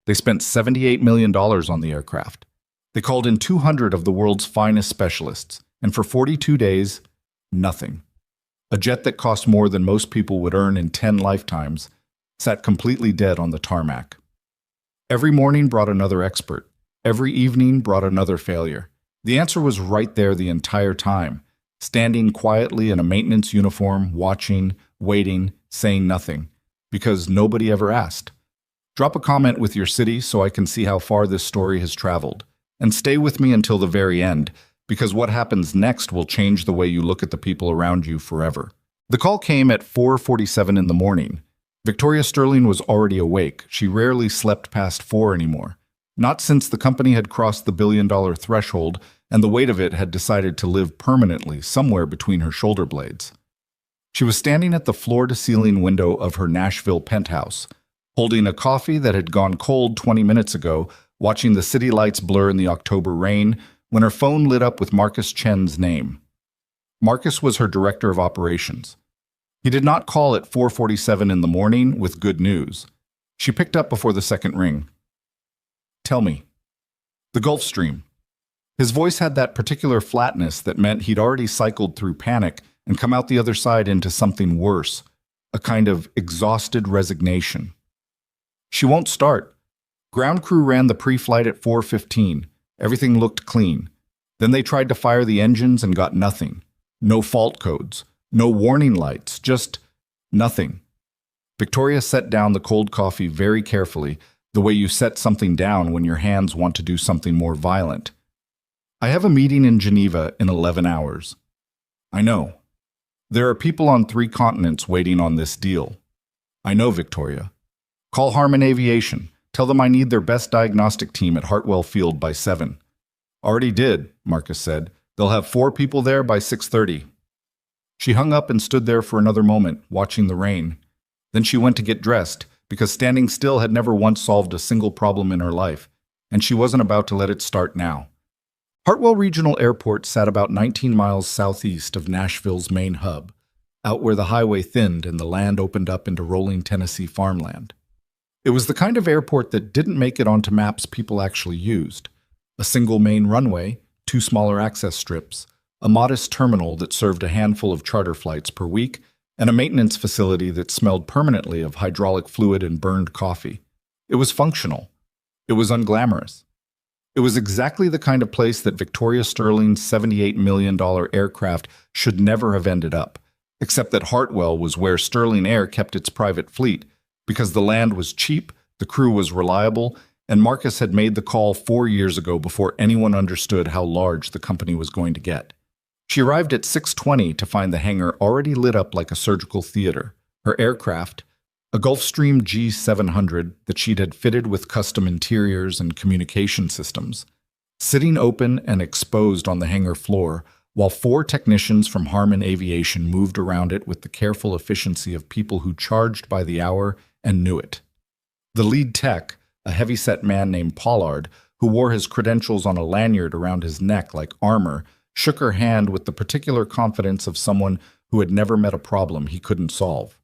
They spent $78 million on the aircraft. They called in 200 of the world's finest specialists, and for 42 days, nothing. A jet that cost more than most people would earn in 10 lifetimes sat completely dead on the tarmac. Every morning brought another expert. Every evening brought another failure. The answer was right there the entire time, standing quietly in a maintenance uniform, watching, waiting, saying nothing, because nobody ever asked. Drop a comment with your city so I can see how far this story has traveled. And stay with me until the very end, because what happens next will change the way you look at the people around you forever. The call came at 4:47 in the morning. Victoria Sterling was already awake. She rarely slept past 4 anymore. Not since the company had crossed the billion-dollar threshold and the weight of it had decided to live permanently somewhere between her shoulder blades. She was standing at the floor-to-ceiling window of her Nashville penthouse, holding a coffee that had gone cold 20 minutes ago, watching the city lights blur in the October rain, when her phone lit up with Marcus Chen's name. Marcus was her director of operations. He did not call at 4:47 in the morning with good news. She picked up before the second ring. "Tell me." "The Gulfstream." His voice had that particular flatness that meant he'd already cycled through panic and come out the other side into something worse, a kind of exhausted resignation. "She won't start. Ground crew ran the pre-flight at 4:15. Everything looked clean. Then they tried to fire the engines and got nothing. No fault codes. No warning lights. Just nothing." Victoria set down the cold coffee very carefully, the way you set something down when your hands want to do something more violent. "I have a meeting in Geneva in 11 hours. "I know. There are people on 3 continents waiting on this deal." "I know, Victoria. Call Harman Aviation. Tell them I need their best diagnostic team at Hartwell Field by 7. "Already did," Marcus said. "They'll have 4 people there by 6:30. She hung up and stood there for another moment, watching the rain. Then she went to get dressed, because standing still had never once solved a single problem in her life, and she wasn't about to let it start now. Hartwell Regional Airport sat about 19 miles southeast of Nashville's main hub, out where the highway thinned and the land opened up into rolling Tennessee farmland. It was the kind of airport that didn't make it onto maps people actually used. A single main runway, 2 smaller access strips, a modest terminal that served a handful of charter flights per week, and a maintenance facility that smelled permanently of hydraulic fluid and burned coffee. It was functional. It was unglamorous. It was exactly the kind of place that Victoria Sterling's $78 million aircraft should never have ended up, except that Hartwell was where Sterling Air kept its private fleet, because the land was cheap, the crew was reliable, and Marcus had made the call 4 years ago before anyone understood how large the company was going to get. She arrived at 6:20 to find the hangar already lit up like a surgical theater. Her aircraft, a Gulfstream G700 that she'd had fitted with custom interiors and communication systems, sitting open and exposed on the hangar floor, while 4 technicians from Harman Aviation moved around it with the careful efficiency of people who charged by the hour and knew it. The lead tech, a heavy-set man named Pollard, who wore his credentials on a lanyard around his neck like armor, shook her hand with the particular confidence of someone who had never met a problem he couldn't solve.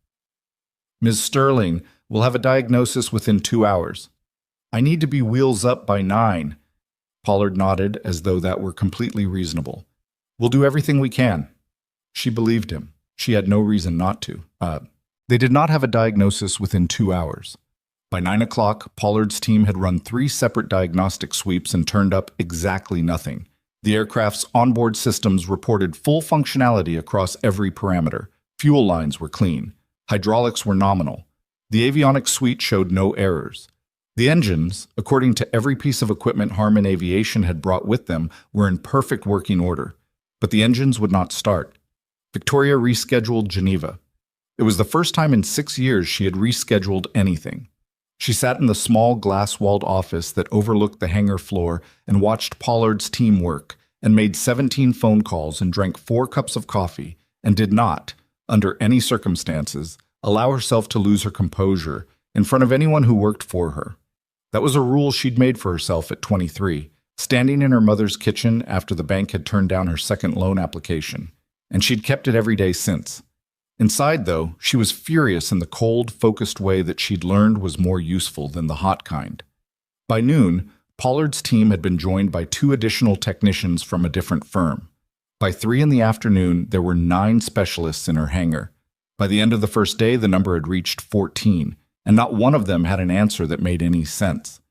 "Ms. Sterling, we'll have a diagnosis within 2 hours. I need to be wheels up by 9. Pollard nodded as though that were completely reasonable. "We'll do everything we can." She believed him. She had no reason not to. They did not have a diagnosis within 2 hours. By 9 o'clock, Pollard's team had run 3 separate diagnostic sweeps and turned up exactly nothing. The aircraft's onboard systems reported full functionality across every parameter. Fuel lines were clean. Hydraulics were nominal. The avionics suite showed no errors. The engines, according to every piece of equipment Harman Aviation had brought with them, were in perfect working order. But the engines would not start. Victoria rescheduled Geneva. It was the first time in 6 years she had rescheduled anything. She sat in the small glass-walled office that overlooked the hangar floor and watched Pollard's team work, and made 17 phone calls and drank 4 cups of coffee, and did not, under any circumstances, allow herself to lose her composure in front of anyone who worked for her. That was a rule she'd made for herself at 23, standing in her mother's kitchen after the bank had turned down her second loan application, and she'd kept it every day since. Inside, though, she was furious in the cold, focused way that she'd learned was more useful than the hot kind. By noon, Pollard's team had been joined by 2 additional technicians from a different firm. By 3 in the afternoon, there were 9 specialists in her hangar. By the end of the first day, the number had reached 14, and not one of them had an answer that made any sense.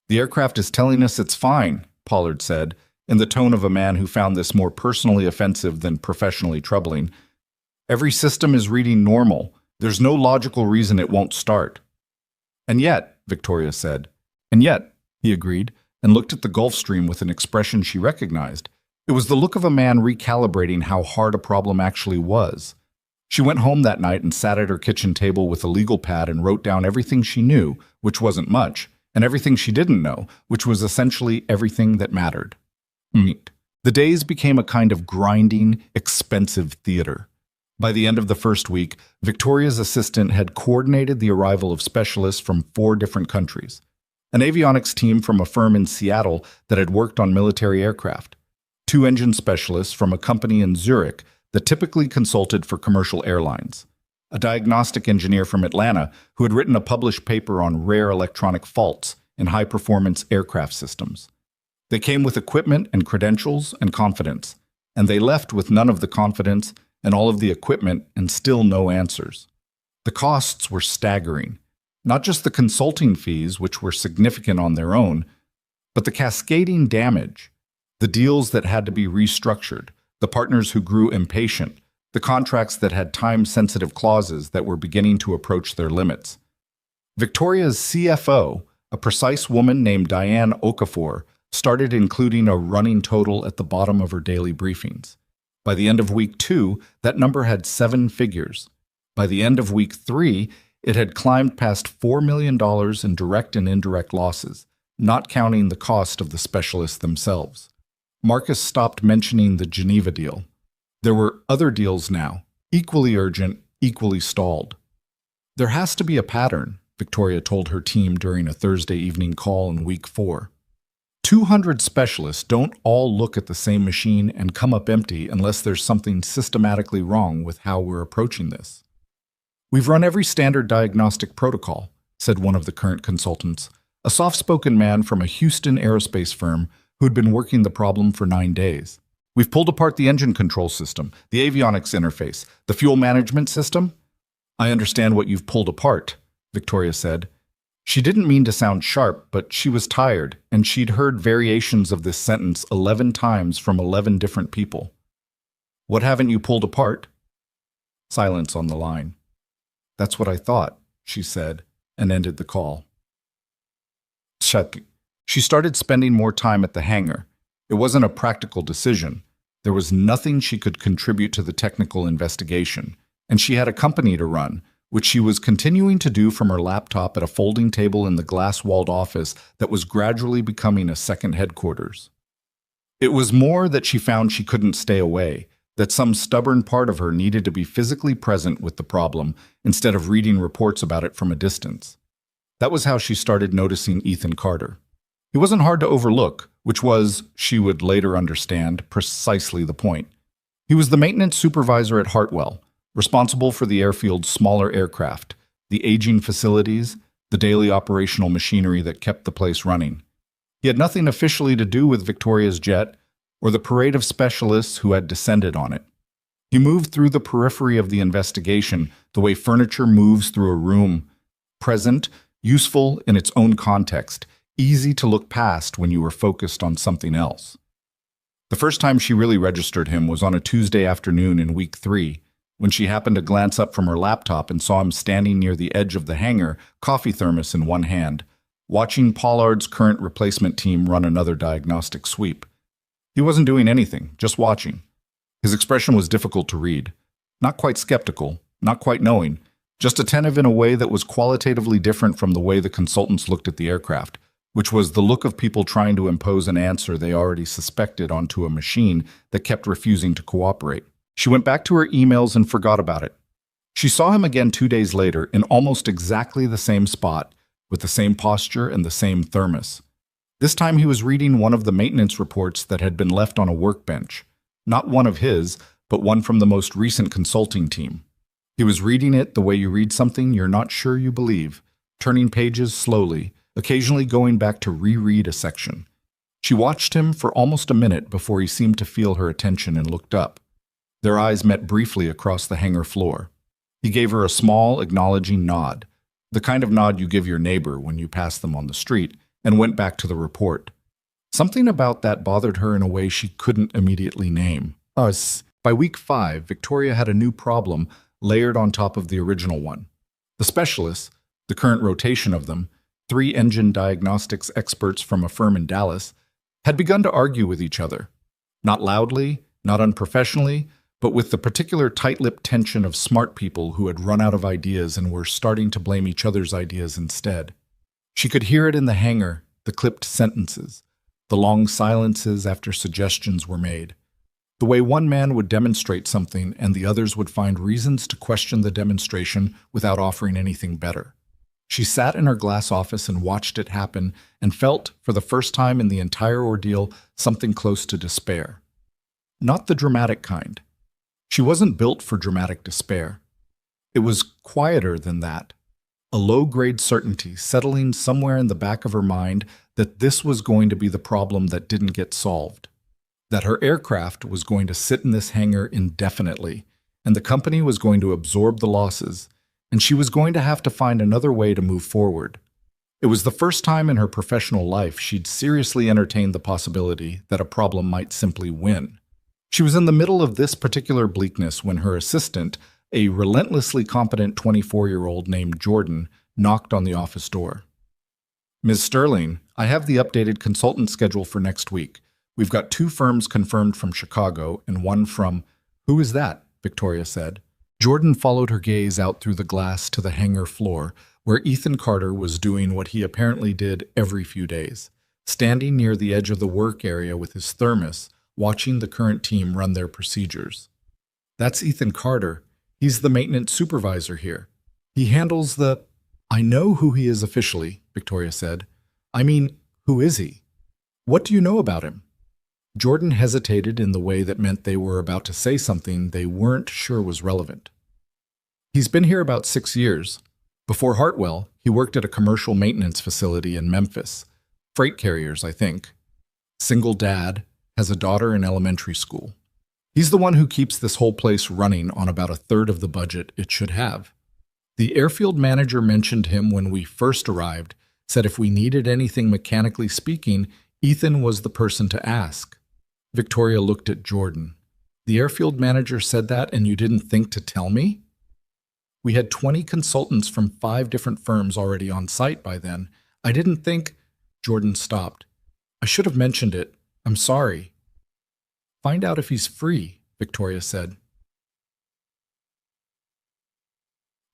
"The aircraft is telling us it's fine," Pollard said, in the tone of a man who found this more personally offensive than professionally troubling. "Every system is reading normal. There's no logical reason it won't start." "And yet," Victoria said. "And yet," he agreed, and looked at the Gulf Stream with an expression she recognized. It was the look of a man recalibrating how hard a problem actually was. She went home that night and sat at her kitchen table with a legal pad and wrote down everything she knew, which wasn't much, and everything she didn't know, which was essentially everything that mattered. The days became a kind of grinding, expensive theater. By the end of the first week, Victoria's assistant had coordinated the arrival of specialists from 4 different countries. An avionics team from a firm in Seattle that had worked on military aircraft. 2 engine specialists from a company in Zurich that typically consulted for commercial airlines. A diagnostic engineer from Atlanta who had written a published paper on rare electronic faults in high-performance aircraft systems. They came with equipment and credentials and confidence, and they left with none of the confidence and all of the equipment and still no answers. The costs were staggering. Not just the consulting fees, which were significant on their own, but the cascading damage, the deals that had to be restructured, the partners who grew impatient, the contracts that had time-sensitive clauses that were beginning to approach their limits. Victoria's CFO, a precise woman named Diane Okafor, started including a running total at the bottom of her daily briefings. By the end of week 2, that number had 7 figures. By the end of week 3, it had climbed past $4 million in direct and indirect losses, not counting the cost of the specialists themselves. Marcus stopped mentioning the Geneva deal. There were other deals now, equally urgent, equally stalled. "There has to be a pattern," Victoria told her team during a Thursday evening call in week 4. 200 specialists don't all look at the same machine and come up empty unless there's something systematically wrong with how we're approaching this. "We've run every standard diagnostic protocol," said one of the current consultants, a soft-spoken man from a Houston aerospace firm who'd been working the problem for 9 days. "We've pulled apart the engine control system, the avionics interface, the fuel management system." "I understand what you've pulled apart," Victoria said. She didn't mean to sound sharp, but she was tired, and she'd heard variations of this sentence 11 times from 11 different people. "What haven't you pulled apart?" Silence on the line. "That's what I thought," she said, and ended the call. She started spending more time at the hangar. It wasn't a practical decision. There was nothing she could contribute to the technical investigation, and she had a company to run, which she was continuing to do from her laptop at a folding table in the glass-walled office that was gradually becoming a second headquarters. It was more that she found she couldn't stay away, that some stubborn part of her needed to be physically present with the problem instead of reading reports about it from a distance. That was how she started noticing Ethan Carter. He wasn't hard to overlook, which was, she would later understand, precisely the point. He was the maintenance supervisor at Hartwell, responsible for the airfield's smaller aircraft, the aging facilities, the daily operational machinery that kept the place running. He had nothing officially to do with Victoria's jet or the parade of specialists who had descended on it. He moved through the periphery of the investigation the way furniture moves through a room, present, useful in its own context, easy to look past when you were focused on something else. The first time she really registered him was on a Tuesday afternoon in week 3, when she happened to glance up from her laptop and saw him standing near the edge of the hangar, coffee thermos in one hand, watching Pollard's current replacement team run another diagnostic sweep. He wasn't doing anything, just watching. His expression was difficult to read. Not quite skeptical, not quite knowing, just attentive in a way that was qualitatively different from the way the consultants looked at the aircraft, which was the look of people trying to impose an answer they already suspected onto a machine that kept refusing to cooperate. She went back to her emails and forgot about it. She saw him again 2 days later in almost exactly the same spot, with the same posture and the same thermos. This time he was reading one of the maintenance reports that had been left on a workbench. Not one of his, but one from the most recent consulting team. He was reading it the way you read something you're not sure you believe, turning pages slowly, occasionally going back to reread a section. She watched him for almost a minute before he seemed to feel her attention and looked up. Their eyes met briefly across the hangar floor. He gave her a small, acknowledging nod, the kind of nod you give your neighbor when you pass them on the street, and went back to the report. Something about that bothered her in a way she couldn't immediately name. By week 5, Victoria had a new problem layered on top of the original one. The specialists, the current rotation of them, 3 engine diagnostics experts from a firm in Dallas, had begun to argue with each other. Not loudly, not unprofessionally, but with the particular tight-lipped tension of smart people who had run out of ideas and were starting to blame each other's ideas instead. She could hear it in the hangar, the clipped sentences, the long silences after suggestions were made. The way one man would demonstrate something and the others would find reasons to question the demonstration without offering anything better. She sat in her glass office and watched it happen and felt, for the first time in the entire ordeal, something close to despair. Not the dramatic kind. She wasn't built for dramatic despair. It was quieter than that. A low-grade certainty settling somewhere in the back of her mind that this was going to be the problem that didn't get solved. That her aircraft was going to sit in this hangar indefinitely, and the company was going to absorb the losses, and she was going to have to find another way to move forward. It was the first time in her professional life she'd seriously entertained the possibility that a problem might simply win. She was in the middle of this particular bleakness when her assistant, a relentlessly competent 24-year-old named Jordan, knocked on the office door. "Ms. Sterling, I have the updated consultant schedule for next week. We've got 2 firms confirmed from Chicago and 1 from—" "Who is that?" Victoria said. Jordan followed her gaze out through the glass to the hangar floor, where Ethan Carter was doing what he apparently did every few days, standing near the edge of the work area with his thermos, watching the current team run their procedures. "That's Ethan Carter. He's the maintenance supervisor here. He handles the—" "I know who he is officially," Victoria said. "I mean, who is he? What do you know about him?" Jordan hesitated in the way that meant they were about to say something they weren't sure was relevant. "He's been here about 6 years. Before Hartwell, he worked at a commercial maintenance facility in Memphis. Freight carriers, I think. Single dad, has a daughter in elementary school. He's the one who keeps this whole place running on about a third of the budget it should have. The airfield manager mentioned him when we first arrived, said if we needed anything mechanically speaking, Ethan was the person to ask." Victoria looked at Jordan. "The airfield manager said that and you didn't think to tell me?" "We had 20 consultants from 5 different firms already on site by then. I didn't think—" Jordan stopped. "I should have mentioned it. I'm sorry." "Find out if he's free," Victoria said.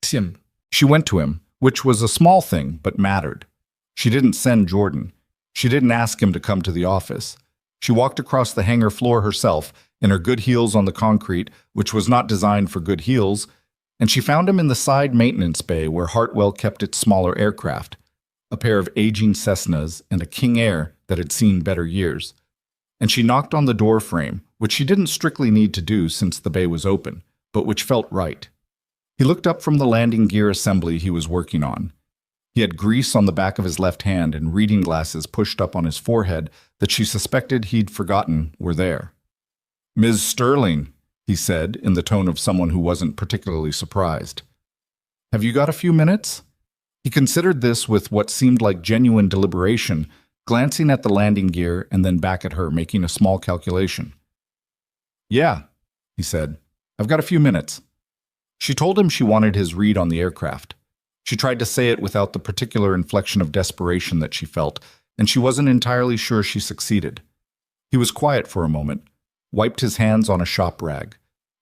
Tim. She went to him, which was a small thing but mattered. She didn't send Jordan. She didn't ask him to come to the office. She walked across the hangar floor herself, in her good heels on the concrete, which was not designed for good heels, and she found him in the side maintenance bay where Hartwell kept its smaller aircraft, a pair of aging Cessnas and a King Air that had seen better years. And she knocked on the door frame, which she didn't strictly need to do since the bay was open, but which felt right. He looked up from the landing gear assembly he was working on. He had grease on the back of his left hand and reading glasses pushed up on his forehead that she suspected he'd forgotten were there. "Ms. Sterling," he said in the tone of someone who wasn't particularly surprised. "Have you got a few minutes?" He considered this with what seemed like genuine deliberation, glancing at the landing gear and then back at her, making a small calculation. "Yeah," he said. "I've got a few minutes." She told him she wanted his read on the aircraft. She tried to say it without the particular inflection of desperation that she felt, and she wasn't entirely sure she succeeded. He was quiet for a moment, wiped his hands on a shop rag,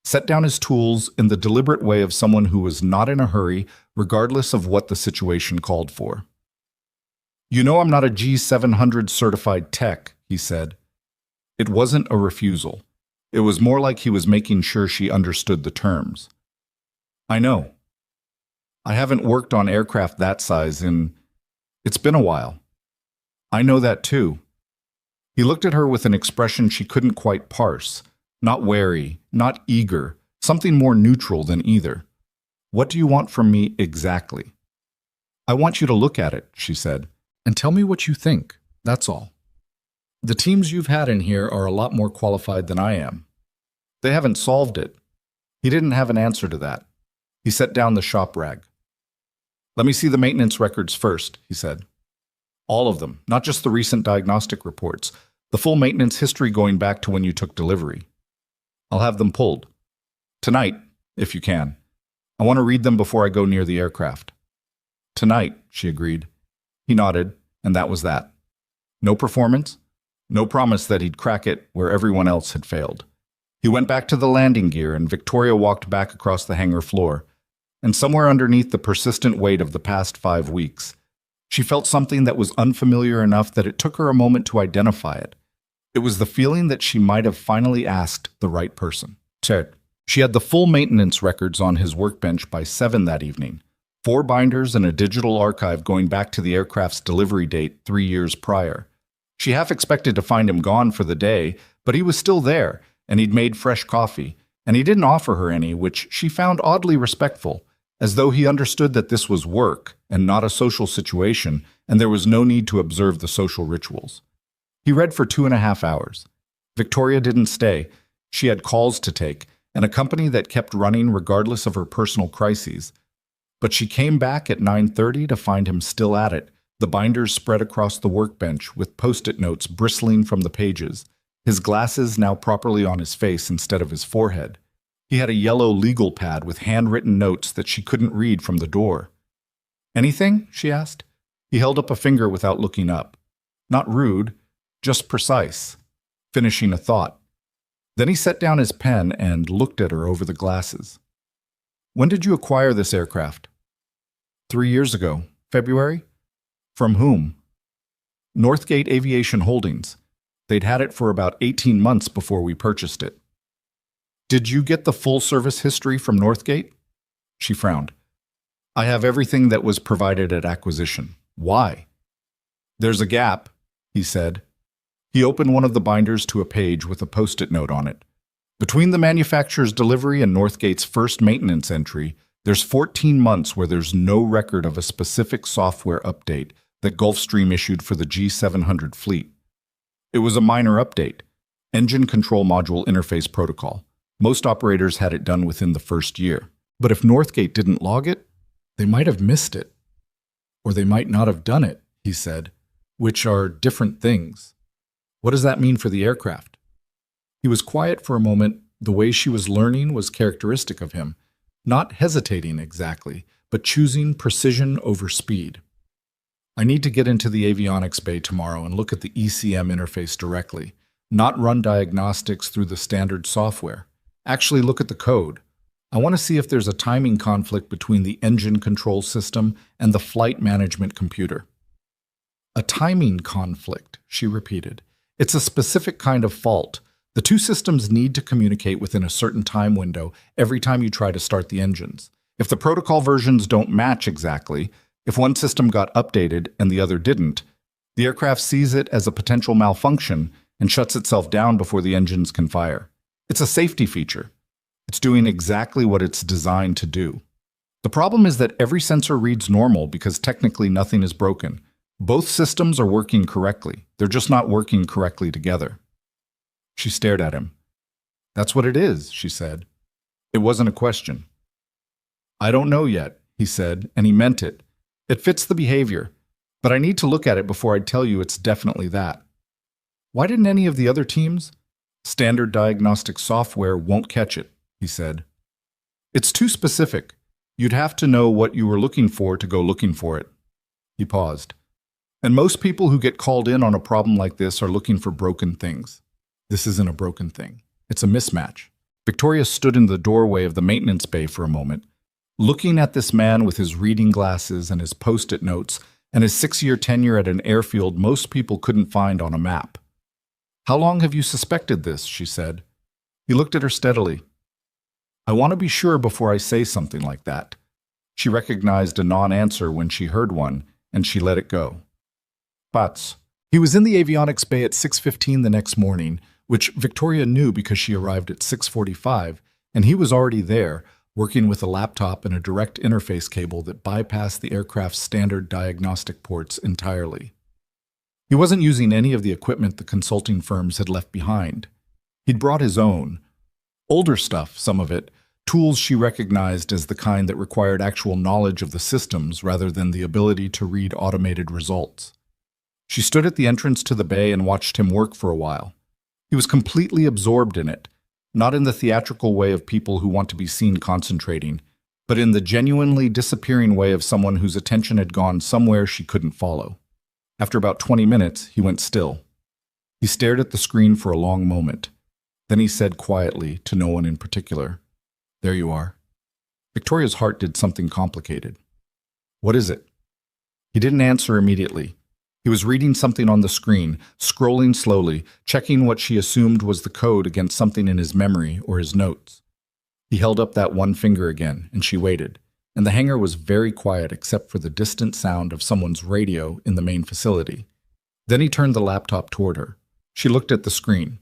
set down his tools in the deliberate way of someone who was not in a hurry, regardless of what the situation called for. "You know I'm not a G700 certified tech," he said. It wasn't a refusal. It was more like he was making sure she understood the terms. "I know. I haven't worked on aircraft that size it's been a while. I know that too." He looked at her with an expression she couldn't quite parse, not wary, not eager, something more neutral than either. "What do you want from me exactly?" "I want you to look at it," she said, and tell me what you think. That's all. The teams you've had in here are a lot more qualified than I am. They haven't solved it. He didn't have an answer to that. He set down the shop rag. Let me see the maintenance records first, he said. All of them, not just the recent diagnostic reports, the full maintenance history going back to when you took delivery. I'll have them pulled. Tonight, if you can. I want to read them before I go near the aircraft. Tonight, she agreed. He nodded, and that was that. No performance, no promise that he'd crack it where everyone else had failed. He went back to the landing gear, and Victoria walked back across the hangar floor. And somewhere underneath the persistent weight of the past 5 weeks, she felt something that was unfamiliar enough that it took her a moment to identify it. It was the feeling that she might have finally asked the right person. Ted. She had the full maintenance records on his workbench by 7 that evening, 4 binders and a digital archive going back to the aircraft's delivery date 3 years prior. She half expected to find him gone for the day, but he was still there, and he'd made fresh coffee, and he didn't offer her any, which she found oddly respectful, as though he understood that this was work and not a social situation, and there was no need to observe the social rituals. He read for 2.5 hours. Victoria didn't stay. She had calls to take, and a company that kept running regardless of her personal crises. But she came back at 9:30 to find him still at it, the binders spread across the workbench with post-it notes bristling from the pages, his glasses now properly on his face instead of his forehead. He had a yellow legal pad with handwritten notes that she couldn't read from the door. Anything? She asked. He held up a finger without looking up. Not rude, just precise, finishing a thought. Then he set down his pen and looked at her over the glasses. When did you acquire this aircraft? 3 years ago. February? From whom? Northgate Aviation Holdings. They'd had it for about 18 months before we purchased it. Did you get the full service history from Northgate? She frowned. I have everything that was provided at acquisition. Why? There's a gap, he said. He opened one of the binders to a page with a post-it note on it. Between the manufacturer's delivery and Northgate's first maintenance entry, there's 14 months where there's no record of a specific software update that Gulfstream issued for the G700 fleet. It was a minor update, Engine Control Module Interface Protocol. Most operators had it done within the first year. But if Northgate didn't log it, they might have missed it. Or they might not have done it, he said, which are different things. What does that mean for the aircraft? He was quiet for a moment. The way she was learning was characteristic of him, not hesitating exactly, but choosing precision over speed. I need to get into the avionics bay tomorrow and look at the ECM interface directly, not run diagnostics through the standard software. Actually look at the code. I want to see if there's a timing conflict between the engine control system and the flight management computer. A timing conflict, she repeated. It's a specific kind of fault. The two systems need to communicate within a certain time window every time you try to start the engines. If the protocol versions don't match exactly, if one system got updated and the other didn't, the aircraft sees it as a potential malfunction and shuts itself down before the engines can fire. It's a safety feature. It's doing exactly what it's designed to do. The problem is that every sensor reads normal because technically nothing is broken. Both systems are working correctly. They're just not working correctly together. She stared at him. That's what it is, she said. It wasn't a question. I don't know yet, he said, and he meant it. It fits the behavior, but I need to look at it before I tell you it's definitely that. Why didn't any of the other teams? Standard diagnostic software won't catch it, he said. It's too specific. You'd have to know what you were looking for to go looking for it. He paused. And most people who get called in on a problem like this are looking for broken things. This isn't a broken thing. It's a mismatch. Victoria stood in the doorway of the maintenance bay for a moment, looking at this man with his reading glasses and his post-it notes and his 6-year tenure at an airfield most people couldn't find on a map. How long have you suspected this? She said. He looked at her steadily. I want to be sure before I say something like that. She recognized a non-answer when she heard one, and she let it go. Bats. He was in the avionics bay at 6:15 the next morning, which Victoria knew because she arrived at 6:45, and he was already there, working with a laptop and a direct interface cable that bypassed the aircraft's standard diagnostic ports entirely. He wasn't using any of the equipment the consulting firms had left behind. He'd brought his own. Older stuff, some of it, tools she recognized as the kind that required actual knowledge of the systems rather than the ability to read automated results. She stood at the entrance to the bay and watched him work for a while. He was completely absorbed in it, not in the theatrical way of people who want to be seen concentrating, but in the genuinely disappearing way of someone whose attention had gone somewhere she couldn't follow. After about 20 minutes, he went still. He stared at the screen for a long moment. Then he said quietly, to no one in particular, "There you are." Victoria's heart did something complicated. "What is it?" He didn't answer immediately. He was reading something on the screen, scrolling slowly, checking what she assumed was the code against something in his memory or his notes. He held up that one finger again, and she waited, and the hangar was very quiet except for the distant sound of someone's radio in the main facility. Then he turned the laptop toward her. She looked at the screen.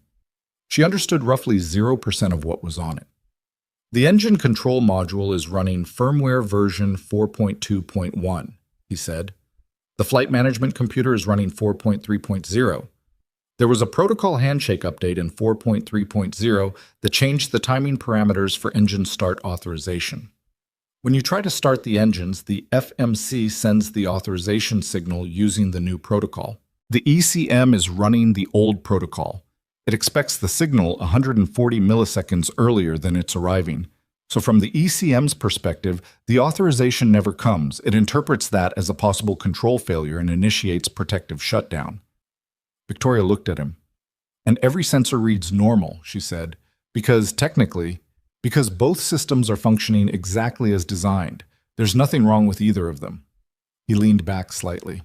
She understood roughly 0% of what was on it. "The engine control module is running firmware version 4.2.1, he said. "The flight management computer is running 4.3.0. There was a protocol handshake update in 4.3.0 that changed the timing parameters for engine start authorization. When you try to start the engines, the FMC sends the authorization signal using the new protocol. The ECM is running the old protocol. It expects the signal 140 milliseconds earlier than it's arriving. So from the ECM's perspective, the authorization never comes. It interprets that as a possible control failure and initiates protective shutdown." Victoria looked at him. "And every sensor reads normal," she said, because both systems are functioning exactly as designed. There's nothing wrong with either of them." He leaned back slightly.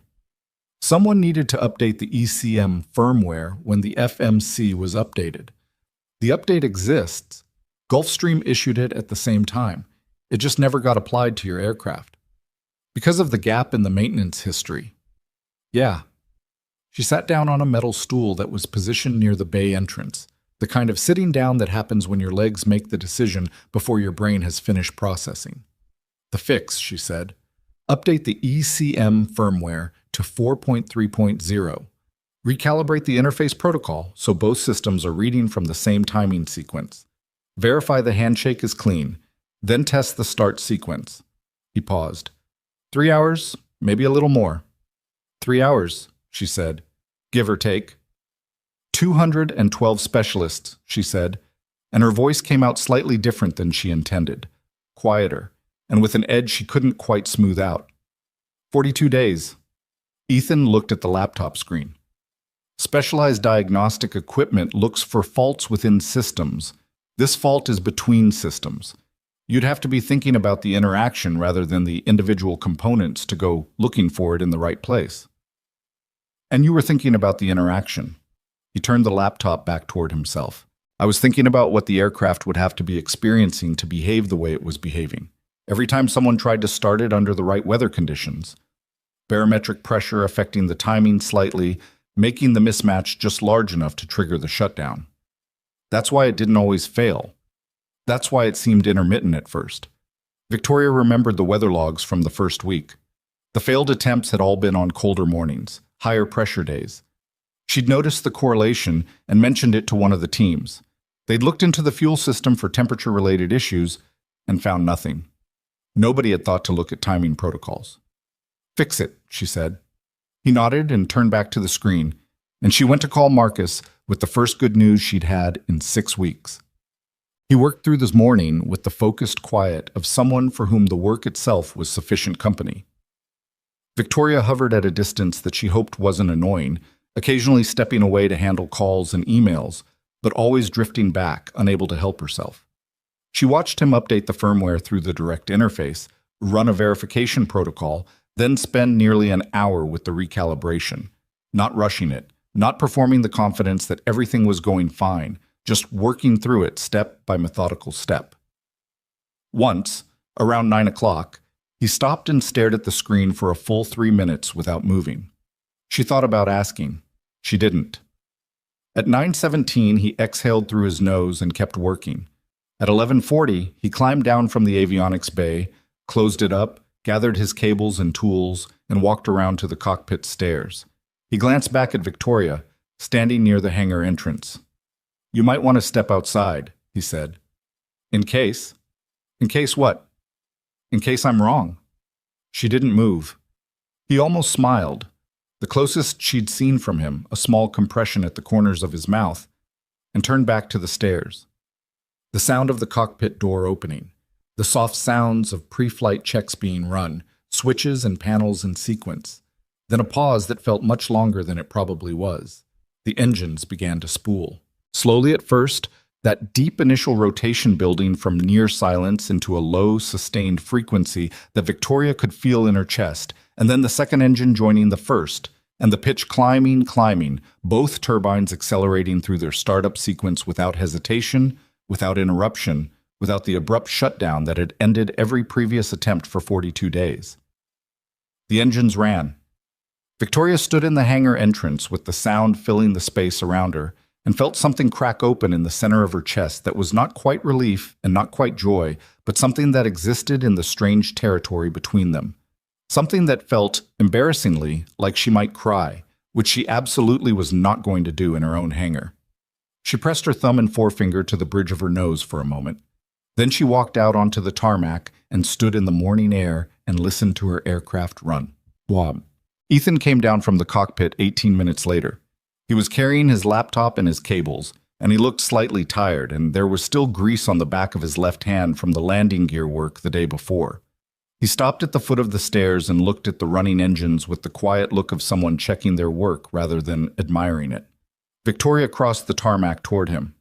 "Someone needed to update the ECM firmware when the FMC was updated. The update exists. Gulfstream issued it at the same time. It just never got applied to your aircraft. Because of the gap in the maintenance history." "Yeah." She sat down on a metal stool that was positioned near the bay entrance, the kind of sitting down that happens when your legs make the decision before your brain has finished processing. "The fix," she said. "Update the ECM firmware to 4.3.0. Recalibrate the interface protocol so both systems are reading from the same timing sequence. Verify the handshake is clean. Then test the start sequence." He paused. 3 hours, maybe a little more." 3 hours, she said, "give or take." 212 specialists, she said, and her voice came out slightly different than she intended, quieter, and with an edge she couldn't quite smooth out. 42 days. Ethan looked at the laptop screen. "Specialized diagnostic equipment looks for faults within systems. This fault is between systems. You'd have to be thinking about the interaction rather than the individual components to go looking for it in the right place." "And you were thinking about the interaction." He turned the laptop back toward himself. "I was thinking about what the aircraft would have to be experiencing to behave the way it was behaving. Every time someone tried to start it under the right weather conditions. Barometric pressure affecting the timing slightly, making the mismatch just large enough to trigger the shutdown. That's why it didn't always fail. That's why it seemed intermittent at first." Victoria remembered the weather logs from the first week. The failed attempts had all been on colder mornings, higher pressure days. She'd noticed the correlation and mentioned it to one of the teams. They'd looked into the fuel system for temperature-related issues and found nothing. Nobody had thought to look at timing protocols. "Fix it," she said. He nodded and turned back to the screen, and she went to call Marcus with the first good news she'd had in 6 weeks. He worked through this morning with the focused quiet of someone for whom the work itself was sufficient company. Victoria hovered at a distance that she hoped wasn't annoying, occasionally stepping away to handle calls and emails, but always drifting back, unable to help herself. She watched him update the firmware through the direct interface, run a verification protocol, then spend nearly an hour with the recalibration, not rushing it, not performing the confidence that everything was going fine, just working through it step by methodical step. Once, around 9 o'clock, he stopped and stared at the screen for a full 3 minutes without moving. She thought about asking. She didn't. At 9:17, he exhaled through his nose and kept working. At 11:40, he climbed down from the avionics bay, closed it up, gathered his cables and tools, and walked around to the cockpit stairs. He glanced back at Victoria, standing near the hangar entrance. "You might want to step outside," he said. "In case?" "In case what?" "In case I'm wrong." She didn't move. He almost smiled, the closest she'd seen from him, a small compression at the corners of his mouth, and turned back to the stairs. The sound of the cockpit door opening, the soft sounds of pre-flight checks being run, switches and panels in sequence, then a pause that felt much longer than it probably was. The engines began to spool. Slowly at first, that deep initial rotation building from near silence into a low, sustained frequency that Victoria could feel in her chest, and then the second engine joining the first, and the pitch climbing, both turbines accelerating through their startup sequence without hesitation, without interruption, without the abrupt shutdown that had ended every previous attempt for 42 days. The engines ran. Victoria stood in the hangar entrance with the sound filling the space around her, and felt something crack open in the center of her chest that was not quite relief and not quite joy, but something that existed in the strange territory between them. Something that felt, embarrassingly, like she might cry, which she absolutely was not going to do in her own hangar. She pressed her thumb and forefinger to the bridge of her nose for a moment. Then she walked out onto the tarmac and stood in the morning air and listened to her aircraft run. Blob. Ethan came down from the cockpit 18 minutes later. He was carrying his laptop and his cables, and he looked slightly tired, and there was still grease on the back of his left hand from the landing gear work the day before. He stopped at the foot of the stairs and looked at the running engines with the quiet look of someone checking their work rather than admiring it. Victoria crossed the tarmac toward him.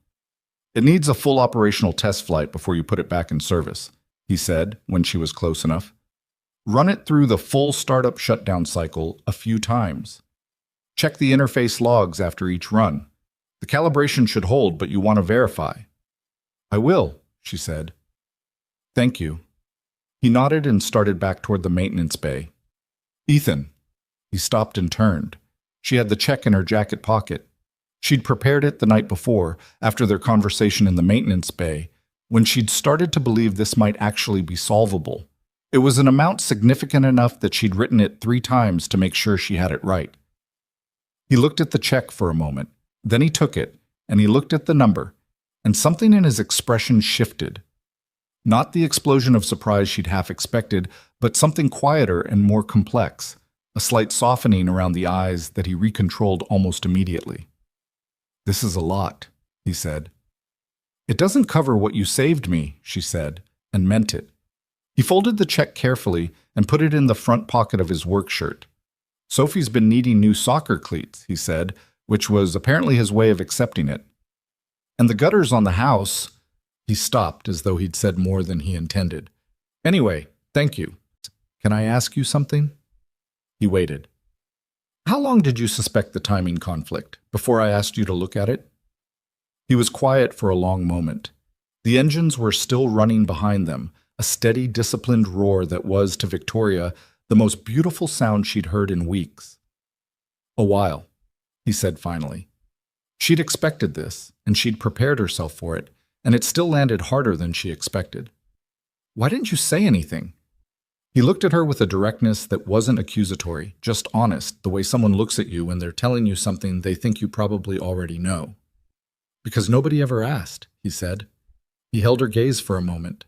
"It needs a full operational test flight before you put it back in service," he said when she was close enough. "Run it through the full startup shutdown cycle a few times. Check the interface logs after each run. The calibration should hold, but you want to verify." "I will," she said. "Thank you." He nodded and started back toward the maintenance bay. "Ethan." He stopped and turned. She had the check in her jacket pocket. She'd prepared it the night before, after their conversation in the maintenance bay, when she'd started to believe this might actually be solvable. It was an amount significant enough that she'd written it 3 times to make sure she had it right. He looked at the check for a moment, then he took it, and he looked at the number, and something in his expression shifted. Not the explosion of surprise she'd half expected, but something quieter and more complex, a slight softening around the eyes that he recontrolled almost immediately. "This is a lot," he said. "It doesn't cover what you saved me," she said, and meant it. He folded the check carefully and put it in the front pocket of his work shirt. "Sophie's been needing new soccer cleats," he said, which was apparently his way of accepting it. "And the gutters on the house—" He stopped as though he'd said more than he intended. "Anyway, thank you. Can I ask you something?" He waited. "How long did you suspect the timing conflict before I asked you to look at it?" He was quiet for a long moment. The engines were still running behind them, a steady, disciplined roar that was, to Victoria, the most beautiful sound she'd heard in weeks. "A while," he said finally. She'd expected this, and she'd prepared herself for it, and it still landed harder than she expected. "Why didn't you say anything?" He looked at her with a directness that wasn't accusatory, just honest, the way someone looks at you when they're telling you something they think you probably already know. "Because nobody ever asked," he said. He held her gaze for a moment.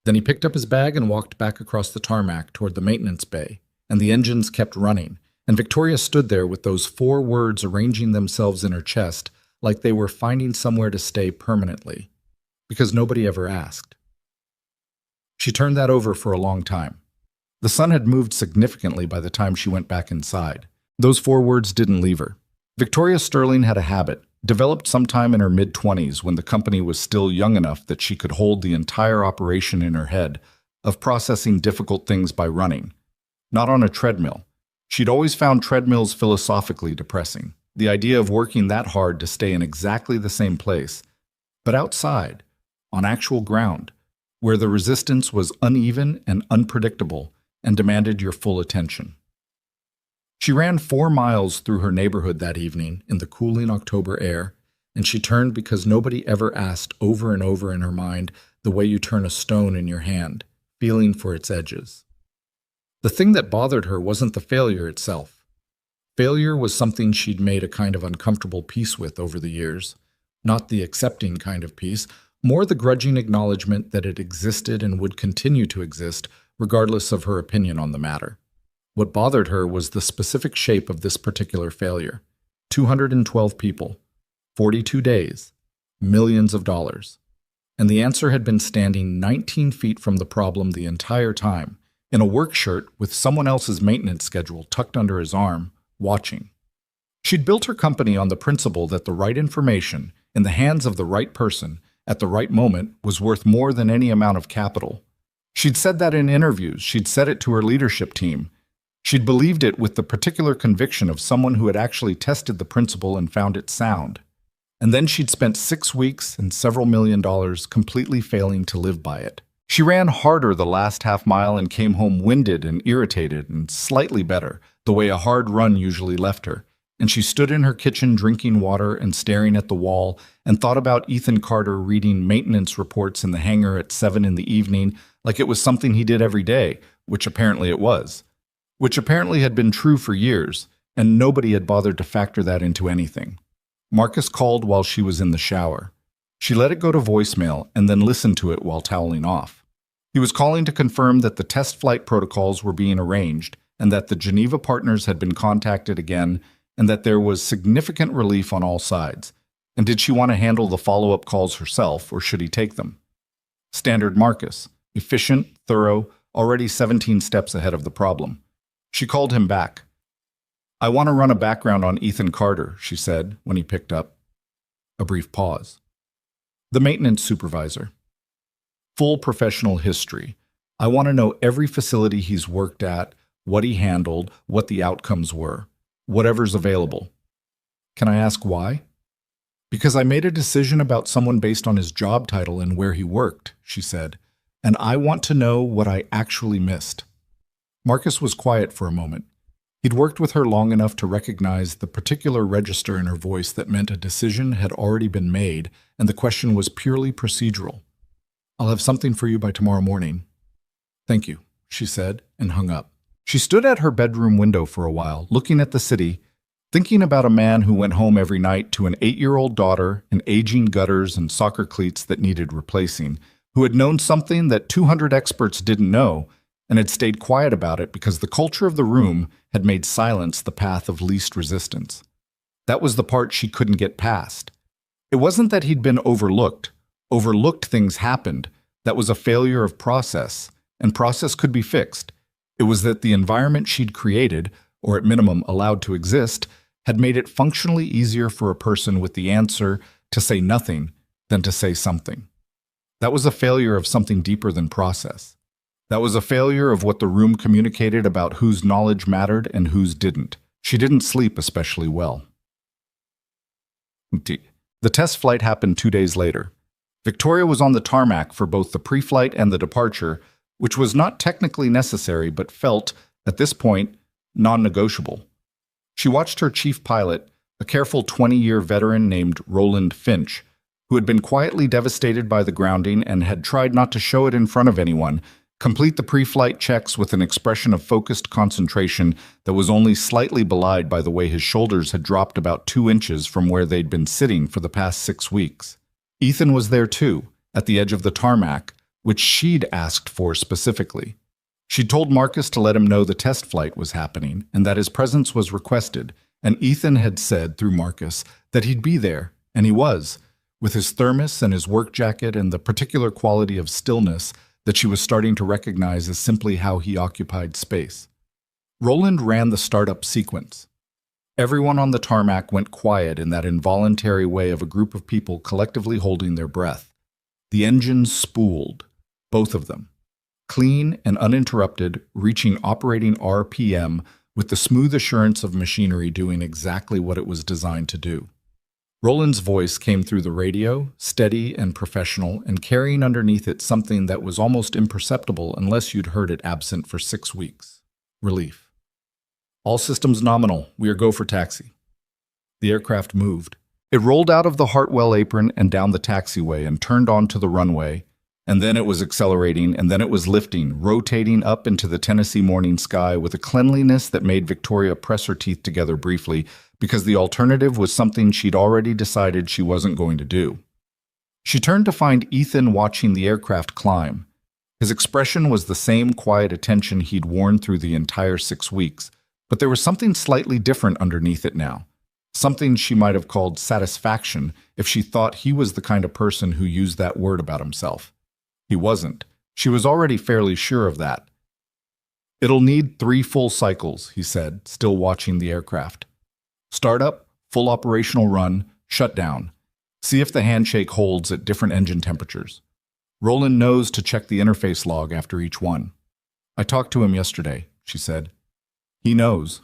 Then he picked up his bag and walked back across the tarmac toward the maintenance bay, and the engines kept running, and Victoria stood there with those 4 words arranging themselves in her chest like they were finding somewhere to stay permanently. Because nobody ever asked. She turned that over for a long time. The sun had moved significantly by the time she went back inside. Those 4 words didn't leave her. Victoria Sterling had a habit, developed sometime in her mid-20s when the company was still young enough that she could hold the entire operation in her head, of processing difficult things by running. Not on a treadmill. She'd always found treadmills philosophically depressing. The idea of working that hard to stay in exactly the same place, but outside, on actual ground, where the resistance was uneven and unpredictable and demanded your full attention. She ran 4 miles through her neighborhood that evening in the cooling October air, and she turned because nobody ever asked over and over in her mind the way you turn a stone in your hand, feeling for its edges. The thing that bothered her wasn't the failure itself. Failure was something she'd made a kind of uncomfortable peace with over the years. Not the accepting kind of peace, more the grudging acknowledgement that it existed and would continue to exist, regardless of her opinion on the matter. What bothered her was the specific shape of this particular failure. 212 people, 42 days, millions of dollars. And the answer had been standing 19 feet from the problem the entire time, in a work shirt with someone else's maintenance schedule tucked under his arm, watching. She'd built her company on the principle that the right information, in the hands of the right person, at the right moment, was worth more than any amount of capital. She'd said that in interviews, she'd said it to her leadership team. She'd believed it with the particular conviction of someone who had actually tested the principle and found it sound. And then she'd spent 6 weeks and several $1 million completely failing to live by it. She ran harder the last half mile and came home winded and irritated and slightly better, the way a hard run usually left her. And she stood in her kitchen drinking water and staring at the wall and thought about Ethan Carter reading maintenance reports in the hangar at 7 in the evening like it was something he did every day, which apparently it was. Which apparently had been true for years, and nobody had bothered to factor that into anything. Marcus called while she was in the shower. She let it go to voicemail and then listened to it while toweling off. He was calling to confirm that the test flight protocols were being arranged and that the Geneva partners had been contacted again and that there was significant relief on all sides. And did she want to handle the follow-up calls herself, or should he take them? Standard Marcus, efficient, thorough, already 17 steps ahead of the problem. She called him back. "I want to run a background on Ethan Carter," she said when he picked up. A brief pause. "The maintenance supervisor. Full professional history. I want to know every facility he's worked at, what he handled, what the outcomes were. Whatever's available." "Can I ask why?" "Because I made a decision about someone based on his job title and where he worked," she said, "and I want to know what I actually missed." Marcus was quiet for a moment. He'd worked with her long enough to recognize the particular register in her voice that meant a decision had already been made, and the question was purely procedural. "I'll have something for you by tomorrow morning." "Thank you," she said, and hung up. She stood at her bedroom window for a while, looking at the city, thinking about a man who went home every night to an 8-year-old daughter and aging gutters and soccer cleats that needed replacing, who had known something that 200 experts didn't know, and had stayed quiet about it because the culture of the room had made silence the path of least resistance. That was the part she couldn't get past. It wasn't that he'd been overlooked. Overlooked things happened. That was a failure of process, and process could be fixed. It was that the environment she'd created, or at minimum allowed to exist, had made it functionally easier for a person with the answer to say nothing than to say something. That was a failure of something deeper than process. That was a failure of what the room communicated about whose knowledge mattered and whose didn't. She didn't sleep especially well. The test flight happened 2 days later. Victoria was on the tarmac for both the pre-flight and the departure, which was not technically necessary but felt, at this point, non-negotiable. She watched her chief pilot, a careful 20-year veteran named Roland Finch, who had been quietly devastated by the grounding and had tried not to show it in front of anyone, complete the pre-flight checks with an expression of focused concentration that was only slightly belied by the way his shoulders had dropped about 2 inches from where they'd been sitting for the past 6 weeks. Ethan was there too, at the edge of the tarmac, which she'd asked for specifically. She'd told Marcus to let him know the test flight was happening and that his presence was requested, and Ethan had said through Marcus that he'd be there, and he was, with his thermos and his work jacket and the particular quality of stillness that she was starting to recognize as simply how he occupied space. Roland ran the startup sequence. Everyone on the tarmac went quiet in that involuntary way of a group of people collectively holding their breath. The engines spooled, both of them, clean and uninterrupted, reaching operating RPM with the smooth assurance of machinery doing exactly what it was designed to do. Roland's voice came through the radio, steady and professional, and carrying underneath it something that was almost imperceptible unless you'd heard it absent for 6 weeks. Relief. "All systems nominal. We are go for taxi." The aircraft moved. It rolled out of the Hartwell apron and down the taxiway and turned onto the runway, And then it was accelerating, and then it was lifting, rotating up into the Tennessee morning sky with a cleanliness that made Victoria press her teeth together briefly, because the alternative was something she'd already decided she wasn't going to do. She turned to find Ethan watching the aircraft climb. His expression was the same quiet attention he'd worn through the entire 6 weeks, but there was something slightly different underneath it now. Something she might have called satisfaction if she thought he was the kind of person who used that word about himself. He wasn't. She was already fairly sure of that. "It'll need 3 full cycles," he said, still watching the aircraft. "Startup, full operational run, shutdown. See if the handshake holds at different engine temperatures. Roland knows to check the interface log after each one. I talked to him yesterday," she said. "He knows."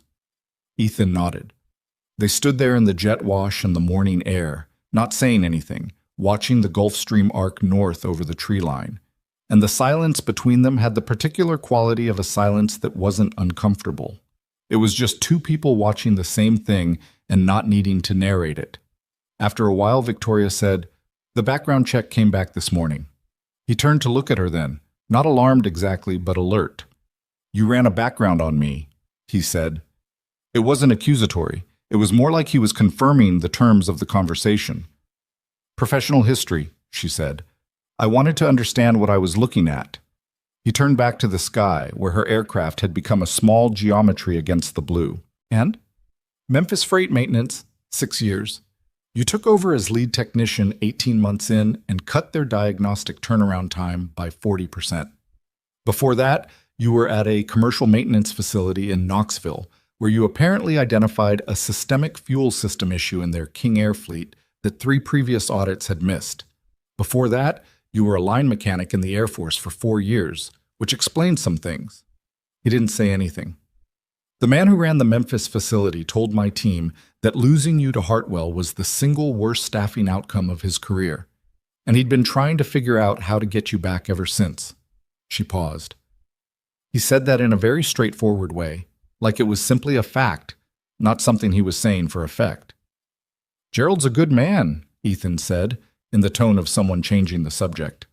Ethan nodded. They stood there in the jet wash and the morning air, not saying anything, watching the Gulf Stream arc north over the tree line. And the silence between them had the particular quality of a silence that wasn't uncomfortable. It was just 2 people watching the same thing and not needing to narrate it. After a while, Victoria said, "The background check came back this morning." He turned to look at her then, not alarmed exactly, but alert. "You ran a background on me," he said. It wasn't accusatory. It was more like he was confirming the terms of the conversation. "Professional history," she said. "I wanted to understand what I was looking at." He turned back to the sky, where her aircraft had become a small geometry against the blue. "And?" "Memphis Freight Maintenance, 6 years. You took over as lead technician 18 months in and cut their diagnostic turnaround time by 40%. Before that, you were at a commercial maintenance facility in Knoxville, where you apparently identified a systemic fuel system issue in their King Air fleet that 3 previous audits had missed. Before that, you were a line mechanic in the Air Force for 4 years, which explains some things." He didn't say anything. "The man who ran the Memphis facility told my team that losing you to Hartwell was the single worst staffing outcome of his career, and he'd been trying to figure out how to get you back ever since." She paused. He said that in a very straightforward way, like it was simply a fact, not something he was saying for effect. "Gerald's a good man," Ethan said, in the tone of someone changing the subject.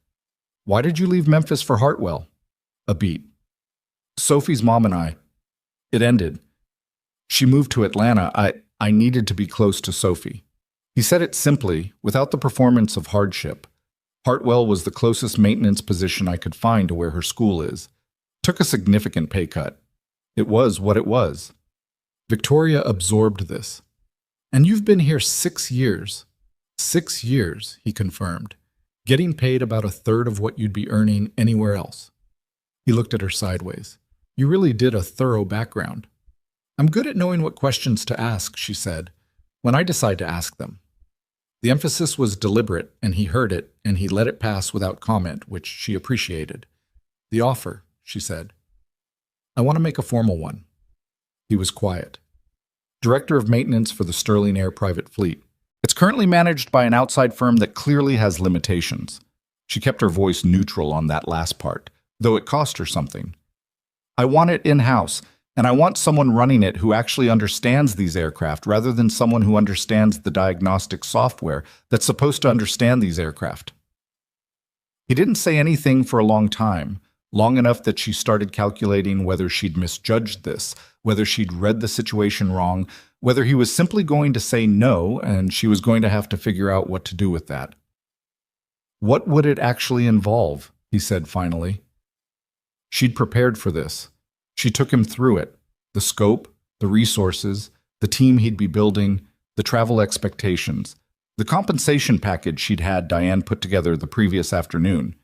"Why did you leave Memphis for Hartwell?" A beat. "Sophie's mom and I. It ended. She moved to Atlanta. I needed to be close to Sophie." He said it simply, without the performance of hardship. Hartwell was the closest maintenance position I could find to where her school is. Took a significant pay cut. It was what it was. Victoria absorbed this. "And you've been here 6 years. 6 years," he confirmed, "getting paid about 1/3 of what you'd be earning anywhere else." He looked at her sideways. "You really did a thorough background." "I'm good at knowing what questions to ask," she said, "when I decide to ask them." The emphasis was deliberate, and he heard it, and he let it pass without comment, which she appreciated. "The offer," she said. "I want to make a formal one." He was quiet. "Director of Maintenance for the Sterling Air Private Fleet. It's currently managed by an outside firm that clearly has limitations." She kept her voice neutral on that last part, though it cost her something. "I want it in-house, and I want someone running it who actually understands these aircraft rather than someone who understands the diagnostic software that's supposed to understand these aircraft." He didn't say anything for a long time, long enough that she started calculating whether she'd misjudged this, whether she'd read the situation wrong, whether he was simply going to say no and she was going to have to figure out what to do with that. "What would it actually involve?" he said finally. She'd prepared for this. She took him through it, the scope, the resources, the team he'd be building, the travel expectations, the compensation package she'd had Diane put together the previous afternoon.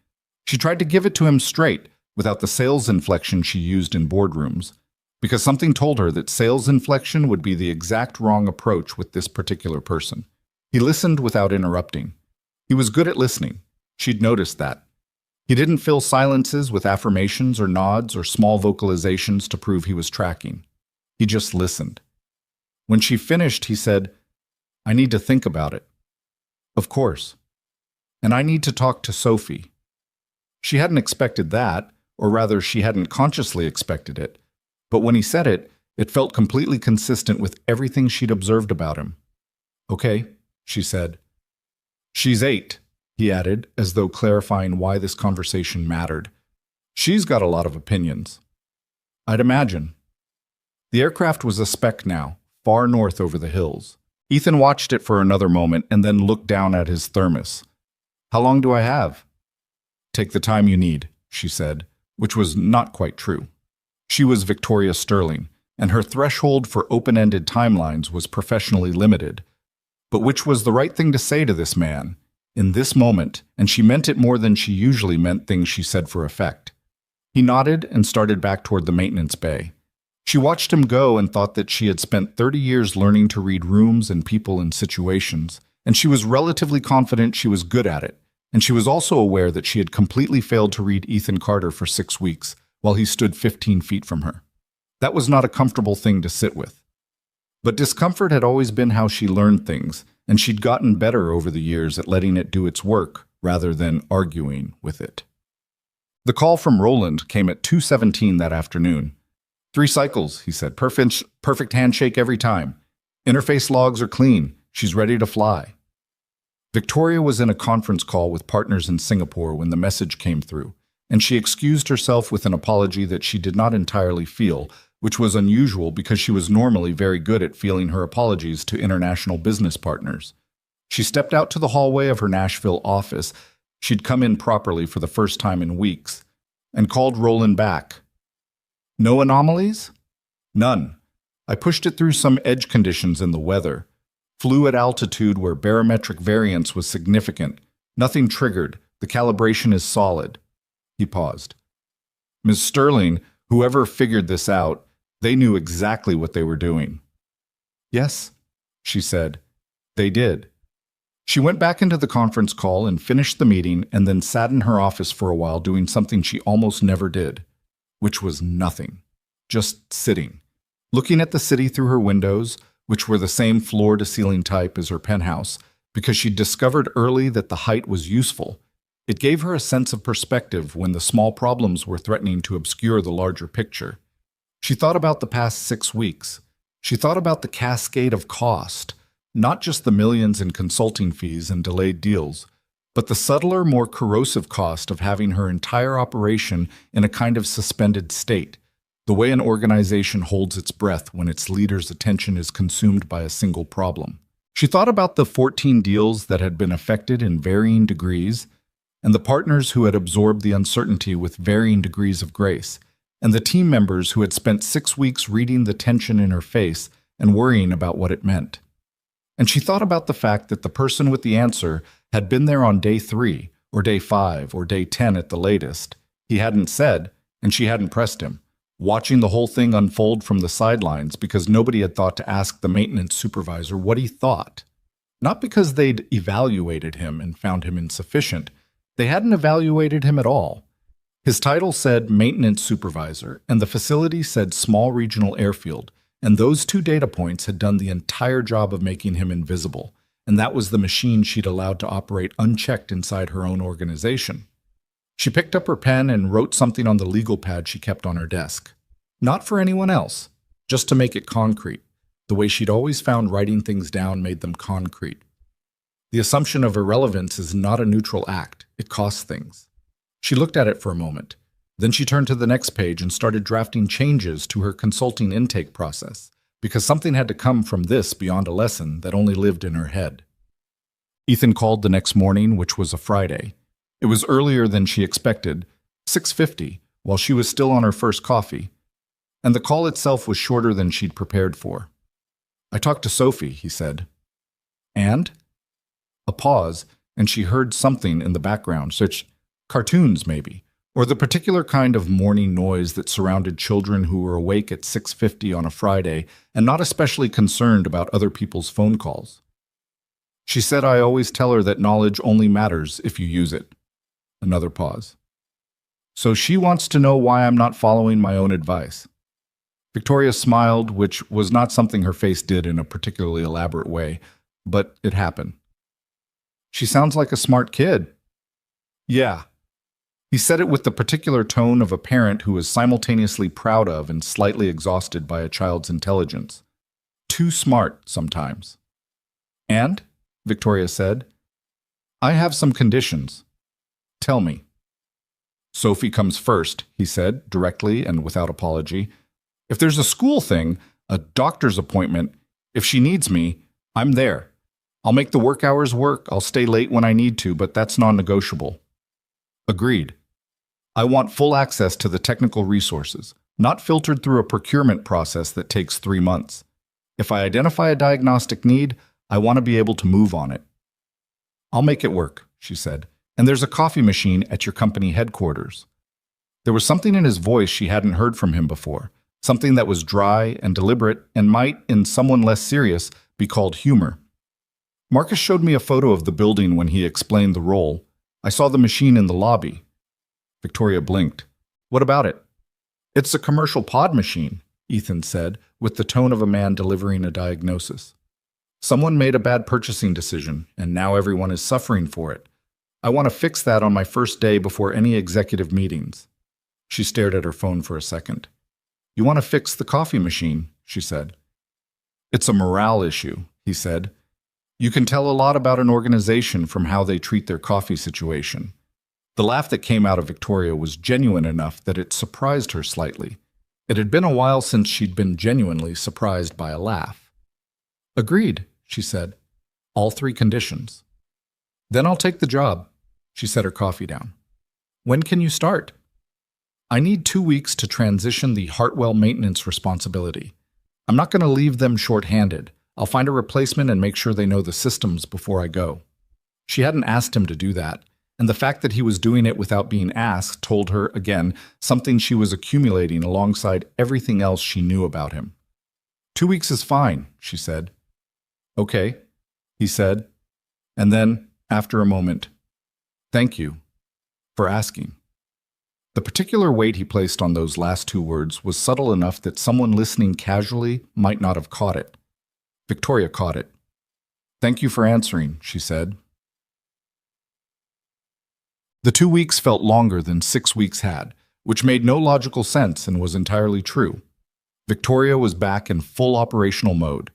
She tried to give it to him straight, without the sales inflection she used in boardrooms, because something told her that sales inflection would be the exact wrong approach with this particular person. He listened without interrupting. He was good at listening. She'd noticed that. He didn't fill silences with affirmations or nods or small vocalizations to prove he was tracking. He just listened. When she finished, he said, "I need to think about it." "Of course. And I need to talk to Sophie." She hadn't expected that, or rather, she hadn't consciously expected it. But when he said it, it felt completely consistent with everything she'd observed about him. "Okay," she said. "She's 8. he added, as though clarifying why this conversation mattered. She's got a lot of opinions. I'd imagine. The aircraft was a speck now, far north over the hills. Ethan watched it for another moment and then looked down at his thermos. How long do I have? Take the time you need, she said, which was not quite true. She was Victoria Sterling, and her threshold for open-ended timelines was professionally limited. But which was the right thing to say to this man, in this moment, and she meant it more than she usually meant things she said for effect. He nodded and started back toward the maintenance bay. She watched him go and thought that she had spent 30 years learning to read rooms and people and situations, and she was relatively confident she was good at it, and she was also aware that she had completely failed to read Ethan Carter for 6 weeks, while he stood 15 feet from her. That was not a comfortable thing to sit with. But discomfort had always been how she learned things, and she'd gotten better over the years at letting it do its work rather than arguing with it. The call from Roland came at 2:17 that afternoon. 3 cycles, he said. Perfect handshake every time. Interface logs are clean. She's ready to fly. Victoria was in a conference call with partners in Singapore when the message came through, and she excused herself with an apology that she did not entirely feel, which was unusual because she was normally very good at feeling her apologies to international business partners. She stepped out to the hallway of her Nashville office. She'd come in properly for the first time in weeks, and called Roland back. No anomalies? None. I pushed it through some edge conditions in the weather. Flew at altitude where barometric variance was significant. Nothing triggered. The calibration is solid. He paused. Ms. Sterling, whoever figured this out, they knew exactly what they were doing. Yes, she said. They did. She went back into the conference call and finished the meeting and then sat in her office for a while doing something she almost never did, which was nothing. Just sitting. Looking at the city through her windows, which were the same floor-to-ceiling type as her penthouse, because she'd discovered early that the height was useful. It gave her a sense of perspective when the small problems were threatening to obscure the larger picture. She thought about the past 6 weeks. She thought about the cascade of cost, not just the millions in consulting fees and delayed deals, but the subtler, more corrosive cost of having her entire operation in a kind of suspended state, the way an organization holds its breath when its leader's attention is consumed by a single problem. She thought about the 14 deals that had been affected in varying degrees, and the partners who had absorbed the uncertainty with varying degrees of grace, and the team members who had spent 6 weeks reading the tension in her face and worrying about what it meant. And she thought about the fact that the person with the answer had been there on day 3, or day 5, or day 10 at the latest. He hadn't said, and she hadn't pressed him, watching the whole thing unfold from the sidelines because nobody had thought to ask the maintenance supervisor what he thought. Not because they'd evaluated him and found him insufficient. They hadn't evaluated him at all. His title said maintenance supervisor, and the facility said small regional airfield, and those 2 data points had done the entire job of making him invisible, and that was the machine she'd allowed to operate unchecked inside her own organization. She picked up her pen and wrote something on the legal pad she kept on her desk. Not for anyone else, just to make it concrete. The way she'd always found writing things down made them concrete. The assumption of irrelevance is not a neutral act. It costs things. She looked at it for a moment. Then she turned to the next page and started drafting changes to her consulting intake process, because something had to come from this beyond a lesson that only lived in her head. Ethan called the next morning, which was a Friday. It was earlier than she expected, 6:50, while she was still on her first coffee, and the call itself was shorter than she'd prepared for. I talked to Sophie, he said. And? A pause, and she heard something in the background, such cartoons maybe, or the particular kind of morning noise that surrounded children who were awake at 6:50 on a Friday and not especially concerned about other people's phone calls. She said I always tell her that knowledge only matters if you use it. Another pause. So she wants to know why I'm not following my own advice. Victoria smiled, which was not something her face did in a particularly elaborate way, but it happened. She sounds like a smart kid. Yeah. He said it with the particular tone of a parent who is simultaneously proud of and slightly exhausted by a child's intelligence. Too smart, sometimes. And? Victoria said. I have some conditions. Tell me. Sophie comes first, he said, directly and without apology. If there's a school thing, a doctor's appointment, if she needs me, I'm there. I'll make the work hours work, I'll stay late when I need to, but that's non-negotiable. Agreed. I want full access to the technical resources, not filtered through a procurement process that takes 3 months. If I identify a diagnostic need, I want to be able to move on it. I'll make it work, she said, and there's a coffee machine at your company headquarters. There was something in his voice she hadn't heard from him before, something that was dry and deliberate and might, in someone less serious, be called humor. Marcus showed me a photo of the building when he explained the role. I saw the machine in the lobby. Victoria blinked. What about it? It's a commercial pod machine, Ethan said, with the tone of a man delivering a diagnosis. Someone made a bad purchasing decision, and now everyone is suffering for it. I want to fix that on my first day before any executive meetings. She stared at her phone for a second. You want to fix the coffee machine, she said. It's a morale issue, he said. You can tell a lot about an organization from how they treat their coffee situation. The laugh that came out of Victoria was genuine enough that it surprised her slightly. It had been a while since she'd been genuinely surprised by a laugh. Agreed, she said. All 3 conditions. Then I'll take the job. She set her coffee down. When can you start? I need 2 weeks to transition the Hartwell maintenance responsibility. I'm not going to leave them short-handed. I'll find a replacement and make sure they know the systems before I go. She hadn't asked him to do that, and the fact that he was doing it without being asked told her, again, something she was accumulating alongside everything else she knew about him. 2 weeks is fine, she said. Okay, he said, and then, after a moment, thank you for asking. The particular weight he placed on those last 2 words was subtle enough that someone listening casually might not have caught it. Victoria caught it. Thank you for answering, she said. The 2 weeks felt longer than 6 weeks had, which made no logical sense and was entirely true. Victoria was back in full operational mode.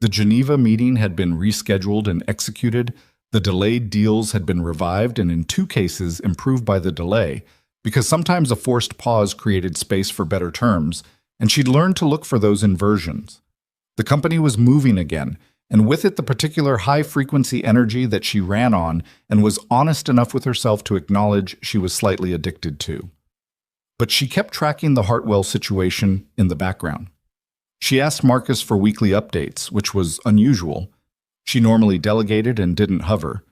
The Geneva meeting had been rescheduled and executed, the delayed deals had been revived and in 2 cases improved by the delay, because sometimes a forced pause created space for better terms, and she'd learned to look for those inversions. The company was moving again, and with it the particular high-frequency energy that she ran on and was honest enough with herself to acknowledge she was slightly addicted to. But she kept tracking the Hartwell situation in the background. She asked Marcus for weekly updates, which was unusual. She normally delegated and didn't hover.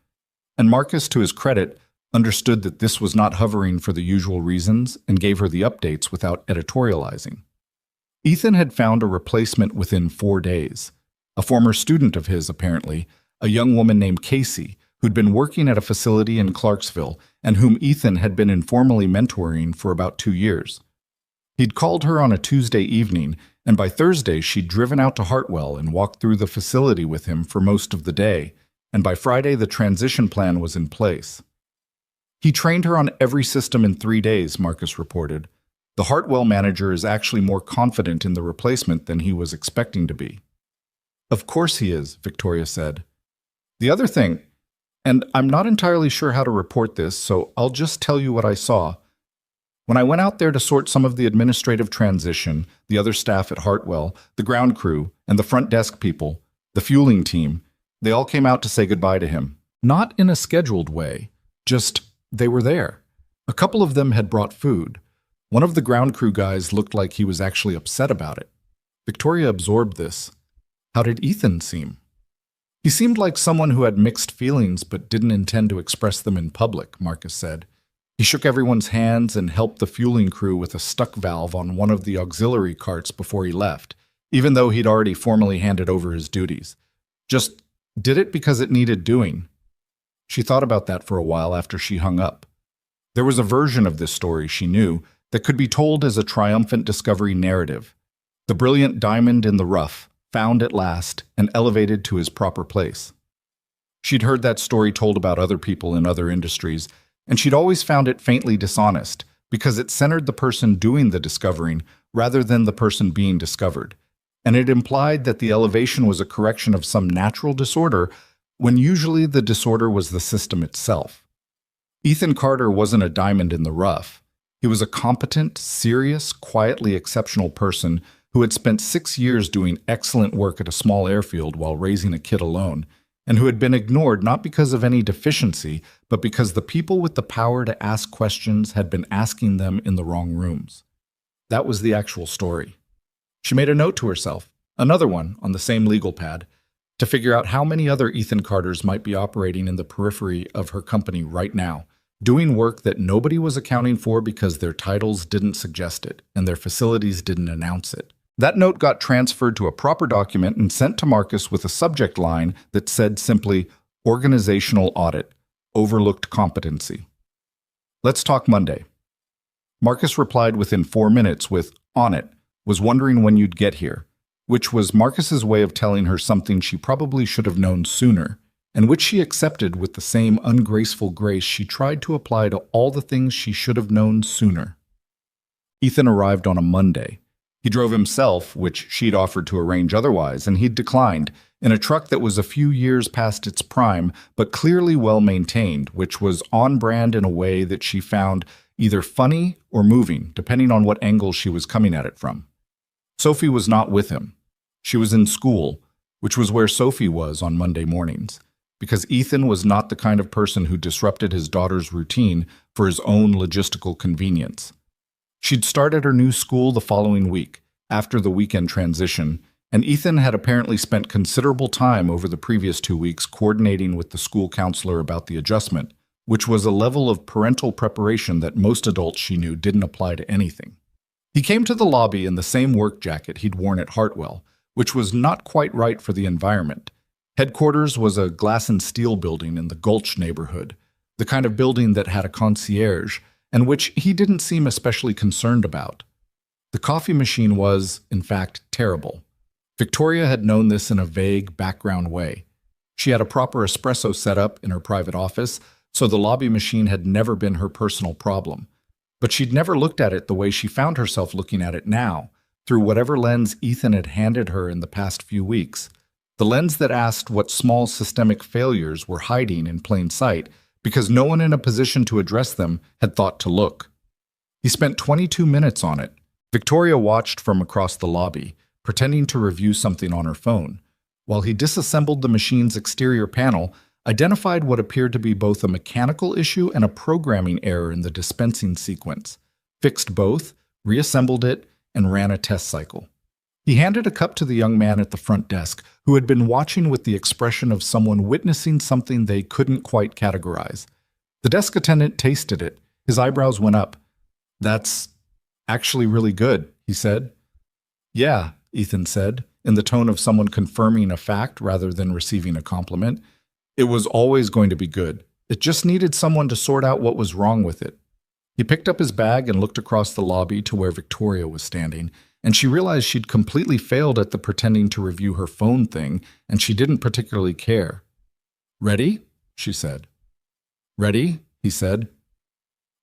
And Marcus, to his credit, understood that this was not hovering for the usual reasons and gave her the updates without editorializing. Ethan had found a replacement within 4 days. A former student of his, apparently, a young woman named Casey, who'd been working at a facility in Clarksville and whom Ethan had been informally mentoring for about 2 years. He'd called her on a Tuesday evening, and by Thursday she'd driven out to Hartwell and walked through the facility with him for most of the day, and by Friday the transition plan was in place. He trained her on every system in 3 days, Marcus reported. The Hartwell manager is actually more confident in the replacement than he was expecting to be. Of course he is, Victoria said. The other thing, and I'm not entirely sure how to report this, so I'll just tell you what I saw. When I went out there to sort some of the administrative transition, the other staff at Hartwell, the ground crew, and the front desk people, the fueling team, they all came out to say goodbye to him. Not in a scheduled way, just they were there. A couple of them had brought food. One of the ground crew guys looked like he was actually upset about it. Victoria absorbed this. How did Ethan seem? He seemed like someone who had mixed feelings but didn't intend to express them in public, Marcus said. He shook everyone's hands and helped the fueling crew with a stuck valve on one of the auxiliary carts before he left, even though he'd already formally handed over his duties. Just did it because it needed doing. She thought about that for a while after she hung up. There was a version of this story, she knew, that could be told as a triumphant discovery narrative. The brilliant diamond in the rough, found at last and elevated to his proper place. She'd heard that story told about other people in other industries, and she'd always found it faintly dishonest because it centered the person doing the discovering rather than the person being discovered, and it implied that the elevation was a correction of some natural disorder when usually the disorder was the system itself. Ethan Carter wasn't a diamond in the rough. He was a competent, serious, quietly exceptional person who had spent 6 years doing excellent work at a small airfield while raising a kid alone, and who had been ignored not because of any deficiency, but because the people with the power to ask questions had been asking them in the wrong rooms. That was the actual story. She made a note to herself, another one on the same legal pad, to figure out how many other Ethan Carters might be operating in the periphery of her company right now, doing work that nobody was accounting for because their titles didn't suggest it and their facilities didn't announce it. That note got transferred to a proper document and sent to Marcus with a subject line that said simply, Organizational Audit, Overlooked Competency. Let's talk Monday. Marcus replied within 4 minutes with, On it, was wondering when you'd get here, which was Marcus's way of telling her something she probably should have known sooner, and which she accepted with the same ungraceful grace she tried to apply to all the things she should have known sooner. Ethan arrived on a Monday. He drove himself, which she'd offered to arrange otherwise, and he'd declined, in a truck that was a few years past its prime, but clearly well-maintained, which was on brand in a way that she found either funny or moving, depending on what angle she was coming at it from. Sophie was not with him. She was in school, which was where Sophie was on Monday mornings, because Ethan was not the kind of person who disrupted his daughter's routine for his own logistical convenience. She'd start at her new school the following week, after the weekend transition, and Ethan had apparently spent considerable time over the previous 2 weeks coordinating with the school counselor about the adjustment, which was a level of parental preparation that most adults she knew didn't apply to anything. He came to the lobby in the same work jacket he'd worn at Hartwell, which was not quite right for the environment. Headquarters was a glass and steel building in the Gulch neighborhood, the kind of building that had a concierge, and which he didn't seem especially concerned about. The coffee machine was, in fact, terrible. Victoria had known this in a vague, background way. She had a proper espresso setup in her private office, so the lobby machine had never been her personal problem. But she'd never looked at it the way she found herself looking at it now, through whatever lens Ethan had handed her in the past few weeks. The lens that asked what small systemic failures were hiding in plain sight, because no one in a position to address them had thought to look. He spent 22 minutes on it. Victoria watched from across the lobby, pretending to review something on her phone, while he disassembled the machine's exterior panel, identified what appeared to be both a mechanical issue and a programming error in the dispensing sequence, fixed both, reassembled it, and ran a test cycle. He handed a cup to the young man at the front desk, who had been watching with the expression of someone witnessing something they couldn't quite categorize. The desk attendant tasted it. His eyebrows went up. "That's actually really good," he said. "Yeah," Ethan said, in the tone of someone confirming a fact rather than receiving a compliment. It was always going to be good. It just needed someone to sort out what was wrong with it. He picked up his bag and looked across the lobby to where Victoria was standing, and she realized she'd completely failed at the pretending to review her phone thing, and she didn't particularly care. "Ready?" she said. "Ready?" he said.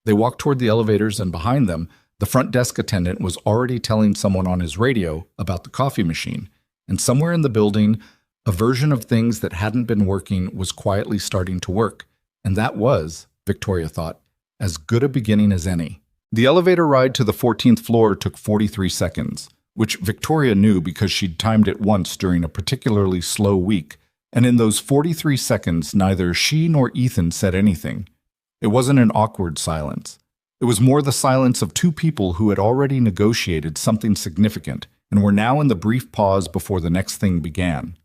They walked toward the elevators, and behind them, the front desk attendant was already telling someone on his radio about the coffee machine, and somewhere in the building, a version of things that hadn't been working was quietly starting to work, and that was, Victoria thought, as good a beginning as any. The elevator ride to the 14th floor took 43 seconds, which Victoria knew because she'd timed it once during a particularly slow week, and in those 43 seconds neither she nor Ethan said anything. It wasn't an awkward silence. It was more the silence of two people who had already negotiated something significant and were now in the brief pause before the next thing began.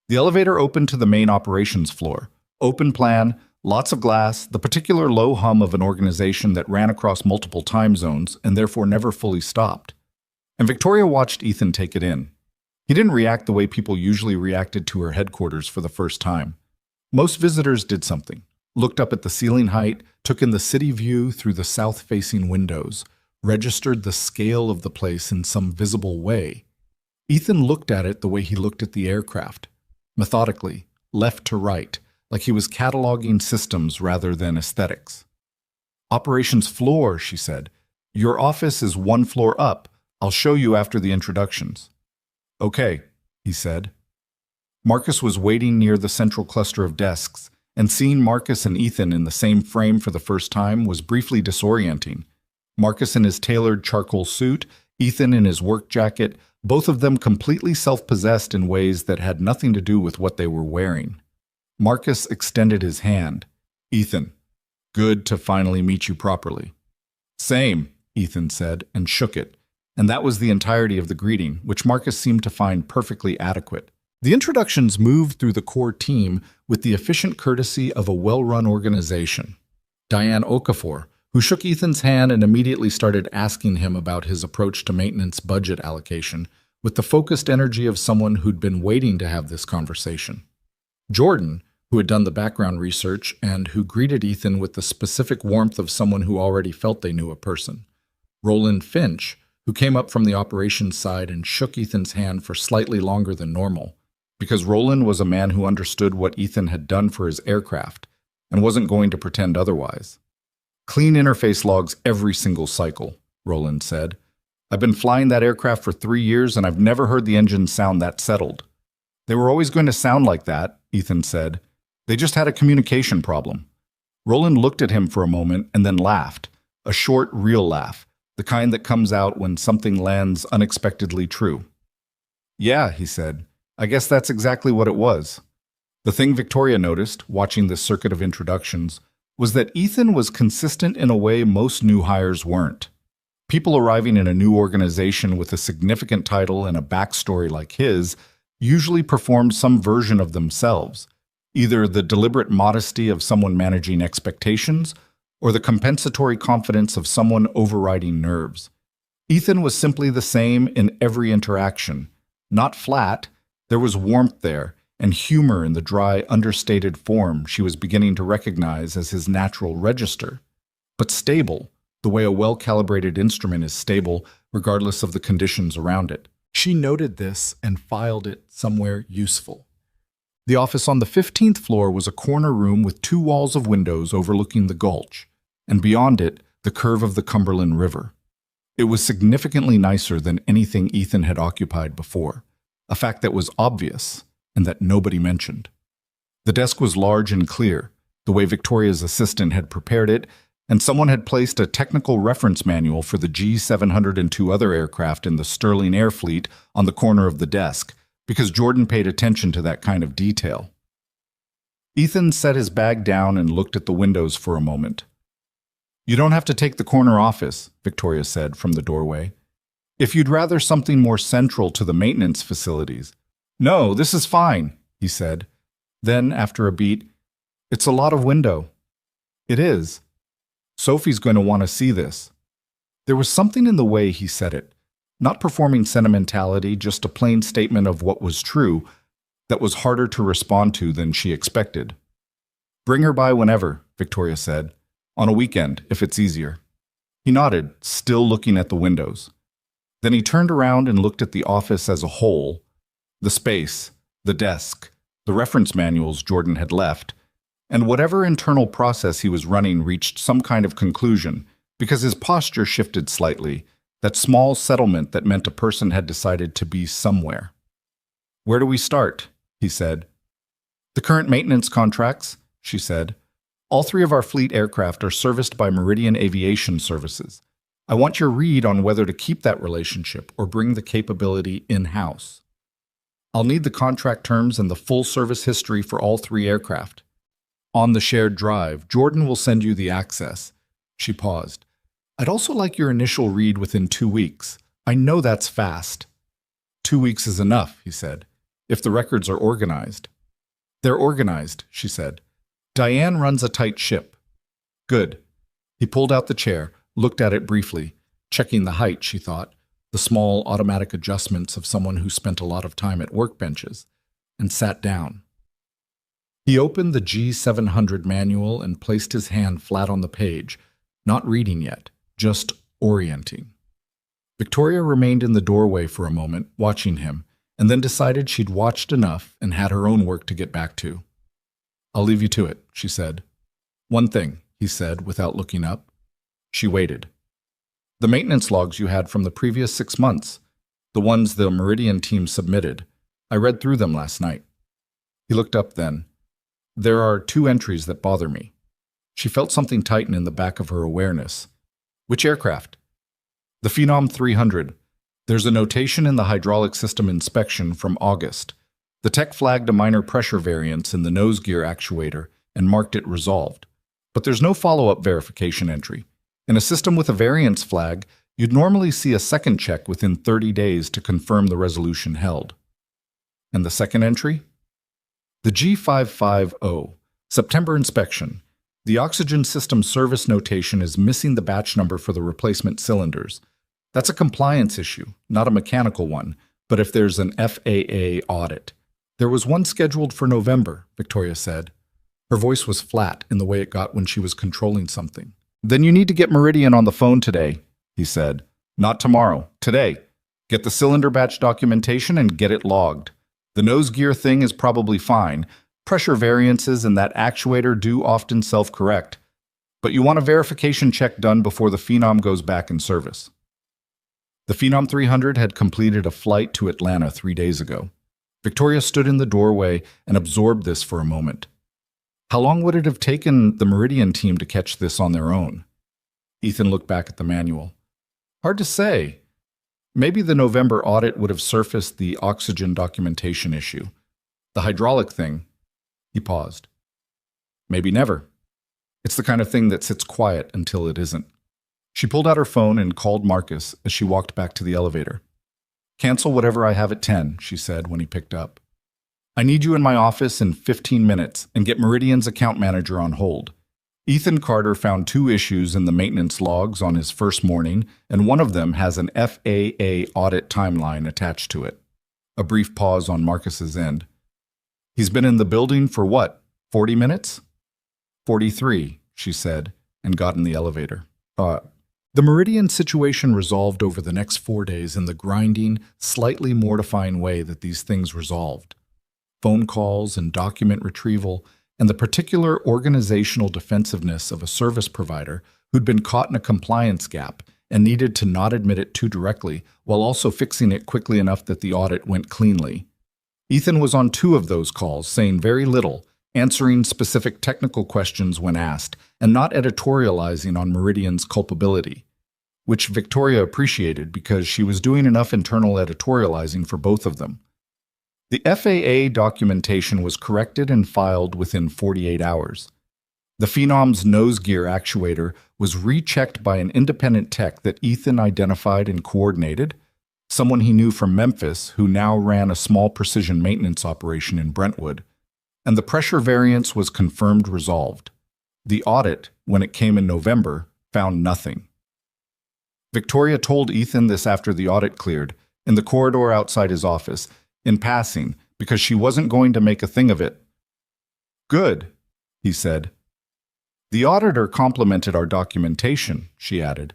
The elevator opened to the main operations floor. Open plan, lots of glass, the particular low hum of an organization that ran across multiple time zones and therefore never fully stopped. And Victoria watched Ethan take it in. He didn't react the way people usually reacted to her headquarters for the first time. Most visitors did something, looked up at the ceiling height, took in the city view through the south-facing windows, registered the scale of the place in some visible way. Ethan looked at it the way he looked at the aircraft, methodically, left to right, like he was cataloging systems rather than aesthetics. "Operations floor," she said. "Your office is 1 floor up. I'll show you after the introductions." "Okay," he said. Marcus was waiting near the central cluster of desks, and seeing Marcus and Ethan in the same frame for the first time was briefly disorienting. Marcus in his tailored charcoal suit, Ethan in his work jacket, both of them completely self-possessed in ways that had nothing to do with what they were wearing. Marcus extended his hand. "Ethan, good to finally meet you properly." "Same," Ethan said, and shook it, and that was the entirety of the greeting, which Marcus seemed to find perfectly adequate. The introductions moved through the core team with the efficient courtesy of a well-run organization. Diane Okafor, who shook Ethan's hand and immediately started asking him about his approach to maintenance budget allocation, with the focused energy of someone who'd been waiting to have this conversation. Jordan, who had done the background research and who greeted Ethan with the specific warmth of someone who already felt they knew a person. Roland Finch, who came up from the operations side and shook Ethan's hand for slightly longer than normal, because Roland was a man who understood what Ethan had done for his aircraft and wasn't going to pretend otherwise. "Clean interface logs every single cycle," Roland said. "I've been flying that aircraft for 3 years and I've never heard the engines sound that settled." "They were always going to sound like that," Ethan said. "They just had a communication problem." Roland looked at him for a moment and then laughed, a short, real laugh, the kind that comes out when something lands unexpectedly true. "Yeah," he said. "I guess that's exactly what it was." The thing Victoria noticed, watching this circuit of introductions, was that Ethan was consistent in a way most new hires weren't. People arriving in a new organization with a significant title and a backstory like his usually performed some version of themselves, either the deliberate modesty of someone managing expectations or the compensatory confidence of someone overriding nerves. Ethan was simply the same in every interaction. Not flat, there was warmth there, and humor in the dry, understated form she was beginning to recognize as his natural register. But stable, the way a well-calibrated instrument is stable, regardless of the conditions around it. She noted this and filed it somewhere useful. The office on the 15th floor was a corner room with 2 walls of windows overlooking the gulch, and beyond it, the curve of the Cumberland River. It was significantly nicer than anything Ethan had occupied before, a fact that was obvious and that nobody mentioned. The desk was large and clear, the way Victoria's assistant had prepared it, and someone had placed a technical reference manual for the G700 and 2 other aircraft in the Sterling Air Fleet on the corner of the desk, because Jordan paid attention to that kind of detail. Ethan set his bag down and looked at the windows for a moment. "You don't have to take the corner office," Victoria said from the doorway. "If you'd rather something more central to the maintenance facilities." "No, this is fine," he said. Then, after a beat, "It's a lot of window." "It is. Sophie's going to want to see this." There was something in the way he said it, not performing sentimentality, just a plain statement of what was true, that was harder to respond to than she expected. "Bring her by whenever," Victoria said. "On a weekend, if it's easier." He nodded, still looking at the windows. Then he turned around and looked at the office as a whole, the space, the desk, the reference manuals Jordan had left, and whatever internal process he was running reached some kind of conclusion, because his posture shifted slightly, that small settlement that meant a person had decided to be somewhere. "Where do we start?" he said. "The current maintenance contracts," she said. "All 3 of our fleet aircraft are serviced by Meridian Aviation Services. I want your read on whether to keep that relationship or bring the capability in-house. I'll need the contract terms and the full service history for all 3 aircraft. On the shared drive, Jordan will send you the access." She paused. "I'd also like your initial read within 2 weeks. I know that's fast." 2 weeks is enough," he said, "if the records are organized." "They're organized," she said. "Diane runs a tight ship." "Good." He pulled out the chair, looked at it briefly, checking the height, she thought, the small automatic adjustments of someone who spent a lot of time at workbenches, and sat down. He opened the G700 manual and placed his hand flat on the page, not reading yet, just orienting. Victoria remained in the doorway for a moment, watching him, and then decided she'd watched enough and had her own work to get back to. "I'll leave you to it," she said. "One thing," he said without looking up. She waited. "The maintenance logs you had from the previous 6 months, the ones the Meridian team submitted, I read through them last night. He looked up then. There are 2 entries that bother me. She felt something tighten in the back of her awareness. Which aircraft? The Phenom 300. There's a notation in the hydraulic system inspection from August. The tech flagged a minor pressure variance in the nose gear actuator and marked it resolved. But there's no follow-up verification entry. In a system with a variance flag, you'd normally see a second check within 30 days to confirm the resolution held. And the second entry? The G550, September inspection. The oxygen system service notation is missing the batch number for the replacement cylinders. That's a compliance issue, not a mechanical one, but if there's an FAA audit. There was one scheduled for November, Victoria said. Her voice was flat in the way it got when she was controlling something. Then you need to get Meridian on the phone today, he said. Not tomorrow, today. Get the cylinder batch documentation and get it logged. The nose gear thing is probably fine. Pressure variances in that actuator do often self-correct. But you want a verification check done before the Phenom goes back in service. The Phenom 300 had completed a flight to Atlanta 3 days ago. Victoria stood in the doorway and absorbed this for a moment. How long would it have taken the Meridian team to catch this on their own? Ethan looked back at the manual. Hard to say. Maybe the November audit would have surfaced the oxygen documentation issue. The hydraulic thing. He paused. Maybe never. It's the kind of thing that sits quiet until it isn't. She pulled out her phone and called Marcus as she walked back to the elevator. Cancel whatever I have at 10, she said when he picked up. I need you in my office in 15 minutes and get Meridian's account manager on hold. Ethan Carter found 2 issues in the maintenance logs on his first morning, and one of them has an FAA audit timeline attached to it. A brief pause on Marcus's end. He's been in the building for what, 40 minutes? 43, she said, and got in the elevator. The Meridian situation resolved over the next 4 days in the grinding, slightly mortifying way that these things resolved. Phone calls and document retrieval, and the particular organizational defensiveness of a service provider who'd been caught in a compliance gap and needed to not admit it too directly while also fixing it quickly enough that the audit went cleanly. Ethan was on 2 of those calls, saying very little, answering specific technical questions when asked, and not editorializing on Meridian's culpability, which Victoria appreciated because she was doing enough internal editorializing for both of them. The FAA documentation was corrected and filed within 48 hours. The Phenom's nose gear actuator was rechecked by an independent tech that Ethan identified and coordinated, someone he knew from Memphis who now ran a small precision maintenance operation in Brentwood, and the pressure variance was confirmed resolved. The audit, when it came in November, found nothing. Victoria told Ethan this after the audit cleared, in the corridor outside his office, in passing, because she wasn't going to make a thing of it. Good, he said. The auditor complimented our documentation, she added.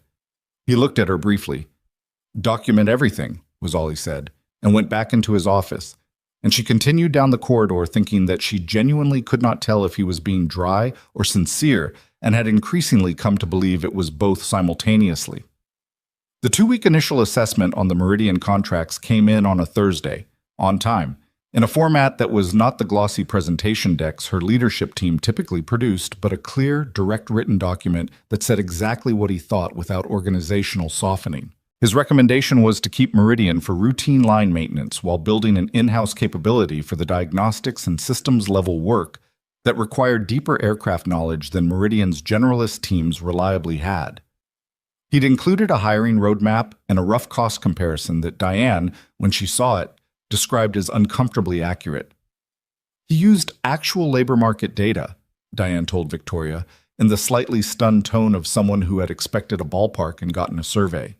He looked at her briefly. Document everything, was all he said, and went back into his office. And she continued down the corridor thinking that she genuinely could not tell if he was being dry or sincere, and had increasingly come to believe it was both simultaneously. The 2-week initial assessment on the Meridian contracts came in on a Thursday, on time, in a format that was not the glossy presentation decks her leadership team typically produced, but a clear, direct written document that said exactly what he thought without organizational softening. His recommendation was to keep Meridian for routine line maintenance while building an in-house capability for the diagnostics and systems-level work that required deeper aircraft knowledge than Meridian's generalist teams reliably had. He'd included a hiring roadmap and a rough cost comparison that Diane, when she saw it, described as uncomfortably accurate. He used actual labor market data, Diane told Victoria, in the slightly stunned tone of someone who had expected a ballpark and gotten a survey.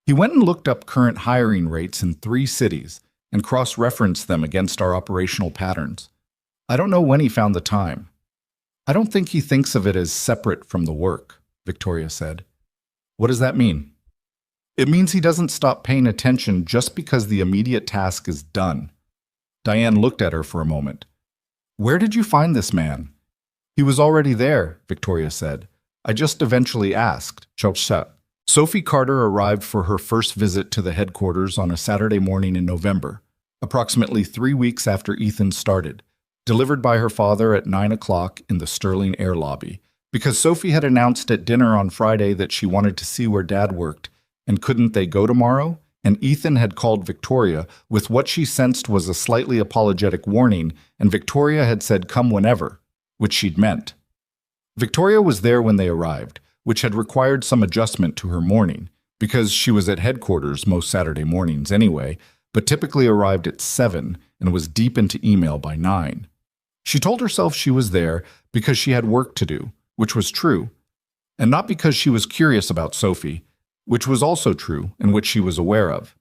He went and looked up current hiring rates in 3 cities and cross-referenced them against our operational patterns. I don't know when he found the time. I don't think he thinks of it as separate from the work, Victoria said. What does that mean? It means he doesn't stop paying attention just because the immediate task is done. Diane looked at her for a moment. Where did you find this man? He was already there, Victoria said. I just eventually asked. Sophie Carter arrived for her first visit to the headquarters on a Saturday morning in November, approximately 3 weeks after Ethan started, delivered by her father at 9 o'clock in the Sterling Air lobby, because Sophie had announced at dinner on Friday that she wanted to see where Dad worked, and couldn't they go tomorrow? And Ethan had called Victoria with what she sensed was a slightly apologetic warning, and Victoria had said come whenever, which she'd meant. Victoria was there when they arrived, which had required some adjustment to her morning, because she was at headquarters most Saturday mornings anyway, but typically arrived at 7 and was deep into email by 9. She told herself she was there because she had work to do, which was true, and not because she was curious about Sophie, which was also true and which she was aware of.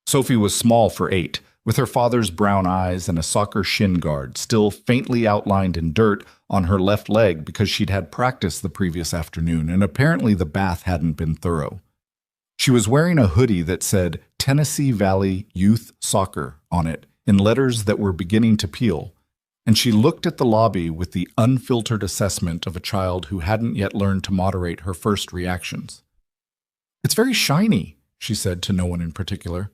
Sophie was small for 8, with her father's brown eyes and a soccer shin guard still faintly outlined in dirt on her left leg because she'd had practice the previous afternoon and apparently the bath hadn't been thorough. She was wearing a hoodie that said Tennessee Valley Youth Soccer on it in letters that were beginning to peel, and she looked at the lobby with the unfiltered assessment of a child who hadn't yet learned to moderate her first reactions. "It's very shiny," she said to no one in particular.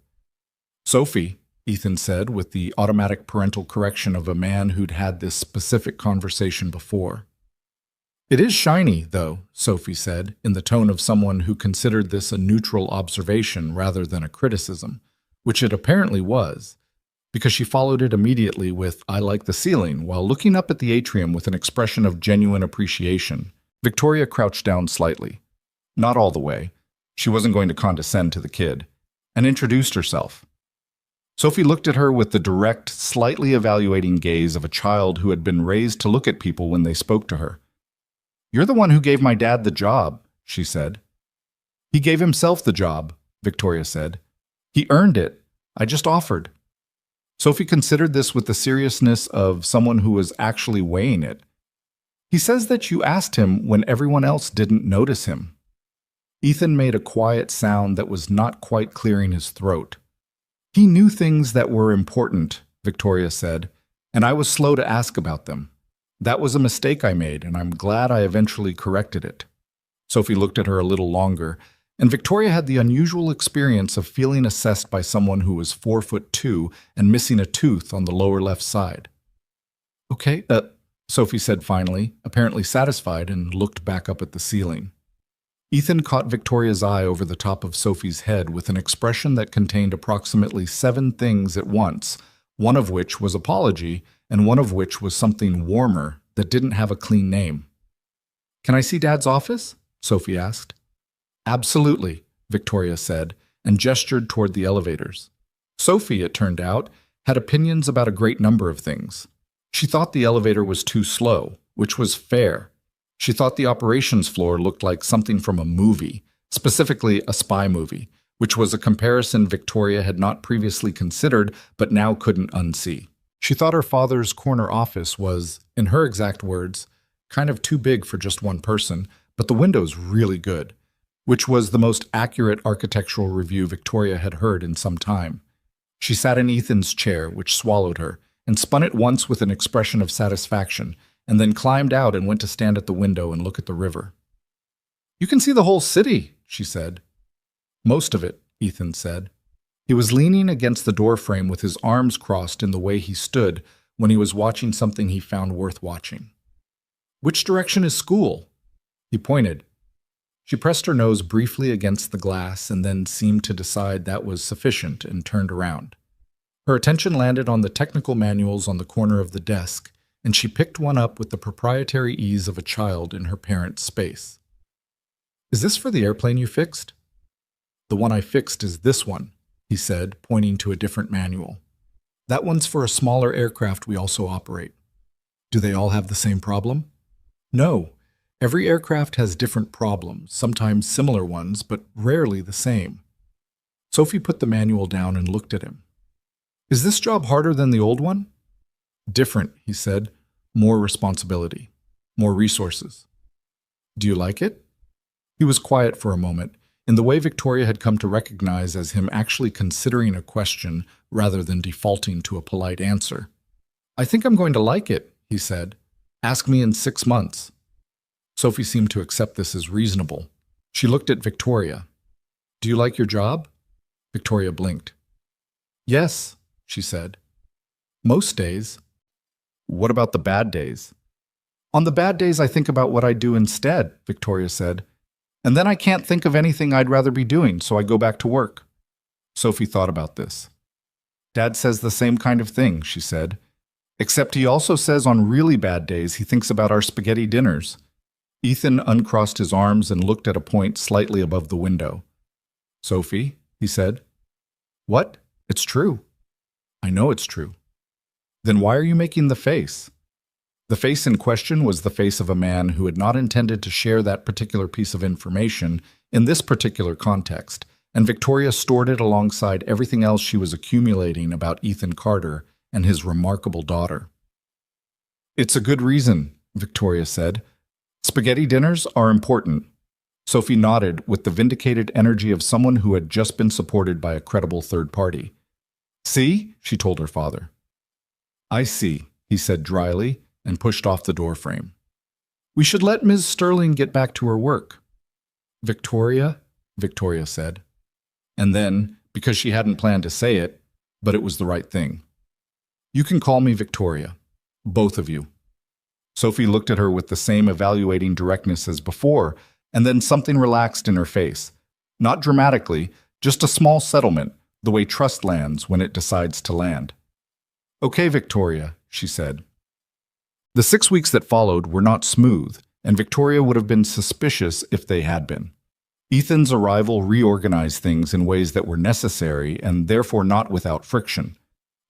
"Sophie," Ethan said with the automatic parental correction of a man who'd had this specific conversation before. "It is shiny, though," Sophie said, in the tone of someone who considered this a neutral observation rather than a criticism, which it apparently was, because she followed it immediately with, "I like the ceiling," while looking up at the atrium with an expression of genuine appreciation. Victoria crouched down slightly. Not all the way. She wasn't going to condescend to the kid, and introduced herself. Sophie looked at her with the direct, slightly evaluating gaze of a child who had been raised to look at people when they spoke to her. "You're the one who gave my dad the job," she said. "He gave himself the job," Victoria said. "He earned it. I just offered." Sophie considered this with the seriousness of someone who was actually weighing it. "He says that you asked him when everyone else didn't notice him." Ethan made a quiet sound that was not quite clearing his throat. "He knew things that were important," Victoria said, "and I was slow to ask about them. That was a mistake I made, and I'm glad I eventually corrected it." Sophie looked at her a little longer, and Victoria had the unusual experience of feeling assessed by someone who was 4'2" and missing a tooth on the lower left side. "Okay, Sophie said finally, apparently satisfied, and looked back up at the ceiling. Ethan caught Victoria's eye over the top of Sophie's head with an expression that contained approximately 7 things at once, one of which was apology, and one of which was something warmer that didn't have a clean name. "Can I see Dad's office?" Sophie asked. "Absolutely," Victoria said, and gestured toward the elevators. Sophie, it turned out, had opinions about a great number of things. She thought the elevator was too slow, which was fair. She thought the operations floor looked like something from a movie, specifically a spy movie, which was a comparison Victoria had not previously considered but now couldn't unsee. She thought her father's corner office was, in her exact words, kind of too big for just one person, but the windows really good, which was the most accurate architectural review Victoria had heard in some time. She sat in Ethan's chair, which swallowed her, and spun it once with an expression of satisfaction, and then climbed out and went to stand at the window and look at the river. "You can see the whole city," she said. "Most of it," Ethan said. He was leaning against the doorframe with his arms crossed in the way he stood when he was watching something he found worth watching. "Which direction is school?" He pointed. She pressed her nose briefly against the glass and then seemed to decide that was sufficient and turned around. Her attention landed on the technical manuals on the corner of the desk, and she picked one up with the proprietary ease of a child in her parents' space. "Is this for the airplane you fixed?" "The one I fixed is this one," he said, pointing to a different manual. "That one's for a smaller aircraft we also operate." "Do they all have the same problem?" "No. Every aircraft has different problems, sometimes similar ones, but rarely the same." Sophie put the manual down and looked at him. "Is this job harder than the old one?" "Different," he said. "More responsibility. More resources." "Do you like it?" He was quiet for a moment, in the way Victoria had come to recognize as him actually considering a question rather than defaulting to a polite answer. "I think I'm going to like it," he said. "Ask me in 6 months." Sophie seemed to accept this as reasonable. She looked at Victoria. "Do you like your job?" Victoria blinked. "Yes," she said. "Most days." What about the bad days? On the bad days, I think about what I do instead, Victoria said. And then I can't think of anything I'd rather be doing, so I go back to work. Sophie thought about this. Dad says the same kind of thing, she said. Except he also says on really bad days he thinks about our spaghetti dinners. Ethan uncrossed his arms and looked at a point slightly above the window. Sophie, he said. What? It's true. I know it's true. Then why are you making the face? The face in question was the face of a man who had not intended to share that particular piece of information in this particular context, and Victoria stored it alongside everything else she was accumulating about Ethan Carter and his remarkable daughter. It's a good reason, Victoria said. Spaghetti dinners are important. Sophie nodded with the vindicated energy of someone who had just been supported by a credible third party. See? She told her father. I see, he said dryly and pushed off the doorframe. We should let Ms. Sterling get back to her work. Victoria said. And then, because she hadn't planned to say it, but it was the right thing. You can call me Victoria. Both of you. Sophie looked at her with the same evaluating directness as before, and then something relaxed in her face. Not dramatically, just a small settlement, the way trust lands when it decides to land. Okay, Victoria, she said. The 6 weeks that followed were not smooth, and Victoria would have been suspicious if they had been. Ethan's arrival reorganized things in ways that were necessary and therefore not without friction.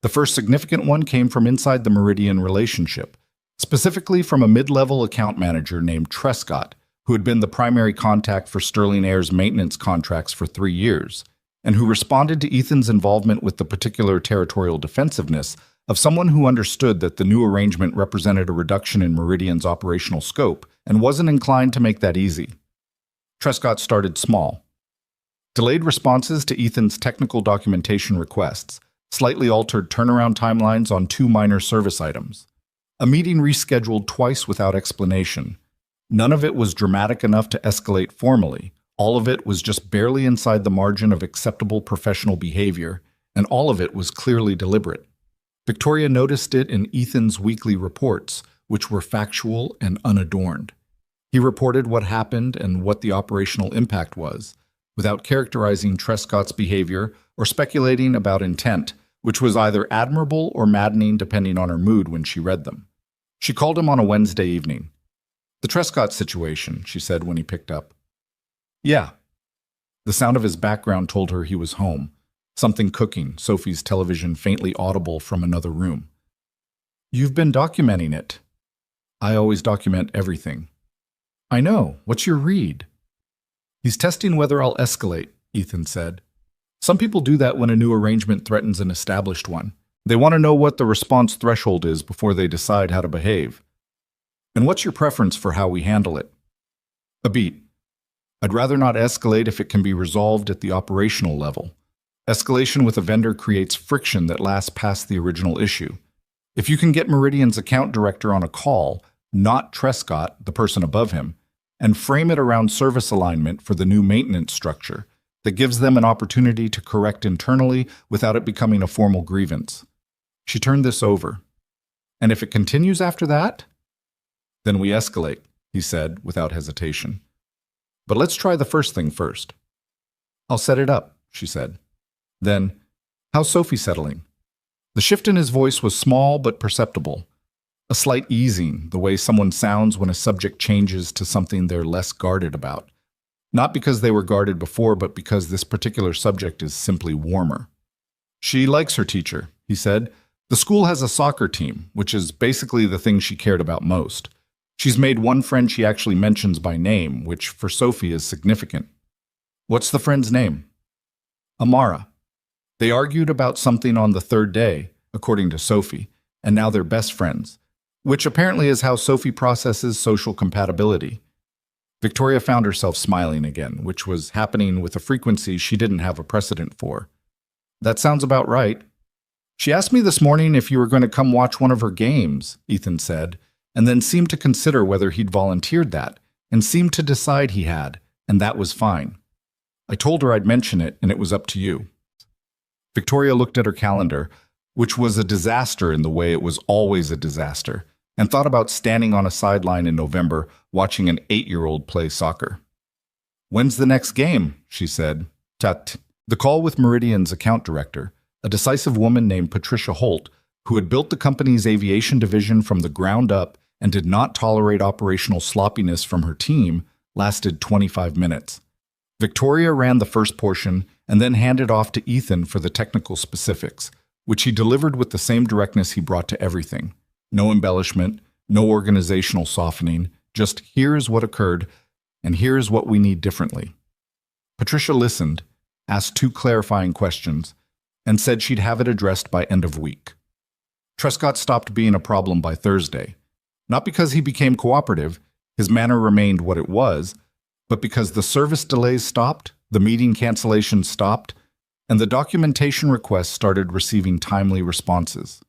The first significant one came from inside the Meridian relationship, specifically from a mid-level account manager named Trescott, who had been the primary contact for Sterling Air's maintenance contracts for 3 years, and who responded to Ethan's involvement with the particular territorial defensiveness of someone who understood that the new arrangement represented a reduction in Meridian's operational scope and wasn't inclined to make that easy. Trescott started small. Delayed responses to Ethan's technical documentation requests, slightly altered turnaround timelines on 2 minor service items. A meeting rescheduled twice without explanation. None of it was dramatic enough to escalate formally. All of it was just barely inside the margin of acceptable professional behavior, and all of it was clearly deliberate. Victoria noticed it in Ethan's weekly reports, which were factual and unadorned. He reported what happened and what the operational impact was, without characterizing Trescott's behavior or speculating about intent, which was either admirable or maddening depending on her mood when she read them. She called him on a Wednesday evening. The Trescott situation, she said when he picked up. Yeah. The sound of his background told her he was home. Something cooking, Sophie's television faintly audible from another room. You've been documenting it. I always document everything. I know. What's your read? He's testing whether I'll escalate, Ethan said. Some people do that when a new arrangement threatens an established one. They want to know what the response threshold is before they decide how to behave. And what's your preference for how we handle it? A beat. I'd rather not escalate if it can be resolved at the operational level. Escalation with a vendor creates friction that lasts past the original issue. If you can get Meridian's account director on a call, not Trescott, the person above him, and frame it around service alignment for the new maintenance structure, that gives them an opportunity to correct internally without it becoming a formal grievance. She turned this over. And if it continues after that? Then we escalate, he said without hesitation. But let's try the first thing first. I'll set it up, she said. Then, how's Sophie settling? The shift in his voice was small but perceptible. A slight easing, the way someone sounds when a subject changes to something they're less guarded about. Not because they were guarded before, but because this particular subject is simply warmer. She likes her teacher, he said. The school has a soccer team, which is basically the thing she cared about most. She's made one friend she actually mentions by name, which for Sophie is significant. What's the friend's name? Amara. They argued about something on the 3rd day, according to Sophie, and now they're best friends, which apparently is how Sophie processes social compatibility. Victoria found herself smiling again, which was happening with a frequency she didn't have a precedent for. That sounds about right. She asked me this morning if you were going to come watch one of her games, Ethan said, and then seemed to consider whether he'd volunteered that, and seemed to decide he had, and that was fine. I told her I'd mention it, and it was up to you. Victoria looked at her calendar. which was a disaster in the way it was always a disaster, and thought about standing on a sideline in November watching an 8-year-old play soccer. "When's the next game?" she said. Tut. The call with Meridian's account director, a decisive woman named Patricia Holt, who had built the company's aviation division from the ground up and did not tolerate operational sloppiness from her team, lasted 25 minutes. Victoria ran the first portion and then handed off to Ethan for the technical specifics, which he delivered with the same directness he brought to everything. No embellishment, no organizational softening, just here's what occurred and here's what we need differently. Patricia listened, asked 2 clarifying questions, and said she'd have it addressed by end of week. Trescott stopped being a problem by Thursday, not because he became cooperative, his manner remained what it was, but because the service delays stopped, the meeting cancellations stopped, and the documentation requests started receiving timely responses.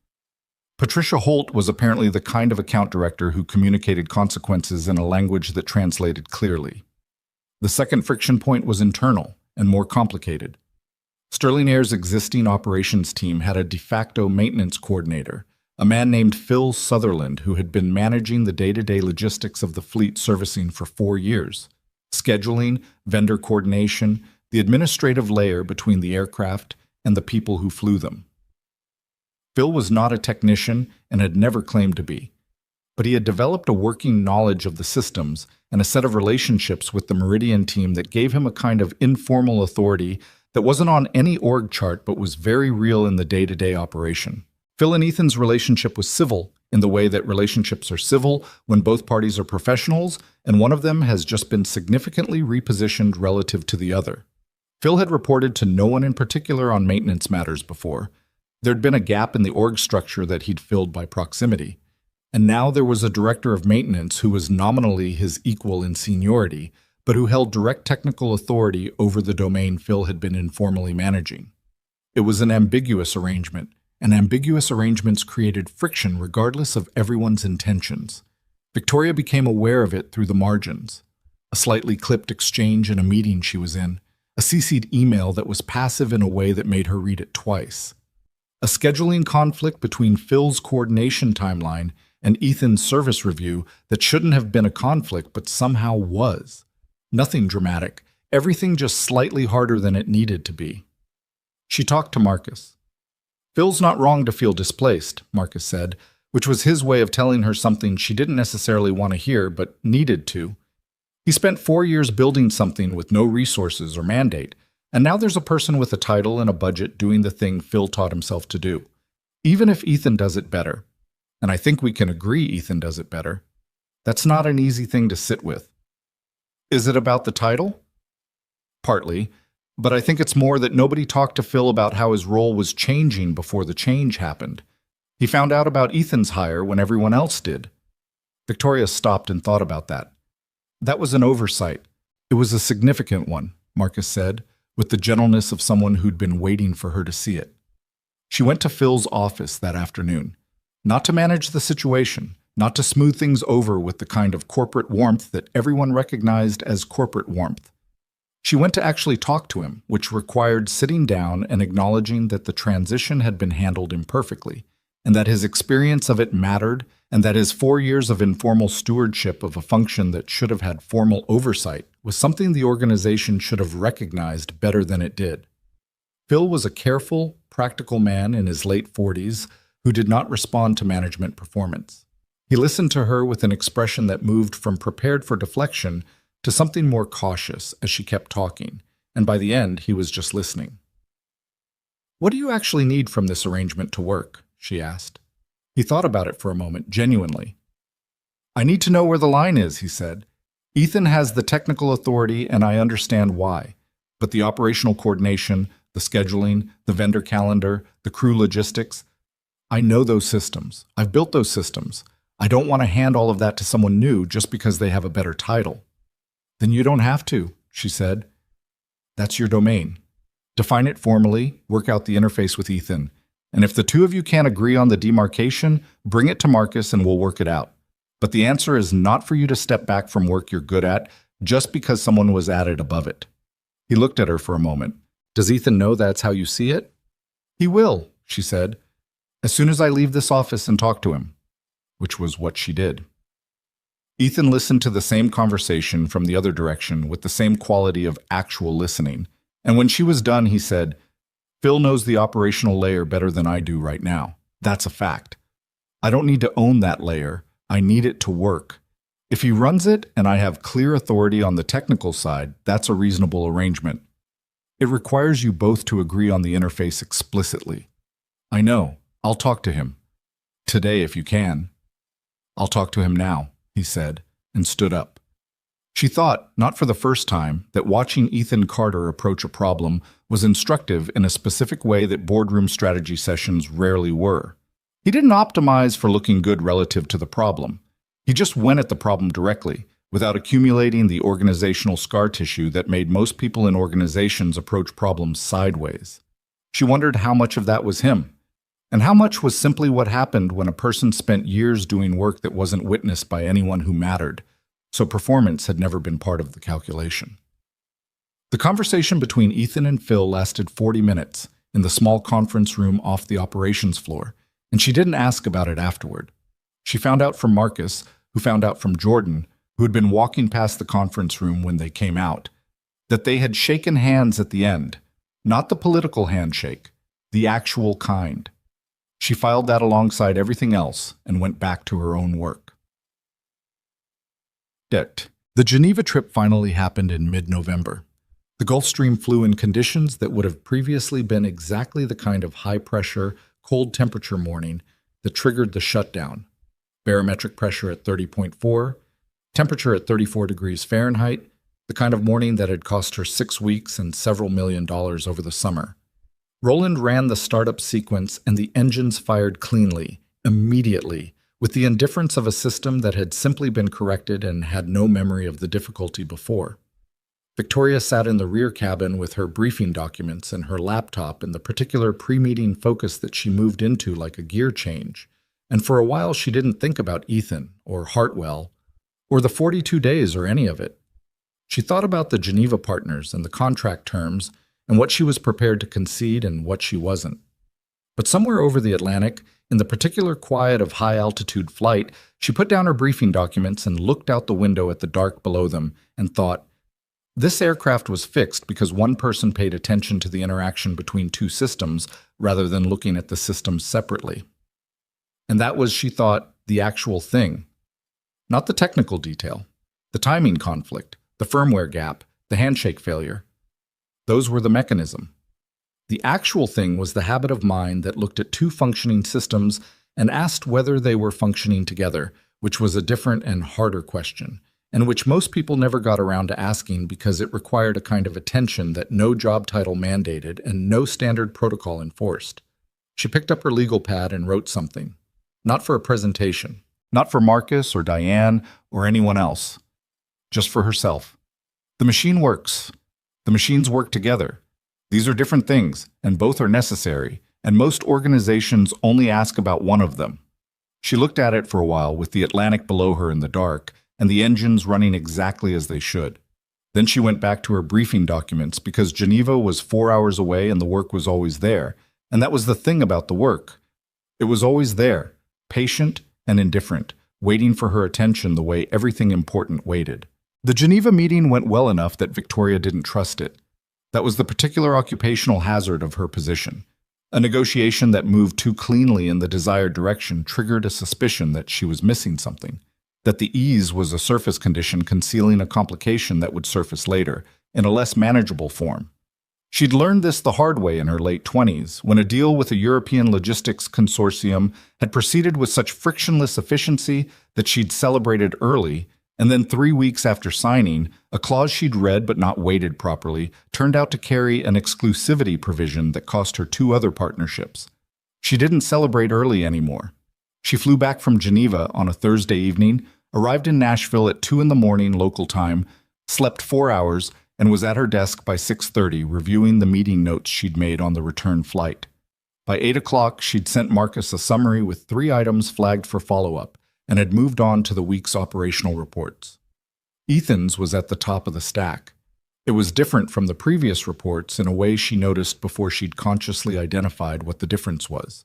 Patricia Holt was apparently the kind of account director who communicated consequences in a language that translated clearly. The second friction point was internal and more complicated. Sterling Air's existing operations team had a de facto maintenance coordinator, a man named Phil Sutherland, who had been managing the day-to-day logistics of the fleet servicing for 4 years. Scheduling, vendor coordination, the administrative layer between the aircraft and the people who flew them. Phil was not a technician and had never claimed to be, but he had developed a working knowledge of the systems and a set of relationships with the Meridian team that gave him a kind of informal authority that wasn't on any org chart but was very real in the day-to-day operation. Phil and Ethan's relationship was civil in the way that relationships are civil when both parties are professionals and one of them has just been significantly repositioned relative to the other. Phil had reported to no one in particular on maintenance matters before. There'd been a gap in the org structure that he'd filled by proximity. And now there was a director of maintenance who was nominally his equal in seniority, but who held direct technical authority over the domain Phil had been informally managing. It was an ambiguous arrangement, and ambiguous arrangements created friction regardless of everyone's intentions. Victoria became aware of it through the margins. A slightly clipped exchange in a meeting she was in, a CC'd email that was passive in a way that made her read it twice. A scheduling conflict between Phil's coordination timeline and Ethan's service review that shouldn't have been a conflict but somehow was. Nothing dramatic, everything just slightly harder than it needed to be. She talked to Marcus. "Phil's not wrong to feel displaced," Marcus said, which was his way of telling her something she didn't necessarily want to hear but needed to. He spent 4 years building something with no resources or mandate, and now there's a person with a title and a budget doing the thing Phil taught himself to do. Even if Ethan does it better, and I think we can agree Ethan does it better, that's not an easy thing to sit with. Is it about the title? Partly, but I think it's more that nobody talked to Phil about how his role was changing before the change happened. He found out about Ethan's hire when everyone else did. Victoria stopped and thought about that. That was an oversight. It was a significant one, Marcus said, with the gentleness of someone who'd been waiting for her to see it. She went to Phil's office that afternoon, not to manage the situation, not to smooth things over with the kind of corporate warmth that everyone recognized as corporate warmth. She went to actually talk to him, which required sitting down and acknowledging that the transition had been handled imperfectly, and that his experience of it mattered, and that his 4 years of informal stewardship of a function that should have had formal oversight was something the organization should have recognized better than it did. Phil was a careful, practical man in his late 40s who did not respond to management performance. He listened to her with an expression that moved from prepared for deflection to something more cautious as she kept talking, and by the end he was just listening. "What do you actually need from this arrangement to work?" she asked. He thought about it for a moment, genuinely. "I need to know where the line is," he said. "Ethan has the technical authority and I understand why, but the operational coordination, the scheduling, the vendor calendar, the crew logistics, I know those systems. I've built those systems. I don't want to hand all of that to someone new just because they have a better title." "Then you don't have to," she said. "That's your domain. Define it formally, work out the interface with Ethan, and if the two of you can't agree on the demarcation, bring it to Marcus and we'll work it out. But the answer is not for you to step back from work you're good at just because someone was added above it." He looked at her for a moment. "Does Ethan know that's how you see it?" "He will," she said. as soon as I leave this office and talk to him, which was what she did. Ethan listened to the same conversation from the other direction with the same quality of actual listening, and when she was done, he said, Phil knows the operational layer better than I do right now. That's a fact. I don't need to own that layer. I need it to work. If he runs it and I have clear authority on the technical side, that's a reasonable arrangement. It requires you both to agree on the interface explicitly. I know. I'll talk to him. Today, if you can. I'll talk to him now, he said, and stood up. She thought, not for the first time, that watching Ethan Carter approach a problem was instructive in a specific way that boardroom strategy sessions rarely were. He didn't optimize for looking good relative to the problem. He just went at the problem directly, without accumulating the organizational scar tissue that made most people in organizations approach problems sideways. She wondered how much of that was him, and how much was simply what happened when a person spent years doing work that wasn't witnessed by anyone who mattered, so performance had never been part of the calculation. The conversation between Ethan and Phil lasted 40 minutes in the small conference room off the operations floor, and she didn't ask about it afterward. She found out from Marcus, who found out from Jordan, who had been walking past the conference room when they came out, that they had shaken hands at the end, not the political handshake, the actual kind. She filed that alongside everything else and went back to her own work. The Geneva trip finally happened in mid-November. The Gulf Stream flew in conditions that would have previously been exactly the kind of high-pressure, cold-temperature morning that triggered the shutdown. Barometric pressure at 30.4, temperature at 34 degrees Fahrenheit, the kind of morning that had cost her 6 weeks and several $1 million over the summer. Roland ran the startup sequence and the engines fired cleanly, immediately, with the indifference of a system that had simply been corrected and had no memory of the difficulty before. Victoria sat in the rear cabin with her briefing documents and her laptop in the particular pre-meeting focus that she moved into like a gear change, and for a while she didn't think about Ethan or Hartwell or the 42 days or any of it. She thought about the Geneva partners and the contract terms and what she was prepared to concede and what she wasn't. But somewhere over the Atlantic, in the particular quiet of high-altitude flight, she put down her briefing documents and looked out the window at the dark below them and thought, this aircraft was fixed because one person paid attention to the interaction between two systems rather than looking at the systems separately. And that was, she thought, the actual thing. Not the technical detail, the timing conflict, the firmware gap, the handshake failure. Those were the mechanism. The actual thing was the habit of mind that looked at two functioning systems and asked whether they were functioning together, which was a different and harder question, and which most people never got around to asking because it required a kind of attention that no job title mandated and no standard protocol enforced. She picked up her legal pad and wrote something. Not for a presentation, not for Marcus or Diane or anyone else, just for herself. The machine works. The machines work together. These are different things, and both are necessary, and most organizations only ask about one of them. She looked at it for a while with the Atlantic below her in the dark, and the engines running exactly as they should. Then she went back to her briefing documents because Geneva was 4 hours away and the work was always there, and that was the thing about the work. It was always there, patient and indifferent, waiting for her attention the way everything important waited. The Geneva meeting went well enough that Victoria didn't trust it. That was the particular occupational hazard of her position. A negotiation that moved too cleanly in the desired direction triggered a suspicion that she was missing something, that the ease was a surface condition concealing a complication that would surface later, in a less manageable form. She'd learned this the hard way in her late 20s, when a deal with a European logistics consortium had proceeded with such frictionless efficiency that she'd celebrated early, and then 3 weeks after signing, a clause she'd read but not weighted properly turned out to carry an exclusivity provision that cost her 2 other partnerships. She didn't celebrate early anymore. She flew back from Geneva on a Thursday evening, arrived in Nashville at 2 a.m. local time, slept 4 hours, and was at her desk by 6:30 reviewing the meeting notes she'd made on the return flight. By 8 o'clock, she'd sent Marcus a summary with 3 items flagged for follow-up, and had moved on to the week's operational reports. Ethan's was at the top of the stack. It was different from the previous reports in a way she noticed before she'd consciously identified what the difference was.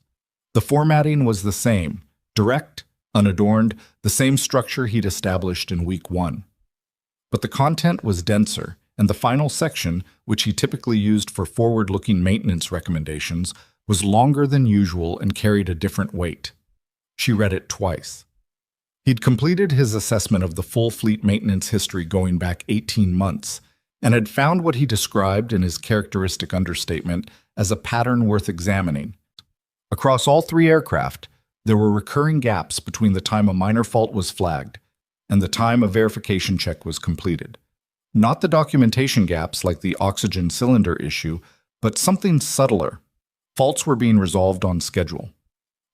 The formatting was the same, direct, unadorned, the same structure he'd established in week 1. But the content was denser, and the final section, which he typically used for forward-looking maintenance recommendations, was longer than usual and carried a different weight. She read it twice. He'd completed his assessment of the full fleet maintenance history going back 18 months, and had found what he described in his characteristic understatement as a pattern worth examining. Across all 3 aircraft, there were recurring gaps between the time a minor fault was flagged and the time a verification check was completed. Not the documentation gaps like the oxygen cylinder issue, but something subtler. Faults were being resolved on schedule.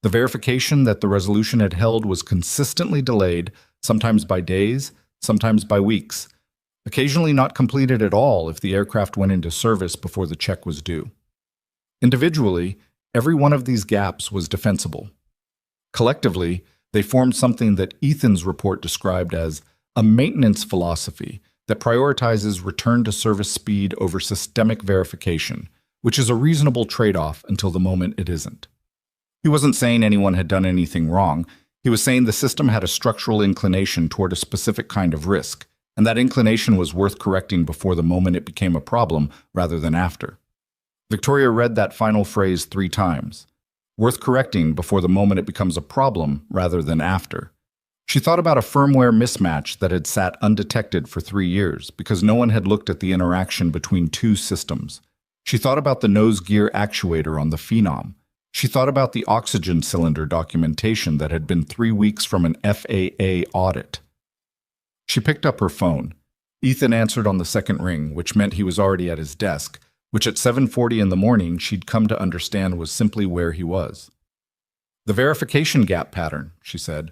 The verification that the resolution had held was consistently delayed, sometimes by days, sometimes by weeks, occasionally not completed at all if the aircraft went into service before the check was due. Individually, every one of these gaps was defensible. Collectively, they formed something that Ethan's report described as a maintenance philosophy that prioritizes return to service speed over systemic verification, which is a reasonable trade-off until the moment it isn't. He wasn't saying anyone had done anything wrong. He was saying the system had a structural inclination toward a specific kind of risk, and that inclination was worth correcting before the moment it became a problem rather than after. Victoria read that final phrase 3 times. Worth correcting before the moment it becomes a problem rather than after. She thought about a firmware mismatch that had sat undetected for 3 years because no one had looked at the interaction between 2 systems. She thought about the nose gear actuator on the Phenom. She thought about the oxygen cylinder documentation that had been 3 weeks from an FAA audit. She picked up her phone. Ethan answered on the second ring, which meant he was already at his desk, which at 7:40 in the morning she'd come to understand was simply where he was. "The verification gap pattern," she said.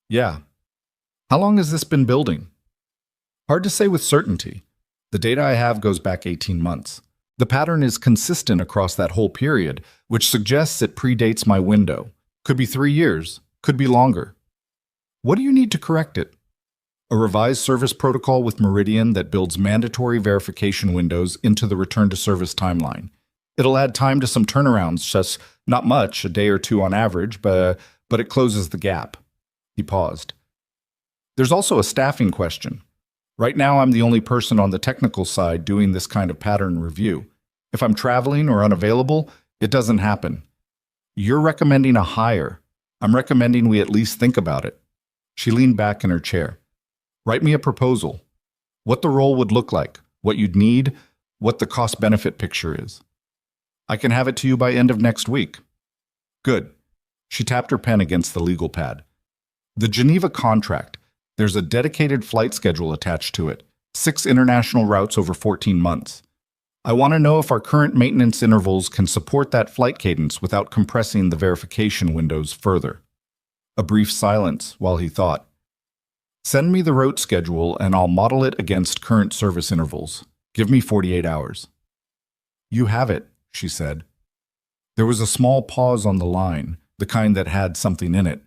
"Yeah. How long has this been building?" "Hard to say with certainty. The data I have goes back 18 months. The pattern is consistent across that whole period, which suggests it predates my window. Could be 3 years, could be longer." "What do you need to correct it?" "A revised service protocol with Meridian that builds mandatory verification windows into the return-to-service timeline. It'll add time to some turnarounds, just not much, a day or 2 on average, but it closes the gap." He paused. "There's also a staffing question. Right now, I'm the only person on the technical side doing this kind of pattern review. If I'm traveling or unavailable, it doesn't happen. You're recommending a hire. I'm recommending we at least think about it." She leaned back in her chair. "Write me a proposal. What the role would look like, what you'd need, what the cost-benefit picture is. I can have it to you by end of next week." "Good." She tapped her pen against the legal pad. "The Geneva contract. There's a dedicated flight schedule attached to it, 6 international routes over 14 months. I want to know if our current maintenance intervals can support that flight cadence without compressing the verification windows further." A brief silence while he thought. "Send me the route schedule and I'll model it against current service intervals. Give me 48 hours. "You have it," she said. There was a small pause on the line, the kind that had something in it.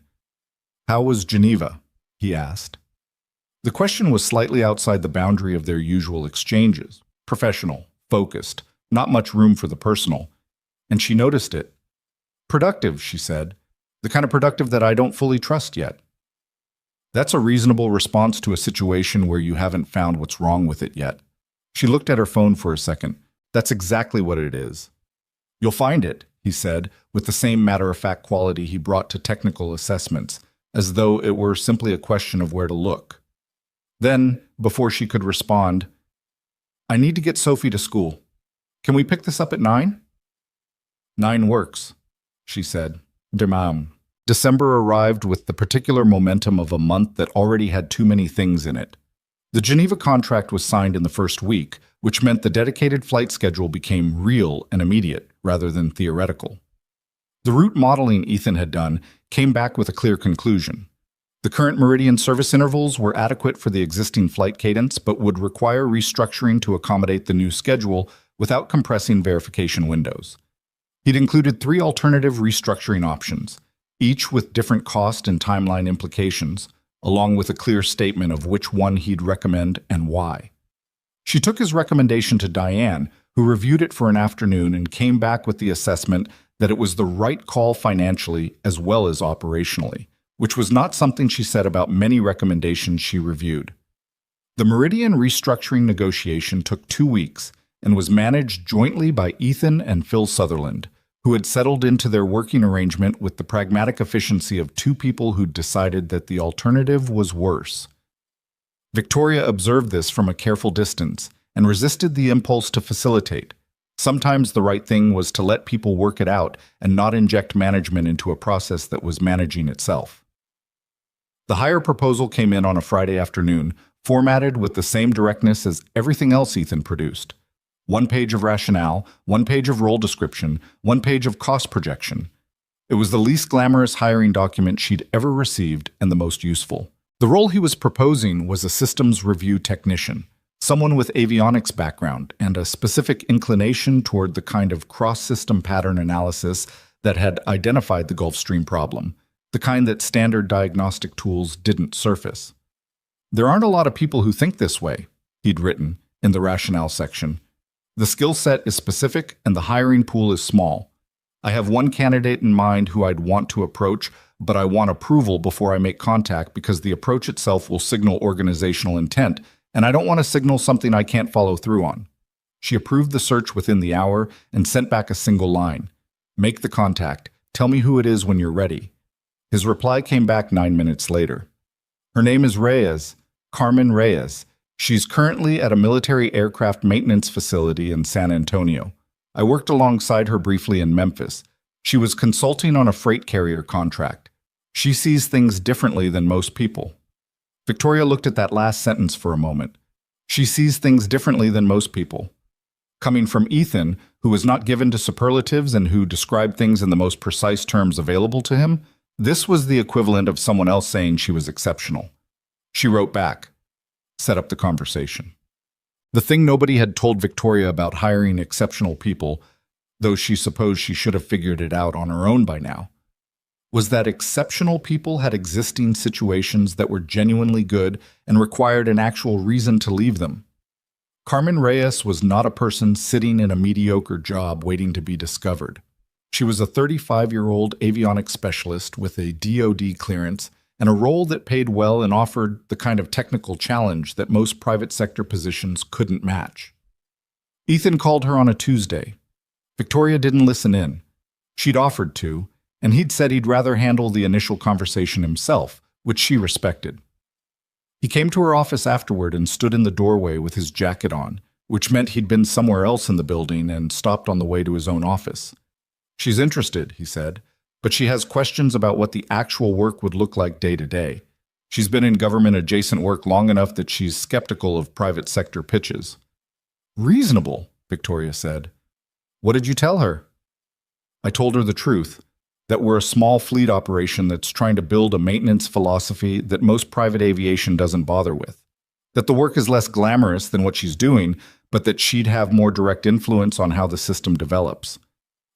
"How was Geneva?" he asked. The question was slightly outside the boundary of their usual exchanges. Professional, focused, not much room for the personal. And she noticed it. "Productive," she said. "The kind of productive that I don't fully trust yet." That's a reasonable response to a situation where you haven't found what's wrong with it yet. She looked at her phone for a second. That's exactly what it is. "You'll find it," he said, with the same matter-of-fact quality he brought to technical assessments, as though it were simply a question of where to look. Then, before she could respond, "I need to get Sophie to school. Can we pick this up at 9? "9 works," she said. Demain. December arrived with the particular momentum of a month that already had too many things in it. The Geneva contract was signed in the first week, which meant the dedicated flight schedule became real and immediate rather than theoretical. The route modeling Ethan had done came back with a clear conclusion. The current Meridian service intervals were adequate for the existing flight cadence, but would require restructuring to accommodate the new schedule without compressing verification windows. He'd included 3 alternative restructuring options, each with different cost and timeline implications, along with a clear statement of which one he'd recommend and why. She took his recommendation to Diane, who reviewed it for an afternoon and came back with the assessment that it was the right call financially as well as operationally, which was not something she said about many recommendations she reviewed. The Meridian restructuring negotiation took 2 weeks and was managed jointly by Ethan and Phil Sutherland, who had settled into their working arrangement with the pragmatic efficiency of two people who'd decided that the alternative was worse. Victoria observed this from a careful distance and resisted the impulse to facilitate. Sometimes the right thing was to let people work it out and not inject management into a process that was managing itself. The hire proposal came in on a Friday afternoon, formatted with the same directness as everything else Ethan produced. 1 page of rationale, 1 page of role description, 1 page of cost projection. It was the least glamorous hiring document she'd ever received and the most useful. The role he was proposing was a systems review technician, someone with avionics background and a specific inclination toward the kind of cross-system pattern analysis that had identified the Gulfstream problem, the kind that standard diagnostic tools didn't surface. There aren't a lot of people who think this way, he'd written in the rationale section. The skill set is specific and the hiring pool is small. I have one candidate in mind who I'd want to approach, but I want approval before I make contact because the approach itself will signal organizational intent, and I don't want to signal something I can't follow through on. She approved the search within the hour and sent back a single line. Make the contact. Tell me who it is when you're ready. His reply came back 9 minutes later. Her name is Reyes, Carmen Reyes. She's currently at a military aircraft maintenance facility in San Antonio. I worked alongside her briefly in Memphis. She was consulting on a freight carrier contract. She sees things differently than most people. Victoria looked at that last sentence for a moment. She sees things differently than most people. Coming from Ethan, who was not given to superlatives and who described things in the most precise terms available to him, this was the equivalent of someone else saying she was exceptional. She wrote back, set up the conversation. The thing nobody had told Victoria about hiring exceptional people, though she supposed she should have figured it out on her own by now, was that exceptional people had existing situations that were genuinely good and required an actual reason to leave them. Carmen Reyes was not a person sitting in a mediocre job waiting to be discovered. She was a 35-year-old avionics specialist with a DoD clearance and a role that paid well and offered the kind of technical challenge that most private sector positions couldn't match. Ethan called her on a Tuesday. Victoria didn't listen in. She'd offered to, and he'd said he'd rather handle the initial conversation himself, which she respected. He came to her office afterward and stood in the doorway with his jacket on, which meant he'd been somewhere else in the building and stopped on the way to his own office. She's interested, he said, but she has questions about what the actual work would look like day to day. She's been in government-adjacent work long enough that she's skeptical of private sector pitches. Reasonable, Victoria said. What did you tell her? I told her the truth, that we're a small fleet operation that's trying to build a maintenance philosophy that most private aviation doesn't bother with, that the work is less glamorous than what she's doing, but that she'd have more direct influence on how the system develops,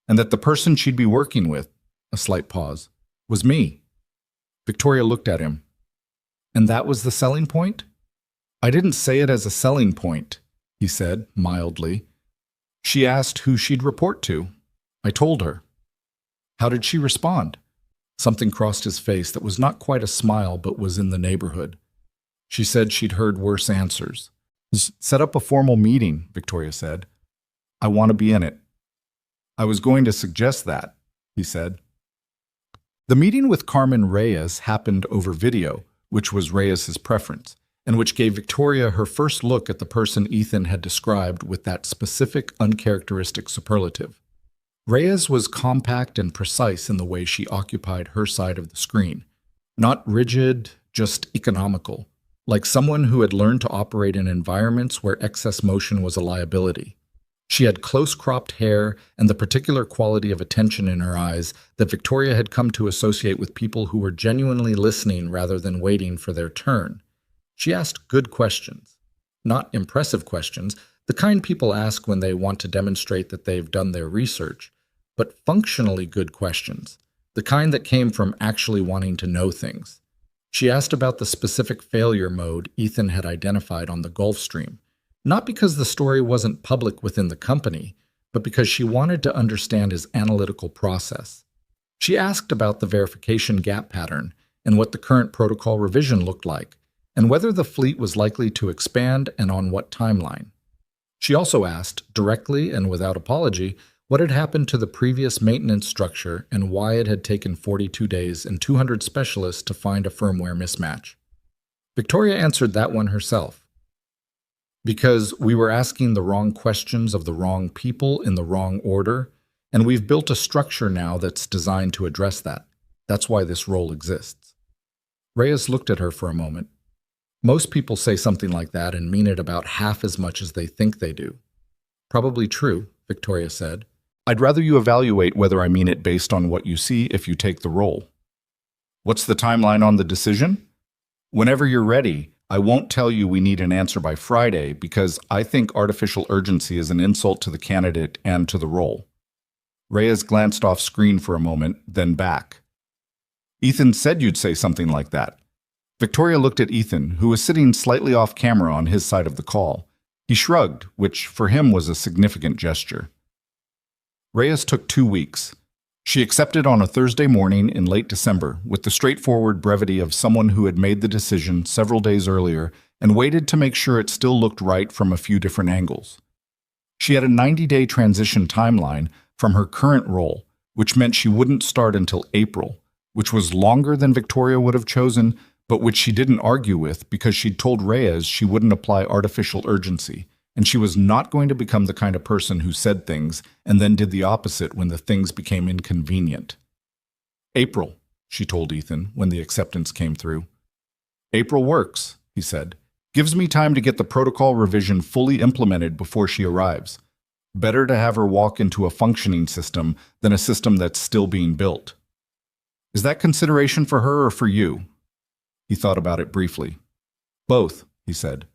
and that the person she'd be working with, a slight pause, was me. Victoria looked at him. And that was the selling point? I didn't say it as a selling point, he said, mildly. She asked who she'd report to. I told her. How did she respond? Something crossed his face that was not quite a smile but was in the neighborhood. She said she'd heard worse answers. Set up a formal meeting, Victoria said. I want to be in it. I was going to suggest that, he said. The meeting with Carmen Reyes happened over video, which was Reyes's preference, and which gave Victoria her first look at the person Ethan had described with that specific, uncharacteristic superlative. Reyes was compact and precise in the way she occupied her side of the screen. Not rigid, just economical, like someone who had learned to operate in environments where excess motion was a liability. She had close-cropped hair and the particular quality of attention in her eyes that Victoria had come to associate with people who were genuinely listening rather than waiting for their turn. She asked good questions, not impressive questions, the kind people ask when they want to demonstrate that they've done their research, but functionally good questions, the kind that came from actually wanting to know things. She asked about the specific failure mode Ethan had identified on the Gulfstream, not because the story wasn't public within the company, but because she wanted to understand his analytical process. She asked about the verification gap pattern and what the current protocol revision looked like, and whether the fleet was likely to expand and on what timeline. She also asked, directly and without apology, what had happened to the previous maintenance structure and why it had taken 42 days and 200 specialists to find a firmware mismatch. Victoria answered that one herself. Because we were asking the wrong questions of the wrong people in the wrong order, and we've built a structure now that's designed to address that. That's why this role exists. Reyes looked at her for a moment. Most people say something like that and mean it about half as much as they think they do. Probably true, Victoria said. I'd rather you evaluate whether I mean it based on what you see if you take the role. What's the timeline on the decision? Whenever you're ready. I won't tell you we need an answer by Friday because I think artificial urgency is an insult to the candidate and to the role. Reyes glanced off screen for a moment, then back. Ethan said you'd say something like that. Victoria looked at Ethan, who was sitting slightly off camera on his side of the call. He shrugged, which for him was a significant gesture. Reyes took 2 weeks. She accepted on a Thursday morning in late December with the straightforward brevity of someone who had made the decision several days earlier and waited to make sure it still looked right from a few different angles. She had a 90-day transition timeline from her current role, which meant she wouldn't start until April, which was longer than Victoria would have chosen, but which she didn't argue with because she'd told Reyes she wouldn't apply artificial urgency, and she was not going to become the kind of person who said things and then did the opposite when the things became inconvenient. April, she told Ethan when the acceptance came through. April works, he said. Gives me time to get the protocol revision fully implemented before she arrives. Better to have her walk into a functioning system than a system that's still being built. Is that consideration for her or for you? He thought about it briefly. Both, he said.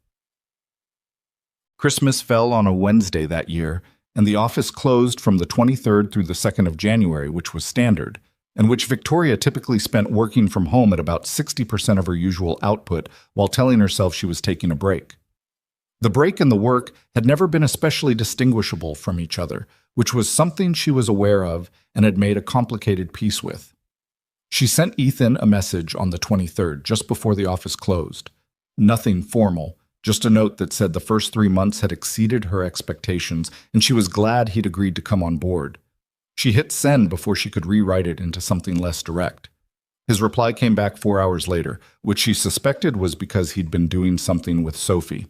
Christmas fell on a Wednesday that year, and the office closed from the 23rd through the 2nd of January, which was standard, and which Victoria typically spent working from home at about 60% of her usual output while telling herself she was taking a break. The break and the work had never been especially distinguishable from each other, which was something she was aware of and had made a complicated peace with. She sent Ethan a message on the 23rd, just before the office closed. Nothing formal, just a note that said the first 3 months had exceeded her expectations, and she was glad he'd agreed to come on board. She hit send before she could rewrite it into something less direct. His reply came back 4 hours later, which she suspected was because he'd been doing something with Sophie.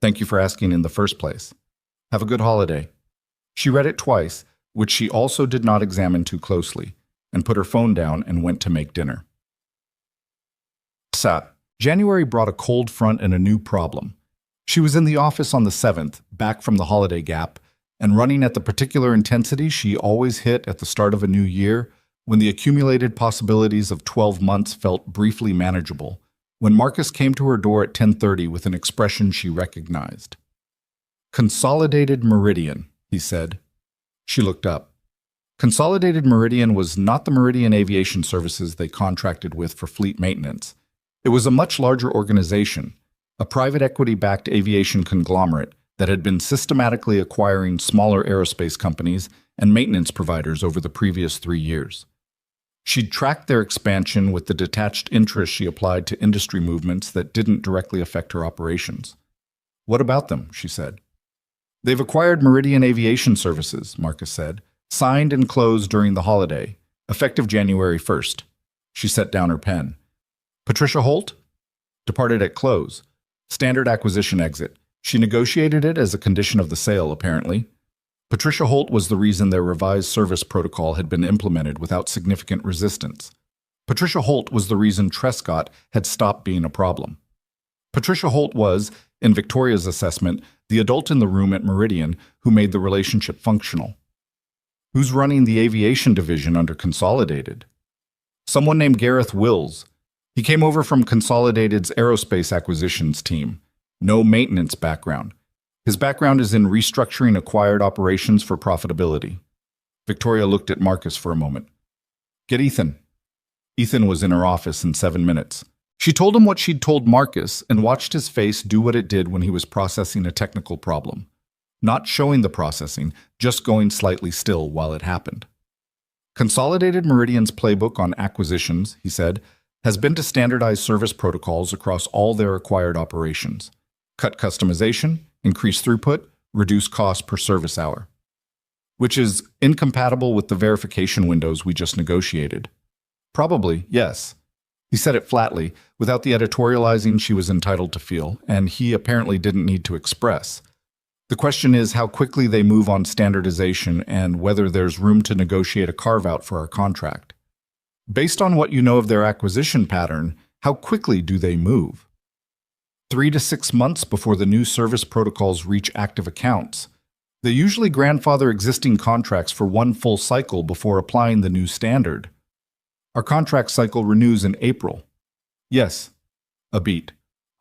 Thank you for asking in the first place. Have a good holiday. She read it twice, which she also did not examine too closely, and put her phone down and went to make dinner. January brought a cold front and a new problem. She was in the office on the 7th, back from the holiday gap, and running at the particular intensity she always hit at the start of a new year, when the accumulated possibilities of 12 months felt briefly manageable, when Marcus came to her door at 10:30 with an expression she recognized. Consolidated Meridian, he said. She looked up. Consolidated Meridian was not the Meridian Aviation Services they contracted with for fleet maintenance. It was a much larger organization, a private equity-backed aviation conglomerate that had been systematically acquiring smaller aerospace companies and maintenance providers over the previous 3 years. She'd tracked their expansion with the detached interest she applied to industry movements that didn't directly affect her operations. What about them? She said. They've acquired Meridian Aviation Services, Marcus said, signed and closed during the holiday, effective January 1st. She set down her pen. Patricia Holt? Departed at close. Standard acquisition exit. She negotiated it as a condition of the sale, apparently. Patricia Holt was the reason their revised service protocol had been implemented without significant resistance. Patricia Holt was the reason Trescott had stopped being a problem. Patricia Holt was, in Victoria's assessment, the adult in the room at Meridian who made the relationship functional. Who's running the aviation division under Consolidated? Someone named Gareth Wills. He came over from Consolidated's aerospace acquisitions team. No maintenance background. His background is in restructuring acquired operations for profitability. Victoria looked at Marcus for a moment. Get Ethan. Ethan was in her office in 7 minutes. She told him what she'd told Marcus and watched his face do what it did when he was processing a technical problem. not showing the processing, just going slightly still while it happened. Consolidated Meridian's playbook on acquisitions, he said, has been to standardize service protocols across all their acquired operations. Cut customization, increase throughput, reduce cost per service hour. Which is incompatible with the verification windows we just negotiated. Probably, yes. He said it flatly, without the editorializing she was entitled to feel, and he apparently didn't need to express. The question is how quickly they move on standardization and whether there's room to negotiate a carve-out for our contract. Based on what you know of their acquisition pattern, how quickly do they move? 3 to 6 months before the new service protocols reach active accounts. They usually grandfather existing contracts for one full cycle before applying the new standard. Our contract cycle renews in April. Yes. A beat.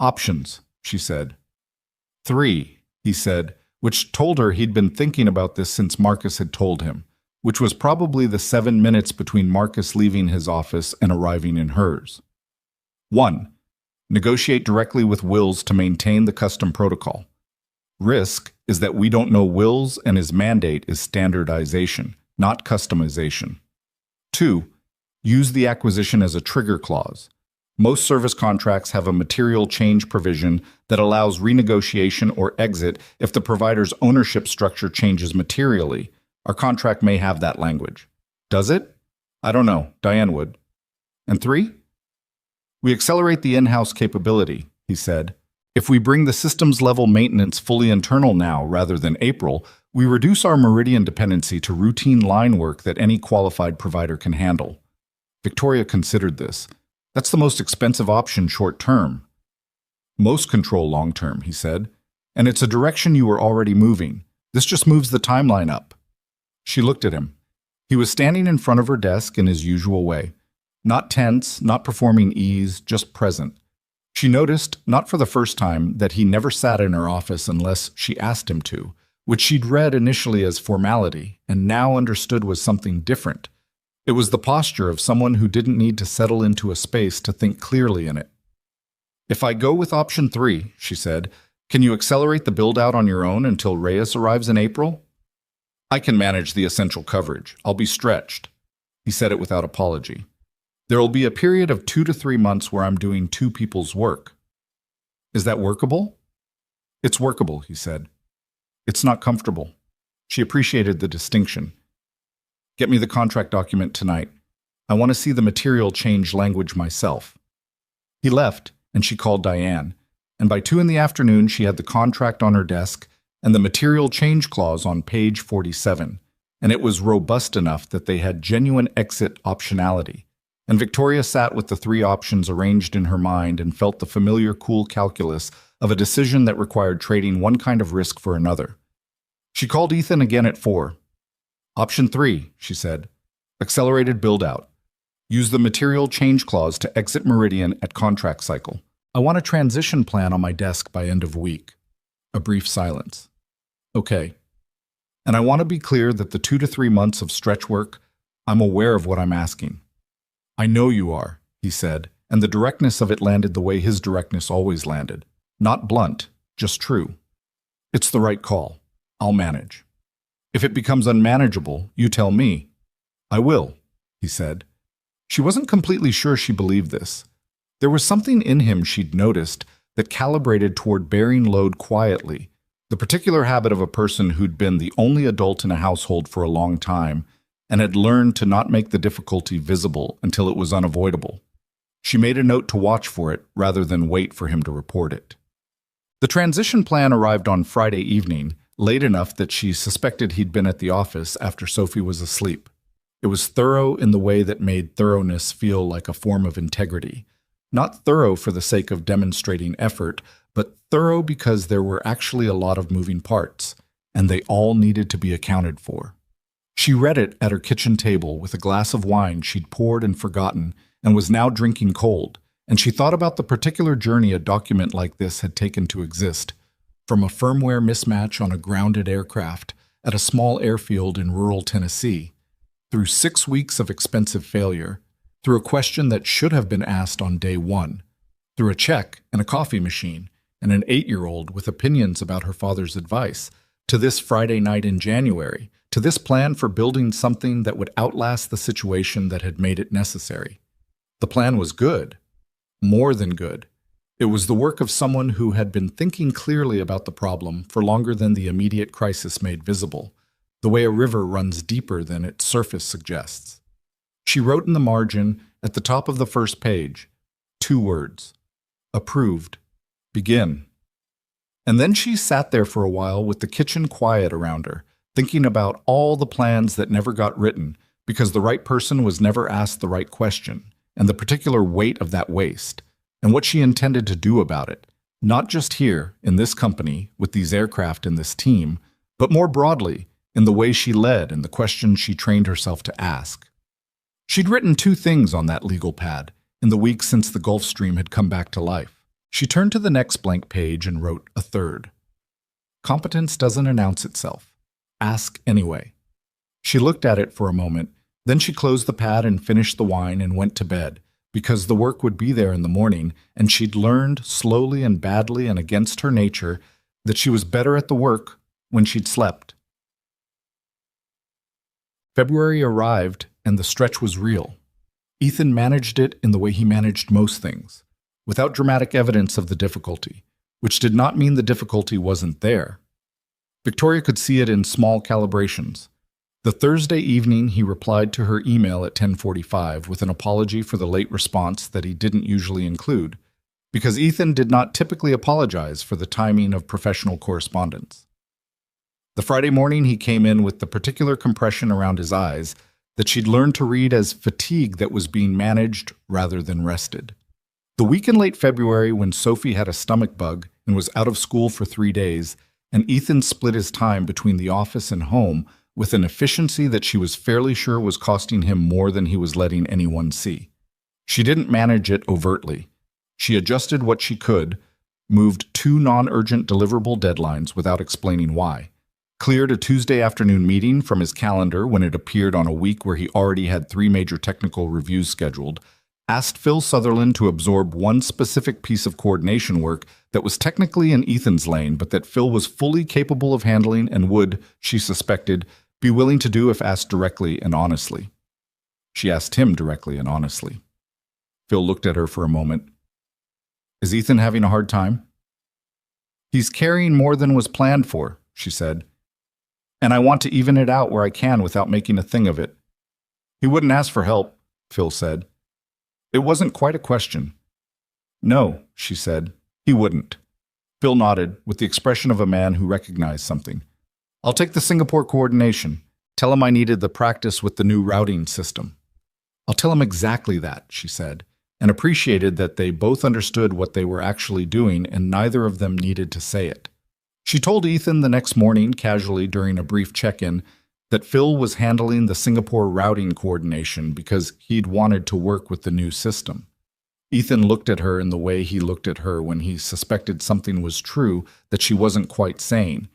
Options, she said. 3, he said, which told her he'd been thinking about this since Marcus had told him, which was probably the 7 minutes between Marcus leaving his office and arriving in hers. 1. Negotiate directly with Wills to maintain the custom protocol. Risk is that we don't know Wills and his mandate is standardization, not customization. 2. Use the acquisition as a trigger clause. Most service contracts have a material change provision that allows renegotiation or exit if the provider's ownership structure changes materially. Our contract may have that language. Does it? I don't know. Diane would. And 3? We accelerate the in-house capability, he said. If we bring the systems-level maintenance fully internal now rather than April, we reduce our Meridian dependency to routine line work that any qualified provider can handle. Victoria considered this. That's the most expensive option short-term. Most control long-term, he said. And it's a direction you were already moving. This just moves the timeline up. She looked at him. He was standing in front of her desk in his usual way. Not tense, not performing ease, just present. She noticed, not for the first time, that he never sat in her office unless she asked him to, which she'd read initially as formality and now understood was something different. It was the posture of someone who didn't need to settle into a space to think clearly in it. If I go with option 3, she said, can you accelerate the build-out on your own until Reyes arrives in April? I can manage the essential coverage. I'll be stretched. He said it without apology. There will be a period of 2 to 3 months where I'm doing 2 people's work. Is that workable? It's workable, he said. It's not comfortable. She appreciated the distinction. Get me the contract document tonight. I want to see the material change language myself. He left, and she called Diane, and by 2 in the afternoon she had the contract on her desk and the material change clause on page 47, and it was robust enough that they had genuine exit optionality. And Victoria sat with the 3 options arranged in her mind and felt the familiar cool calculus of a decision that required trading one kind of risk for another. She called Ethan again at 4. Option 3, she said. Accelerated build-out. Use the material change clause to exit Meridian at contract cycle. I want a transition plan on my desk by end of week. A brief silence. Okay. And I want to be clear that the 2 to 3 months of stretch work, I'm aware of what I'm asking. I know you are, he said, and the directness of it landed the way his directness always landed. Not blunt, just true. It's the right call. I'll manage. If it becomes unmanageable, you tell me. I will, he said. She wasn't completely sure she believed this. There was something in him she'd noticed that calibrated toward bearing load quietly, the particular habit of a person who'd been the only adult in a household for a long time and had learned to not make the difficulty visible until it was unavoidable. She made a note to watch for it rather than wait for him to report it. The transition plan arrived on Friday evening, late enough that she suspected he'd been at the office after Sophie was asleep. It was thorough in the way that made thoroughness feel like a form of integrity. Not thorough for the sake of demonstrating effort, but thorough because there were actually a lot of moving parts, and they all needed to be accounted for. She read it at her kitchen table with a glass of wine she'd poured and forgotten and was now drinking cold, and she thought about the particular journey a document like this had taken to exist, from a firmware mismatch on a grounded aircraft at a small airfield in rural Tennessee, through 6 weeks of expensive failure, through a question that should have been asked on day 1, through a check and a coffee machine, and an 8-year-old with opinions about her father's advice, to this Friday night in January, to this plan for building something that would outlast the situation that had made it necessary. The plan was good, more than good. It was the work of someone who had been thinking clearly about the problem for longer than the immediate crisis made visible, the way a river runs deeper than its surface suggests. She wrote in the margin, at the top of the first page, 2 words: approved. Begin. And then she sat there for a while with the kitchen quiet around her, thinking about all the plans that never got written because the right person was never asked the right question, and the particular weight of that waste, and what she intended to do about it, not just here, in this company, with these aircraft and this team, but more broadly, in the way she led and the questions she trained herself to ask. She'd written 2 things on that legal pad in the weeks since the Gulfstream had come back to life. She turned to the next blank page and wrote a 3rd. Competence doesn't announce itself. Ask anyway. She looked at it for a moment, then she closed the pad and finished the wine and went to bed, because the work would be there in the morning, and she'd learned, slowly and badly and against her nature, that she was better at the work when she'd slept. February arrived, and the stretch was real. Ethan managed it in the way he managed most things, without dramatic evidence of the difficulty, which did not mean the difficulty wasn't there. Victoria could see it in small calibrations. The Thursday evening, he replied to her email at 10:45 with an apology for the late response that he didn't usually include, because Ethan did not typically apologize for the timing of professional correspondence. The Friday morning, he came in with the particular compression around his eyes that she'd learned to read as fatigue that was being managed rather than rested. The week in late February, when Sophie had a stomach bug and was out of school for 3 days, and Ethan split his time between the office and home with an efficiency that she was fairly sure was costing him more than he was letting anyone see. She didn't manage it overtly. She adjusted what she could, moved 2 non-urgent deliverable deadlines without explaining why, cleared a Tuesday afternoon meeting from his calendar when it appeared on a week where he already had 3 major technical reviews scheduled, asked Phil Sutherland to absorb one specific piece of coordination work that was technically in Ethan's lane, but that Phil was fully capable of handling and would, she suspected, be willing to do if asked directly and honestly. She asked him directly and honestly. Phil looked at her for a moment. Is Ethan having a hard time? He's carrying more than was planned for, she said. And I want to even it out where I can without making a thing of it. He wouldn't ask for help, Phil said. It wasn't quite a question. No, she said, he wouldn't. Phil nodded, with the expression of a man who recognized something. I'll take the Singapore coordination. Tell him I needed the practice with the new routing system. I'll tell him exactly that, she said, and appreciated that they both understood what they were actually doing and neither of them needed to say it. She told Ethan the next morning, casually during a brief check-in, that Phil was handling the Singapore routing coordination because he'd wanted to work with the new system. Ethan looked at her in the way he looked at her when he suspected something was true that she wasn't quite saying,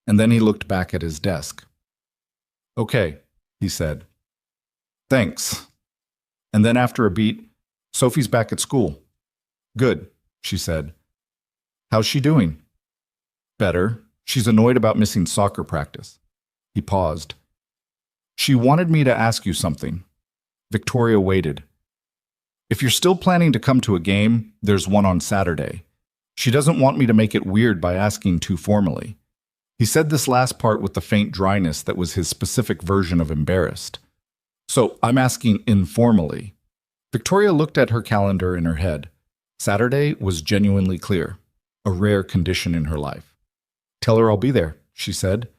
and then he looked back at his desk. Okay, he said. Thanks. And then after a beat, Sophie's back at school. Good, she said. How's she doing? Better. She's annoyed about missing soccer practice. He paused. She wanted me to ask you something. Victoria waited. If you're still planning to come to a game, there's one on Saturday. She doesn't want me to make it weird by asking too formally. He said this last part with the faint dryness that was his specific version of embarrassed. So I'm asking informally. Victoria looked at her calendar in her head. Saturday was genuinely clear, a rare condition in her life. Tell her I'll be there, she said.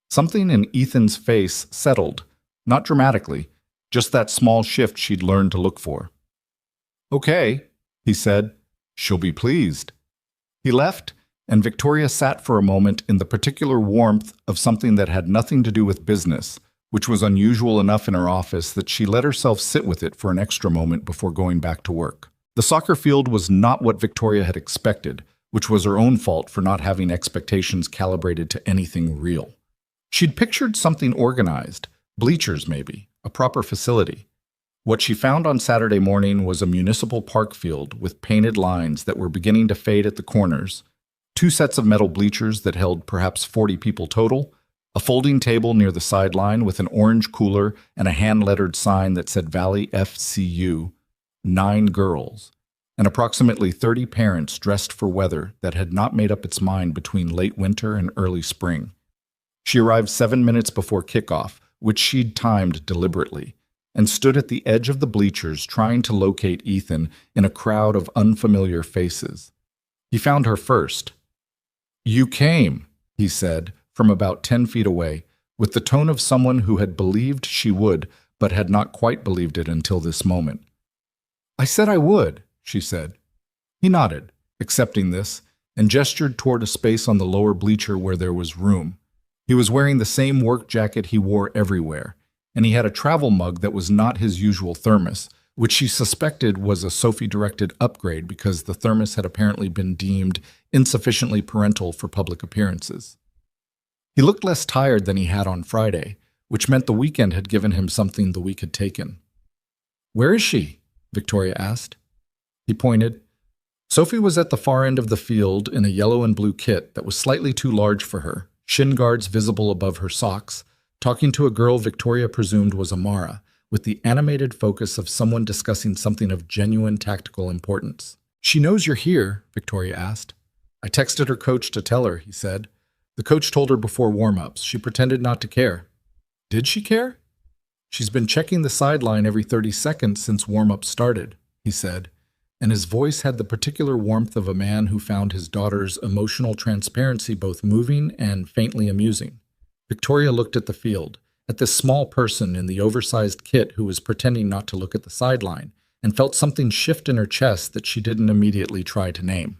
Something in Ethan's face settled, not dramatically, just that small shift she'd learned to look for. Okay, he said. She'll be pleased. He left, and Victoria sat for a moment in the particular warmth of something that had nothing to do with business, which was unusual enough in her office that she let herself sit with it for an extra moment before going back to work. The soccer field was not what Victoria had expected, which was her own fault for not having expectations calibrated to anything real. She'd pictured something organized, bleachers maybe, a proper facility. What she found on Saturday morning was a municipal park field with painted lines that were beginning to fade at the corners, 2 sets of metal bleachers that held perhaps 40 people total, a folding table near the sideline with an orange cooler and a hand-lettered sign that said Valley FCU, 9 girls, and approximately 30 parents dressed for weather that had not made up its mind between late winter and early spring. She arrived 7 minutes before kickoff, which she'd timed deliberately, and stood at the edge of the bleachers trying to locate Ethan in a crowd of unfamiliar faces. He found her first. "You came," he said, from about 10 feet away, with the tone of someone who had believed she would, but had not quite believed it until this moment. "I said I would," she said. He nodded, accepting this, and gestured toward a space on the lower bleacher where there was room. He was wearing the same work jacket he wore everywhere, and he had a travel mug that was not his usual thermos, which she suspected was a Sophie-directed upgrade because the thermos had apparently been deemed insufficiently parental for public appearances. He looked less tired than he had on Friday, which meant the weekend had given him something the week had taken. "Where is she?" Victoria asked. He pointed. Sophie was at the far end of the field in a yellow and blue kit that was slightly too large for her, shin guards visible above her socks, talking to a girl Victoria presumed was Amara, with the animated focus of someone discussing something of genuine tactical importance. "She knows you're here?" Victoria asked. "I texted her coach to tell her," he said. "The coach told her before warm-ups. She pretended not to care." "Did she care?" "She's been checking the sideline every 30 seconds since warm-ups started," he said, and his voice had the particular warmth of a man who found his daughter's emotional transparency both moving and faintly amusing. Victoria looked at the field, at this small person in the oversized kit who was pretending not to look at the sideline, and felt something shift in her chest that she didn't immediately try to name.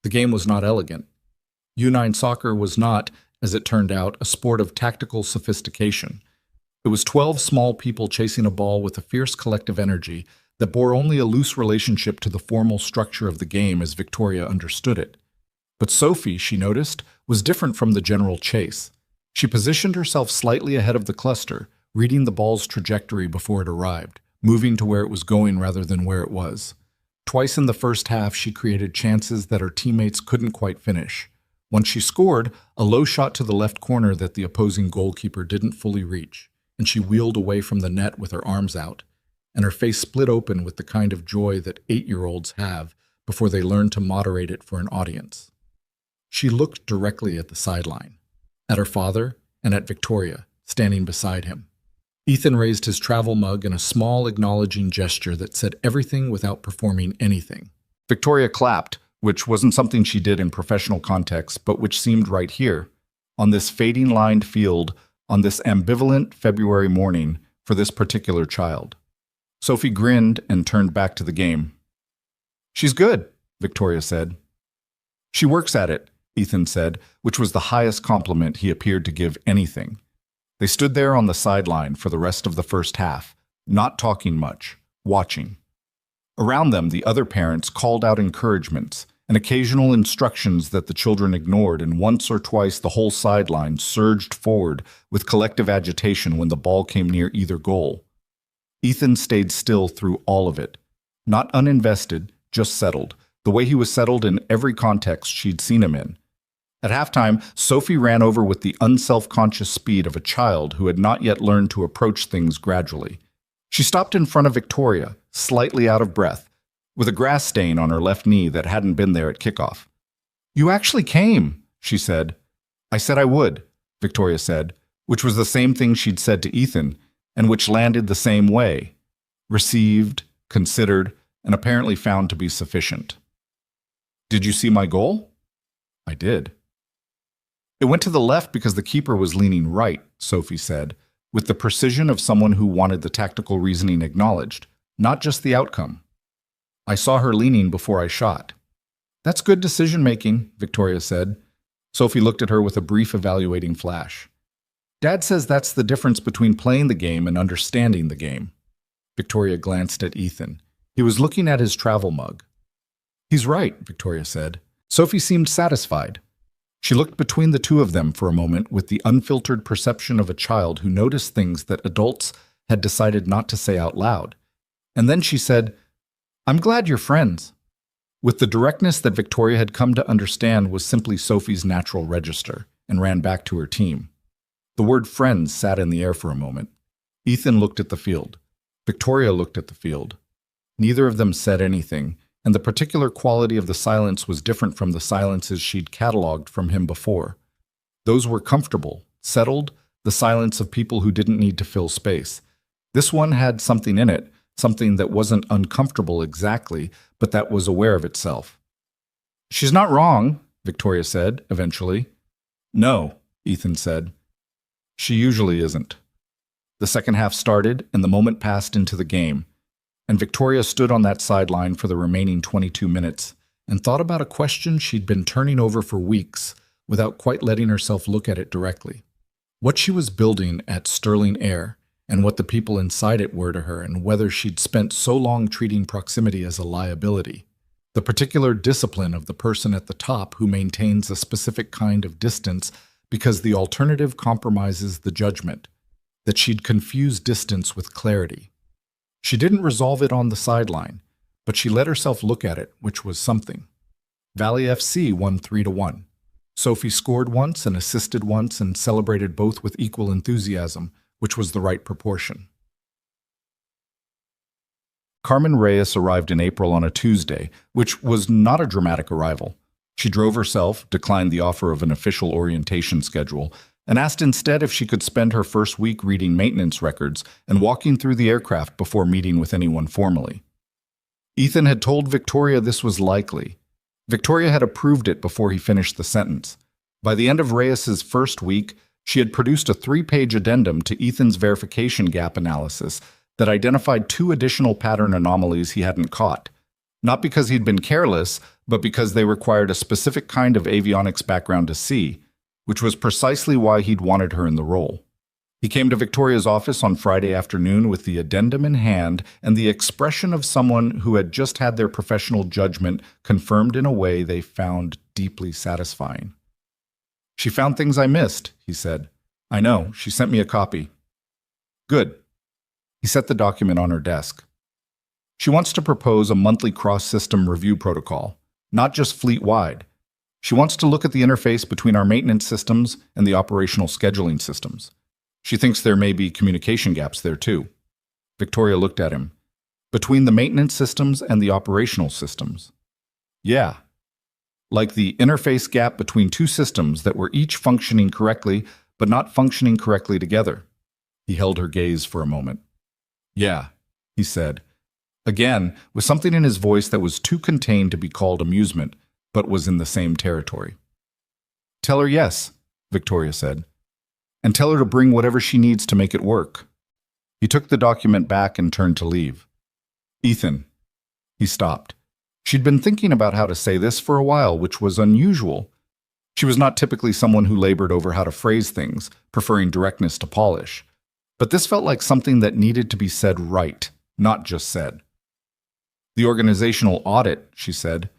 The game was not elegant. U9 soccer was not, as it turned out, a sport of tactical sophistication. It was 12 small people chasing a ball with a fierce collective energy that bore only a loose relationship to the formal structure of the game as Victoria understood it. But Sophie, she noticed, was different from the general chase. She positioned herself slightly ahead of the cluster, reading the ball's trajectory before it arrived, moving to where it was going rather than where it was. Twice in the first half, she created chances that her teammates couldn't quite finish. Once she scored, a low shot to the left corner that the opposing goalkeeper didn't fully reach, and she wheeled away from the net with her arms out, and her face split open with the kind of joy that 8-year-olds have before they learn to moderate it for an audience. She looked directly at the sideline, at her father, and at Victoria, standing beside him. Ethan raised his travel mug in a small acknowledging gesture that said everything without performing anything. Victoria clapped, which wasn't something she did in professional context, but which seemed right here, on this fading lined field, on this ambivalent February morning for this particular child. Sophie grinned and turned back to the game. "She's good," Victoria said. "She works at it," Ethan said, which was the highest compliment he appeared to give anything. They stood there on the sideline for the rest of the first half, not talking much, watching. Around them, the other parents called out encouragements and occasional instructions that the children ignored, and once or twice the whole sideline surged forward with collective agitation when the ball came near either goal. Ethan stayed still through all of it, not uninvested, just settled, the way he was settled in every context she'd seen him in. At halftime, Sophie ran over with the unself-conscious speed of a child who had not yet learned to approach things gradually. She stopped in front of Victoria, slightly out of breath, with a grass stain on her left knee that hadn't been there at kickoff. "You actually came," she said. "I said I would," Victoria said, which was the same thing she'd said to Ethan, and which landed the same way. Received, considered, and apparently found to be sufficient. "Did you see my goal?" "I did." "It went to the left because the keeper was leaning right," Sophie said, with the precision of someone who wanted the tactical reasoning acknowledged, not just the outcome. "I saw her leaning before I shot." "That's good decision-making," Victoria said. Sophie looked at her with a brief evaluating flash. "Dad says that's the difference between playing the game and understanding the game." Victoria glanced at Ethan. He was looking at his travel mug. "He's right," Victoria said. Sophie seemed satisfied. She looked between the two of them for a moment with the unfiltered perception of a child who noticed things that adults had decided not to say out loud. And then she said, "I'm glad you're friends." with the directness that Victoria had come to understand was simply Sophie's natural register, and ran back to her team. The word friends sat in the air for a moment. Ethan looked at the field. Victoria looked at the field. Neither of them said anything, and the particular quality of the silence was different from the silences she'd catalogued from him before. Those were comfortable, settled, the silence of people who didn't need to fill space. This one had something in it, something that wasn't uncomfortable exactly, but that was aware of itself. "She's not wrong," Victoria said, eventually. "No," Ethan said. "She usually isn't." The second half started, and the moment passed into the game, and Victoria stood on that sideline for the remaining 22 minutes and thought about a question she'd been turning over for weeks without quite letting herself look at it directly. What she was building at Sterling Air, and what the people inside it were to her, and whether she'd spent so long treating proximity as a liability. The particular discipline of the person at the top who maintains a specific kind of distance because the alternative compromises the judgment, that she'd confuse distance with clarity. She didn't resolve it on the sideline, but she let herself look at it, which was something. Valley FC won 3-1. Sophie scored once and assisted once and celebrated both with equal enthusiasm, which was the right proportion. Carmen Reyes arrived in April on a Tuesday, which was not a dramatic arrival. She drove herself, declined the offer of an official orientation schedule, and asked instead if she could spend her first week reading maintenance records and walking through the aircraft before meeting with anyone formally. Ethan had told Victoria this was likely. Victoria had approved it before he finished the sentence. By the end of Reyes's first week, she had produced a 3-page addendum to Ethan's verification gap analysis that identified 2 additional pattern anomalies he hadn't caught, not because he'd been careless, but because they required a specific kind of avionics background to see, which was precisely why he'd wanted her in the role. He came to Victoria's office on Friday afternoon with the addendum in hand and the expression of someone who had just had their professional judgment confirmed in a way they found deeply satisfying. "She found things I missed," he said. "I know. She sent me a copy." "Good." He set the document on her desk. "She wants to propose a monthly cross-system review protocol, not just fleet-wide. She wants to look at the interface between our maintenance systems and the operational scheduling systems. She thinks there may be communication gaps there too." Victoria looked at him. "Between the maintenance systems and the operational systems?" "Yeah. Like the interface gap between 2 systems that were each functioning correctly, but not functioning correctly together." He held her gaze for a moment. "Yeah," he said, again, with something in his voice that was too contained to be called amusement, but was in the same territory. "Tell her yes," Victoria said, "and tell her to bring whatever she needs to make it work." He took the document back and turned to leave. "Ethan." He stopped. She'd been thinking about how to say this for a while, which was unusual. She was not typically someone who labored over how to phrase things, preferring directness to polish. But this felt like something that needed to be said right, not just said. "The organizational audit," she said,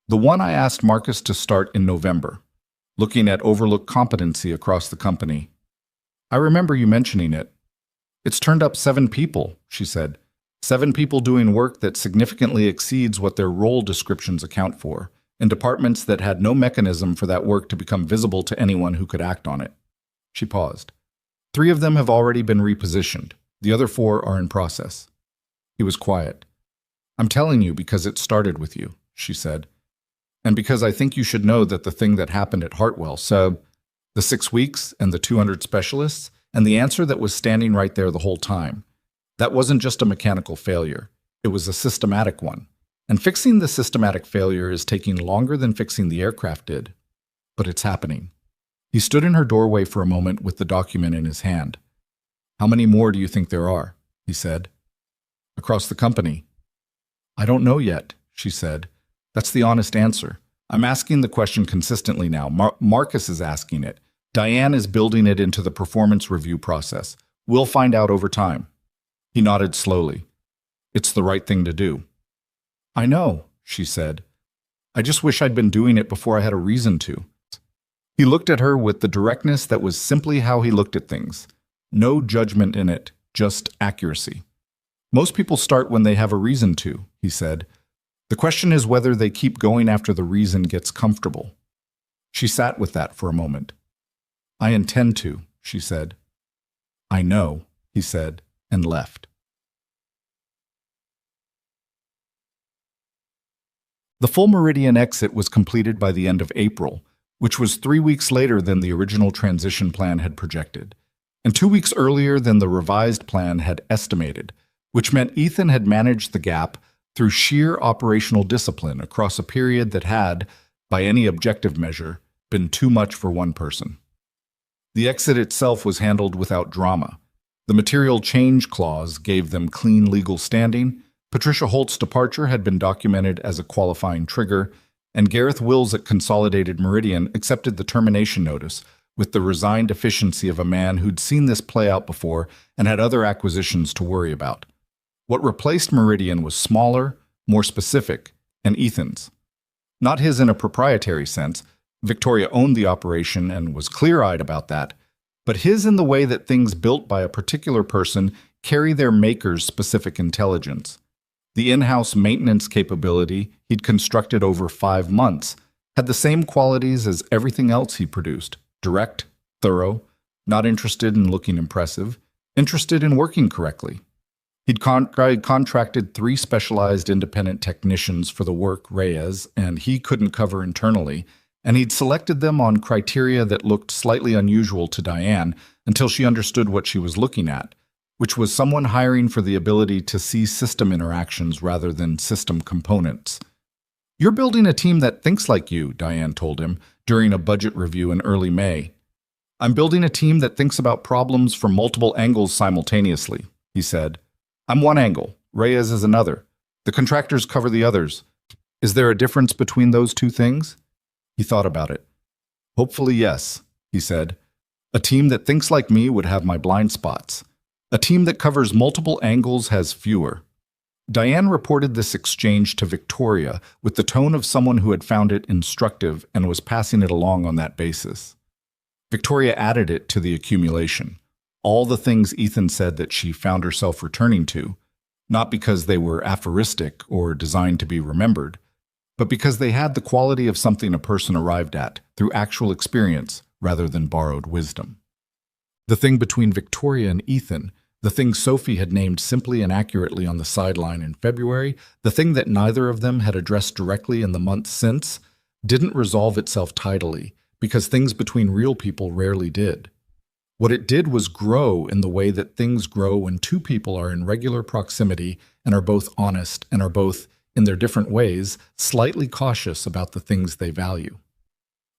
"the one I asked Marcus to start in November, looking at overlooked competency across the company. I remember you mentioning it. It's turned up 7 people," she said. 7 people doing work that significantly exceeds what their role descriptions account for, in departments that had no mechanism for that work to become visible to anyone who could act on it. She paused. 3 of them have already been repositioned. The other 4 are in process. He was quiet. "I'm telling you because it started with you," she said. "And because I think you should know that the thing that happened at Hartwell, so the 6 weeks and the 200 specialists, and the answer that was standing right there the whole time, that wasn't just a mechanical failure. It was a systematic one. And fixing the systematic failure is taking longer than fixing the aircraft did. But it's happening." He stood in her doorway for a moment with the document in his hand. "How many more do you think there are?" he said. "Across the company?" "I don't know yet," she said. "That's the honest answer. I'm asking the question consistently now. Marcus is asking it. Diane is building it into the performance review process. We'll find out over time." He nodded slowly. "It's the right thing to do." "I know," she said. "I just wish I'd been doing it before I had a reason to." He looked at her with the directness that was simply how he looked at things. No judgment in it, just accuracy. "Most people start when they have a reason to," he said. The question is whether they keep going after the reason gets comfortable. She sat with that for a moment. I intend to, she said. I know, he said, and left. The full Meridian exit was completed by the end of April, which was 3 weeks later than the original transition plan had projected, and 2 weeks earlier than the revised plan had estimated, which meant Ethan had managed the gap through sheer operational discipline across a period that had, by any objective measure, been too much for one person. The exit itself was handled without drama. The material change clause gave them clean legal standing, Patricia Holt's departure had been documented as a qualifying trigger, and Gareth Wills at Consolidated Meridian accepted the termination notice with the resigned efficiency of a man who'd seen this play out before and had other acquisitions to worry about. What replaced Meridian was smaller, more specific, and Ethan's. Not his in a proprietary sense. Victoria owned the operation and was clear-eyed about that, but his in the way that things built by a particular person carry their maker's specific intelligence. The in-house maintenance capability he'd constructed over 5 months had the same qualities as everything else he produced: direct, thorough, not interested in looking impressive, interested in working correctly. He'd contracted 3 specialized independent technicians for the work Reyes and he couldn't cover internally, and he'd selected them on criteria that looked slightly unusual to Diane until she understood what she was looking at, which was someone hiring for the ability to see system interactions rather than system components. You're building a team that thinks like you, Diane told him during a budget review in early May. I'm building a team that thinks about problems from multiple angles simultaneously, he said. I'm one angle, Reyes is another. The contractors cover the others. Is there a difference between those two things? He thought about it. Hopefully yes, he said. A team that thinks like me would have my blind spots. A team that covers multiple angles has fewer. Diane reported this exchange to Victoria with the tone of someone who had found it instructive and was passing it along on that basis. Victoria added it to the accumulation. All the things Ethan said that she found herself returning to, not because they were aphoristic or designed to be remembered, but because they had the quality of something a person arrived at through actual experience rather than borrowed wisdom. The thing between Victoria and Ethan, the thing Sophie had named simply and accurately on the sideline in February, the thing that neither of them had addressed directly in the months since, didn't resolve itself tidily, because things between real people rarely did. What it did was grow in the way that things grow when two people are in regular proximity and are both honest and are both, in their different ways, slightly cautious about the things they value.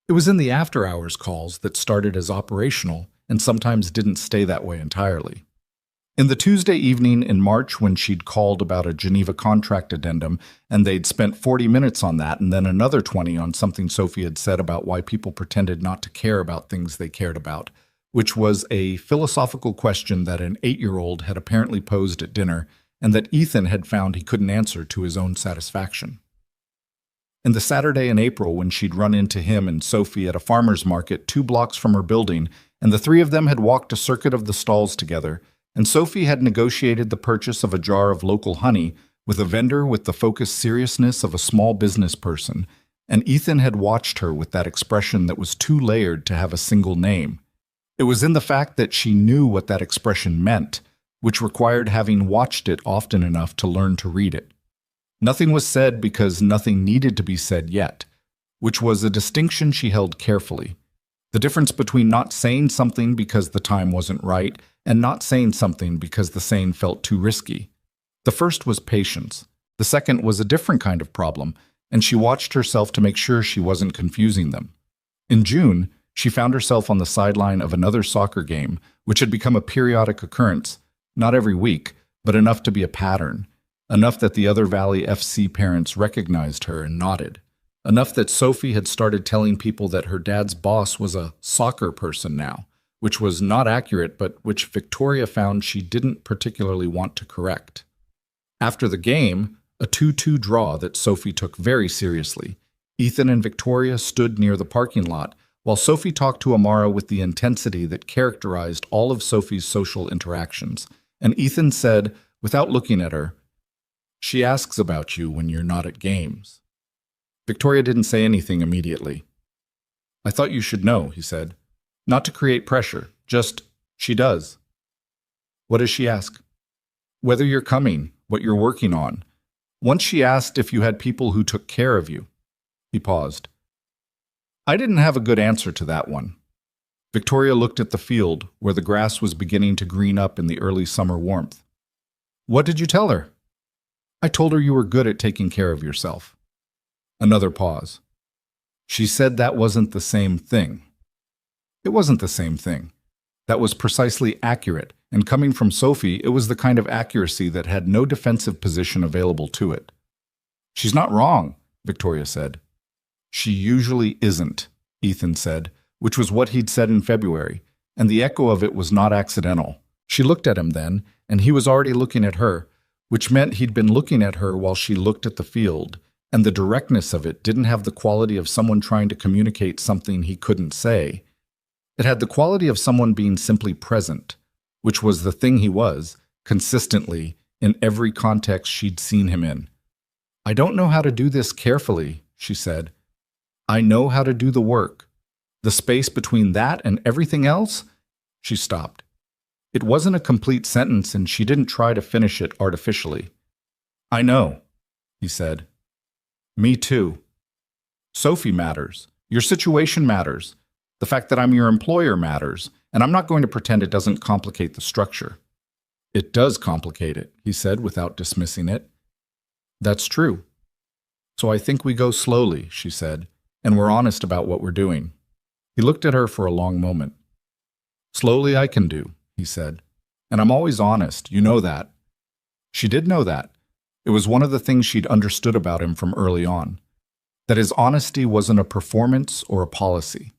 It was in the after-hours calls that started as operational and sometimes didn't stay that way entirely. In the Tuesday evening in March when she'd called about a Geneva contract addendum and they'd spent 40 minutes on that and then another 20 on something Sophie had said about why people pretended not to care about things they cared about, which was a philosophical question that an 8-year-old had apparently posed at dinner and that Ethan had found he couldn't answer to his own satisfaction. And the Saturday in April when she'd run into him and Sophie at a farmer's market 2 blocks from her building, and the 3 of them had walked a circuit of the stalls together, and Sophie had negotiated the purchase of a jar of local honey with a vendor with the focused seriousness of a small business person, and Ethan had watched her with that expression that was too layered to have a single name. It was in the fact that she knew what that expression meant, which required having watched it often enough to learn to read it. Nothing was said because nothing needed to be said yet, which was a distinction she held carefully. The difference between not saying something because the time wasn't right and not saying something because the saying felt too risky. The first was patience. The second was a different kind of problem, and she watched herself to make sure she wasn't confusing them. In June, she found herself on the sideline of another soccer game, which had become a periodic occurrence, not every week, but enough to be a pattern, enough that the other Valley FC parents recognized her and nodded, enough that Sophie had started telling people that her dad's boss was a soccer person now, which was not accurate but which Victoria found she didn't particularly want to correct. After the game, a 2-2 draw that Sophie took very seriously, Ethan and Victoria stood near the parking lot while Sophie talked to Amara with the intensity that characterized all of Sophie's social interactions, and Ethan said, without looking at her, She asks about you when you're not at games. Victoria didn't say anything immediately. I thought you should know, he said. Not to create pressure, just, she does. What does she ask? Whether you're coming, what you're working on. Once she asked if you had people who took care of you. He paused. I didn't have a good answer to that one. Victoria looked at the field, where the grass was beginning to green up in the early summer warmth. What did you tell her? I told her you were good at taking care of yourself. Another pause. She said that wasn't the same thing. It wasn't the same thing. That was precisely accurate, and coming from Sophie, it was the kind of accuracy that had no defensive position available to it. She's not wrong, Victoria said. She usually isn't, Ethan said, which was what he'd said in February, and the echo of it was not accidental. She looked at him then, and he was already looking at her, which meant he'd been looking at her while she looked at the field, and the directness of it didn't have the quality of someone trying to communicate something he couldn't say. It had the quality of someone being simply present, which was the thing he was, consistently, in every context she'd seen him in. I don't know how to do this carefully, she said. I know how to do the work. The space between that and everything else? She stopped. It wasn't a complete sentence, and she didn't try to finish it artificially. I know, he said. Me too. Sophie matters. Your situation matters. The fact that I'm your employer matters, and I'm not going to pretend it doesn't complicate the structure. It does complicate it, he said without dismissing it. That's true. So I think we go slowly, she said, and we're honest about what we're doing. He looked at her for a long moment. Slowly I can do, he said, and I'm always honest, you know that. She did know that. It was one of the things she'd understood about him from early on, that his honesty wasn't a performance or a policy.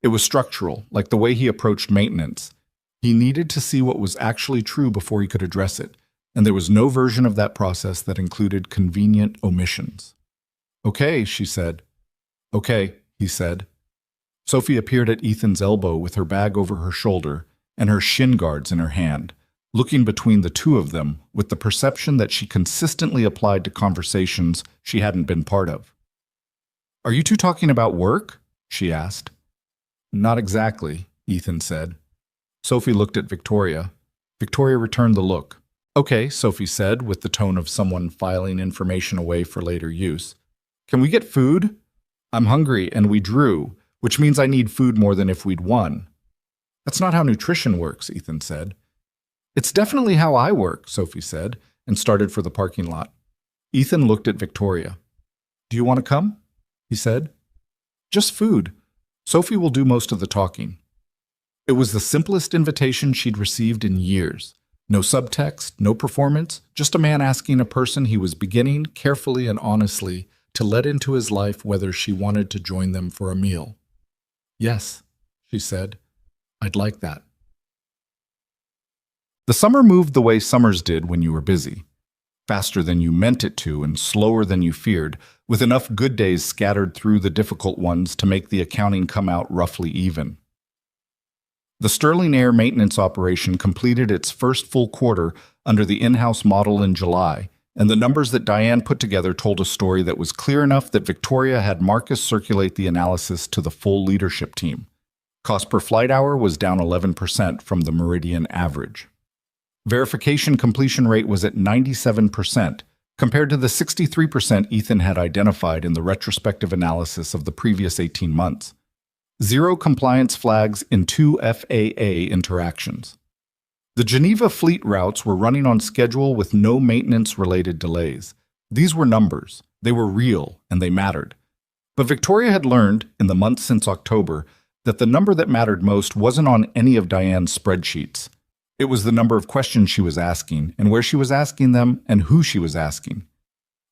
It was structural, like the way he approached maintenance. He needed to see what was actually true before he could address it, and there was no version of that process that included convenient omissions. Okay, she said. Okay, he said. Sophie appeared at Ethan's elbow with her bag over her shoulder and her shin guards in her hand, looking between the two of them with the perception that she consistently applied to conversations she hadn't been part of. Are you two talking about work? She asked. Not exactly, Ethan said. Sophie looked at Victoria. Victoria returned the look. Okay, Sophie said, with the tone of someone filing information away for later use. Can we get food? I'm hungry and we drew, which means I need food more than if we'd won. That's not how nutrition works, Ethan said. It's definitely how I work, Sophie said, and started for the parking lot. Ethan looked at Victoria. Do you want to come? He said. Just food. Sophie will do most of the talking. It was the simplest invitation she'd received in years. No subtext, no performance, just a man asking a person he was beginning, carefully and honestly, to let into his life whether she wanted to join them for a meal. Yes, she said. I'd like that. The summer moved the way summers did when you were busy. Faster than you meant it to and slower than you feared, with enough good days scattered through the difficult ones to make the accounting come out roughly even. The Sterling Air maintenance operation completed its first full quarter under the in-house model in July, and the numbers that Diane put together told a story that was clear enough that Victoria had Marcus circulate the analysis to the full leadership team. Cost per flight hour was down 11% from the Meridian average. Verification completion rate was at 97%, compared to the 63% Ethan had identified in the retrospective analysis of the previous 18 months. 0 compliance flags in 2 FAA interactions. The Geneva fleet routes were running on schedule with no maintenance-related delays. These were numbers. They were real, and they mattered. But Victoria had learned, in the months since October, that the number that mattered most wasn't on any of Diane's spreadsheets. It was the number of questions she was asking, and where she was asking them, and who she was asking.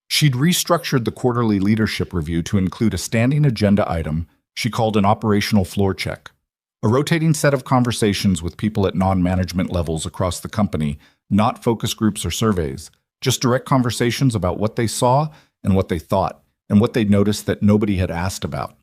She'd restructured the quarterly leadership review to include a standing agenda item she called an operational floor check, a rotating set of conversations with people at non-management levels across the company, not focus groups or surveys, just direct conversations about what they saw and what they thought, and what they'd noticed that nobody had asked about.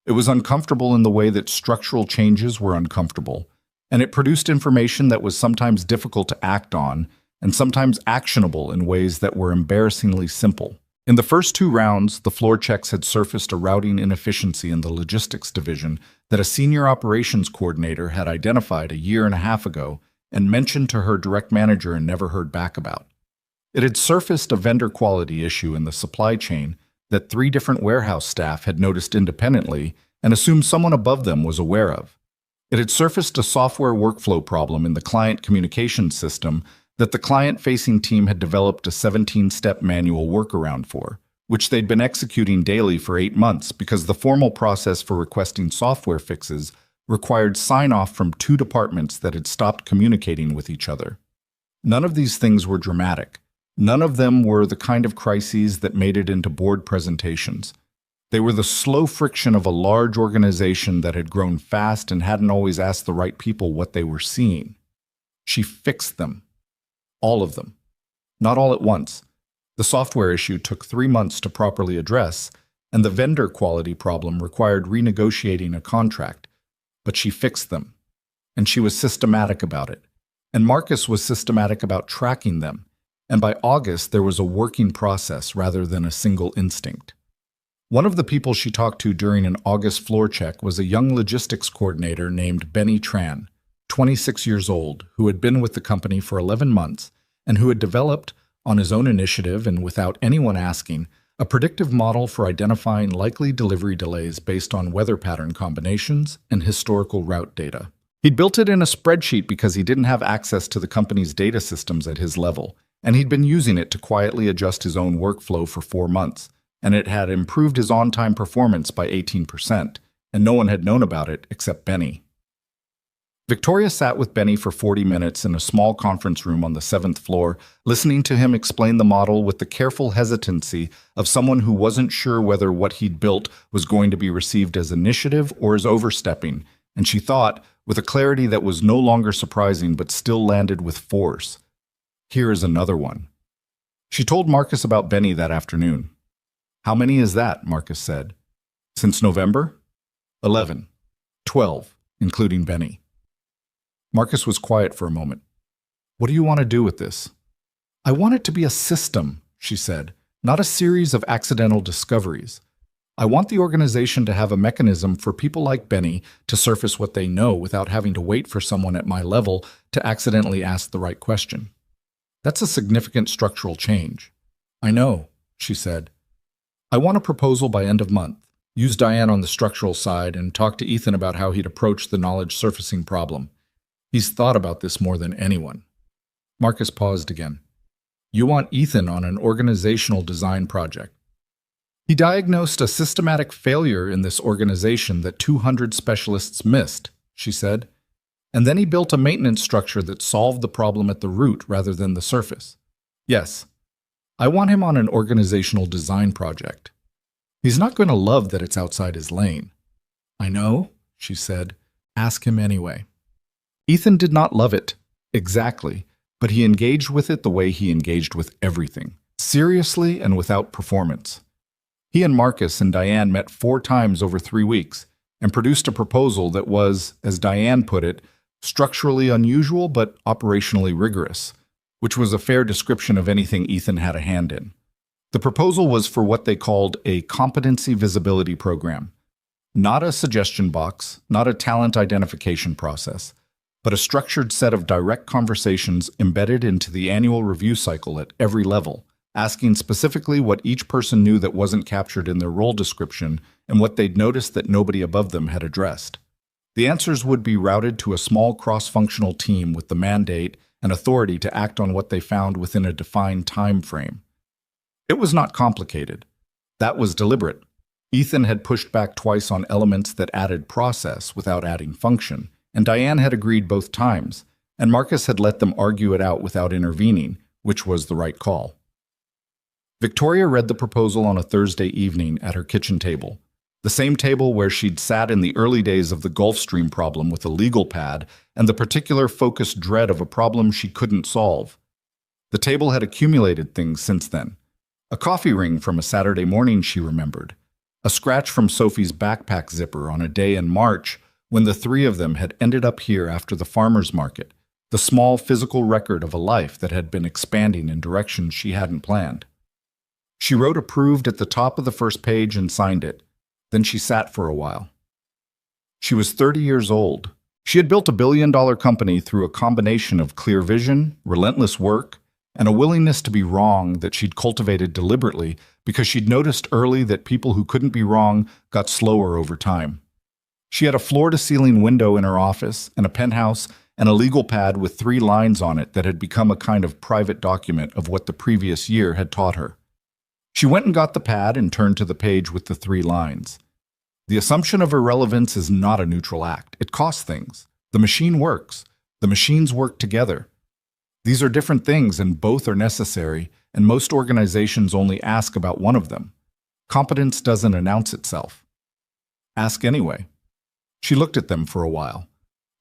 It was uncomfortable in the way that structural changes were uncomfortable, and it produced information that was sometimes difficult to act on, and sometimes actionable in ways that were embarrassingly simple. In the first 2 rounds, the floor checks had surfaced a routing inefficiency in the logistics division that a senior operations coordinator had identified a year and a half ago and mentioned to her direct manager and never heard back about. It had surfaced a vendor quality issue in the supply chain that 3 different warehouse staff had noticed independently and assumed someone above them was aware of. It had surfaced a software workflow problem in the client communication system that the client-facing team had developed a 17-step manual workaround for, which they'd been executing daily for 8 months because the formal process for requesting software fixes required sign-off from 2 departments that had stopped communicating with each other. None of these things were dramatic. None of them were the kind of crises that made it into board presentations. They were the slow friction of a large organization that had grown fast and hadn't always asked the right people what they were seeing. She fixed them. All of them. Not all at once. The software issue took 3 months to properly address, and the vendor quality problem required renegotiating a contract. But she fixed them. And she was systematic about it. And Marcus was systematic about tracking them. And by August, there was a working process rather than a single instinct. One of the people she talked to during an August floor check was a young logistics coordinator named Benny Tran, 26 years old, who had been with the company for 11 months and who had developed, on his own initiative and without anyone asking, a predictive model for identifying likely delivery delays based on weather pattern combinations and historical route data. He'd built it in a spreadsheet because he didn't have access to the company's data systems at his level, and he'd been using it to quietly adjust his own workflow for 4 months, and it had improved his on-time performance by 18%, and no one had known about it except Benny. Victoria sat with Benny for 40 minutes in a small conference room on the 7th floor, listening to him explain the model with the careful hesitancy of someone who wasn't sure whether what he'd built was going to be received as initiative or as overstepping, and she thought, with a clarity that was no longer surprising but still landed with force, "Here is another one." She told Marcus about Benny that afternoon. "How many is that?" Marcus said. "Since November?" 11. 12, including Benny. Marcus was quiet for a moment. "What do you want to do with this?" "I want it to be a system," she said, "not a series of accidental discoveries. I want the organization to have a mechanism for people like Benny to surface what they know without having to wait for someone at my level to accidentally ask the right question. That's a significant structural change." "I know," she said. "I want a proposal by end of month. Use Diane on the structural side and talk to Ethan about how he'd approach the knowledge surfacing problem. He's thought about this more than anyone." Marcus paused again. "You want Ethan on an organizational design project." "He diagnosed a systematic failure in this organization that 200 specialists missed," she said. "And then he built a maintenance structure that solved the problem at the root rather than the surface. Yes, I want him on an organizational design project. He's not going to love that it's outside his lane." "I know," she said. "Ask him anyway." Ethan did not love it, exactly, but he engaged with it the way he engaged with everything, seriously and without performance. He and Marcus and Diane met 4 times over 3 weeks and produced a proposal that was, as Diane put it, structurally unusual but operationally rigorous, which was a fair description of anything Ethan had a hand in. The proposal was for what they called a competency visibility program. Not a suggestion box, not a talent identification process, but a structured set of direct conversations embedded into the annual review cycle at every level, asking specifically what each person knew that wasn't captured in their role description and what they'd noticed that nobody above them had addressed. The answers would be routed to a small cross-functional team with the mandate and authority to act on what they found within a defined time frame. It was not complicated. That was deliberate. Ethan had pushed back twice on elements that added process without adding function, and Diane had agreed both times, and Marcus had let them argue it out without intervening, which was the right call. Victoria read the proposal on a Thursday evening at her kitchen table, the same table where she'd sat in the early days of the Gulfstream problem with a legal pad and the particular focused dread of a problem she couldn't solve. The table had accumulated things since then. A coffee ring from a Saturday morning she remembered, a scratch from Sophie's backpack zipper on a day in March when the 3 of them had ended up here after the farmer's market, the small physical record of a life that had been expanding in directions she hadn't planned. She wrote approved at the top of the first page and signed it. Then she sat for a while. She was 30 years old. She had built a billion-dollar company through a combination of clear vision, relentless work, and a willingness to be wrong that she'd cultivated deliberately because she'd noticed early that people who couldn't be wrong got slower over time. She had a floor-to-ceiling window in her office and a penthouse and a legal pad with 3 lines on it that had become a kind of private document of what the previous year had taught her. She went and got the pad and turned to the page with the 3 lines. The assumption of irrelevance is not a neutral act. It costs things. The machine works. The machines work together. These are different things and both are necessary, and most organizations only ask about one of them. Competence doesn't announce itself. Ask anyway. She looked at them for a while.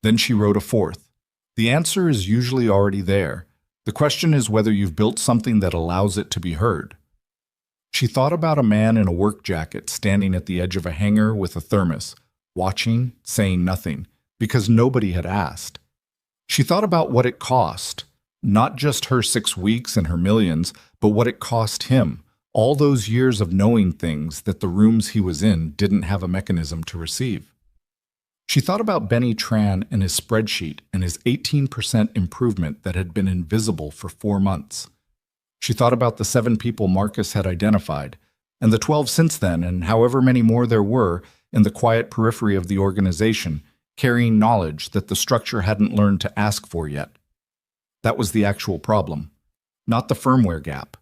Then she wrote a 4th. The answer is usually already there. The question is whether you've built something that allows it to be heard. She thought about a man in a work jacket standing at the edge of a hangar with a thermos, watching, saying nothing, because nobody had asked. She thought about what it cost, not just her 6 weeks and her millions, but what it cost him, all those years of knowing things that the rooms he was in didn't have a mechanism to receive. She thought about Benny Tran and his spreadsheet and his 18% improvement that had been invisible for 4 months. She thought about the 7 people Marcus had identified, and the 12 since then, and however many more there were in the quiet periphery of the organization, carrying knowledge that the structure hadn't learned to ask for yet. That was the actual problem. Not the firmware gap,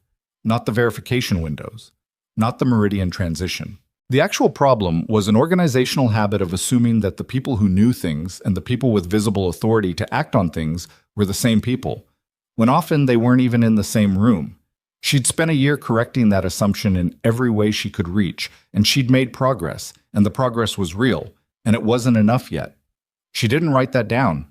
not the verification windows, not the Meridian transition. The actual problem was an organizational habit of assuming that the people who knew things and the people with visible authority to act on things were the same people, when often they weren't even in the same room. She'd spent a year correcting that assumption in every way she could reach, and she'd made progress, and the progress was real, and it wasn't enough yet. She didn't write that down.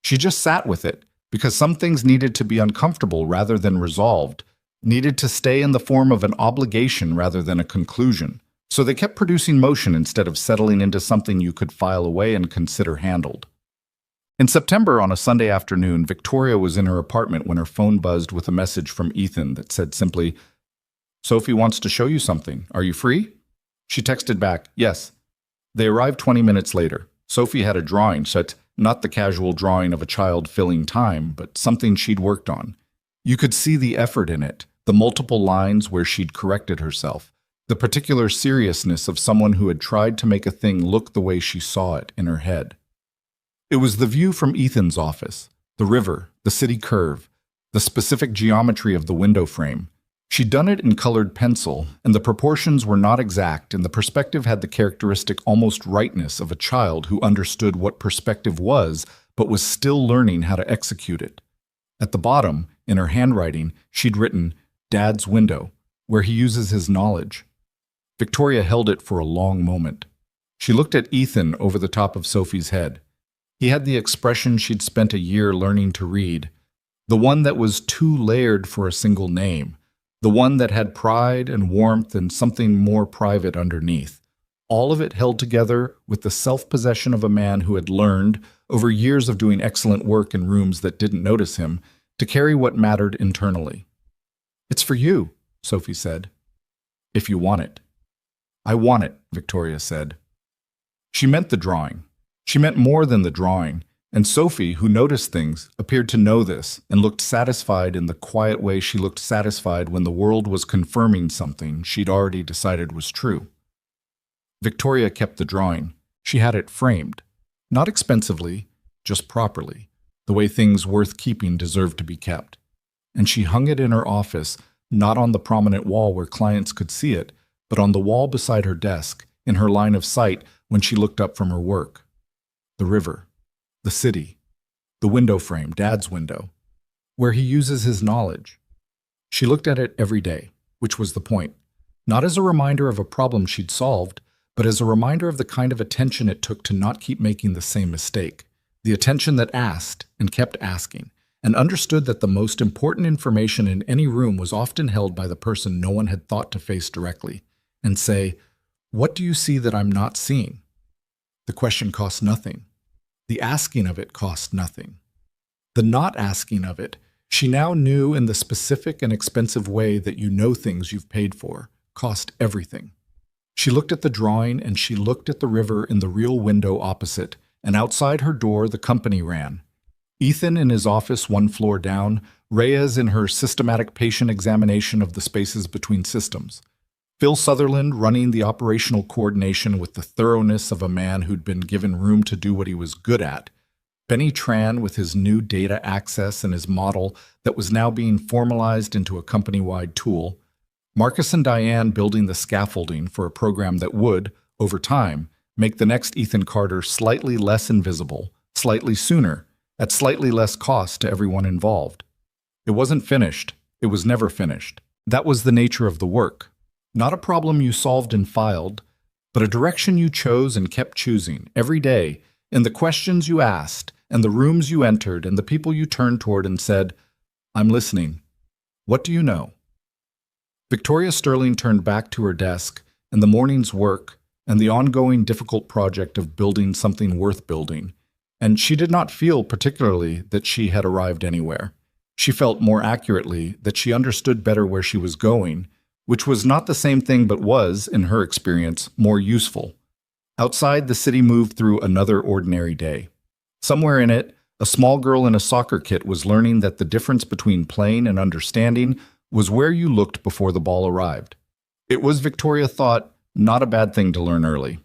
She just sat with it, because some things needed to be uncomfortable rather than resolved, needed to stay in the form of an obligation rather than a conclusion. So they kept producing motion instead of settling into something you could file away and consider handled. In September, on a Sunday afternoon, Victoria was in her apartment when her phone buzzed with a message from Ethan that said simply, "Sophie wants to show you something. Are you free?" She texted back, "Yes." They arrived 20 minutes later. Sophie had a drawing set, not the casual drawing of a child filling time, but something she'd worked on. You could see the effort in it, the multiple lines where she'd corrected herself, the particular seriousness of someone who had tried to make a thing look the way she saw it in her head. It was the view from Ethan's office, the river, the city curve, the specific geometry of the window frame. She'd done it in colored pencil, and the proportions were not exact, and the perspective had the characteristic almost rightness of a child who understood what perspective was, but was still learning how to execute it. At the bottom, in her handwriting, she'd written, "Dad's window," where he uses his knowledge. Victoria held it for a long moment. She looked at Ethan over the top of Sophie's head. He had the expression she'd spent a year learning to read, the one that was too layered for a single name, the one that had pride and warmth and something more private underneath, all of it held together with the self-possession of a man who had learned, over years of doing excellent work in rooms that didn't notice him, to carry what mattered internally. "It's for you," Sophie said. "If you want it." "I want it," Victoria said. She meant the drawing. She meant more than the drawing, and Sophie, who noticed things, appeared to know this and looked satisfied in the quiet way she looked satisfied when the world was confirming something she'd already decided was true. Victoria kept the drawing. She had it framed. Not expensively, just properly, the way things worth keeping deserve to be kept. And she hung it in her office, not on the prominent wall where clients could see it, but on the wall beside her desk, in her line of sight when she looked up from her work. The river, the city, the window frame, Dad's window, where he uses his knowledge. She looked at it every day, which was the point, not as a reminder of a problem she'd solved, but as a reminder of the kind of attention it took to not keep making the same mistake, the attention that asked and kept asking, and understood that the most important information in any room was often held by the person no one had thought to face directly, and say, "What do you see that I'm not seeing?" The question cost nothing. The asking of it cost nothing. The not asking of it, she now knew in the specific and expensive way that you know things you've paid for, cost everything. She looked at the drawing and she looked at the river in the real window opposite, and outside her door the company ran. Ethan in his office 1 floor down, Reyes in her systematic patient examination of the spaces between systems. Phil Sutherland running the operational coordination with the thoroughness of a man who'd been given room to do what he was good at. Benny Tran with his new data access and his model that was now being formalized into a company-wide tool. Marcus and Diane building the scaffolding for a program that would, over time, make the next Ethan Carter slightly less invisible, slightly sooner, at slightly less cost to everyone involved. It wasn't finished. It was never finished. That was the nature of the work. Not a problem you solved and filed, but a direction you chose and kept choosing every day, in the questions you asked, and the rooms you entered, and the people you turned toward and said, "I'm listening. What do you know?" Victoria Sterling turned back to her desk, and the morning's work, and the ongoing difficult project of building something worth building, and she did not feel particularly that she had arrived anywhere. She felt more accurately that she understood better where she was going, which was not the same thing but was, in her experience, more useful. Outside, the city moved through another ordinary day. Somewhere in it, a small girl in a soccer kit was learning that the difference between playing and understanding was where you looked before the ball arrived. It was, Victoria thought, not a bad thing to learn early.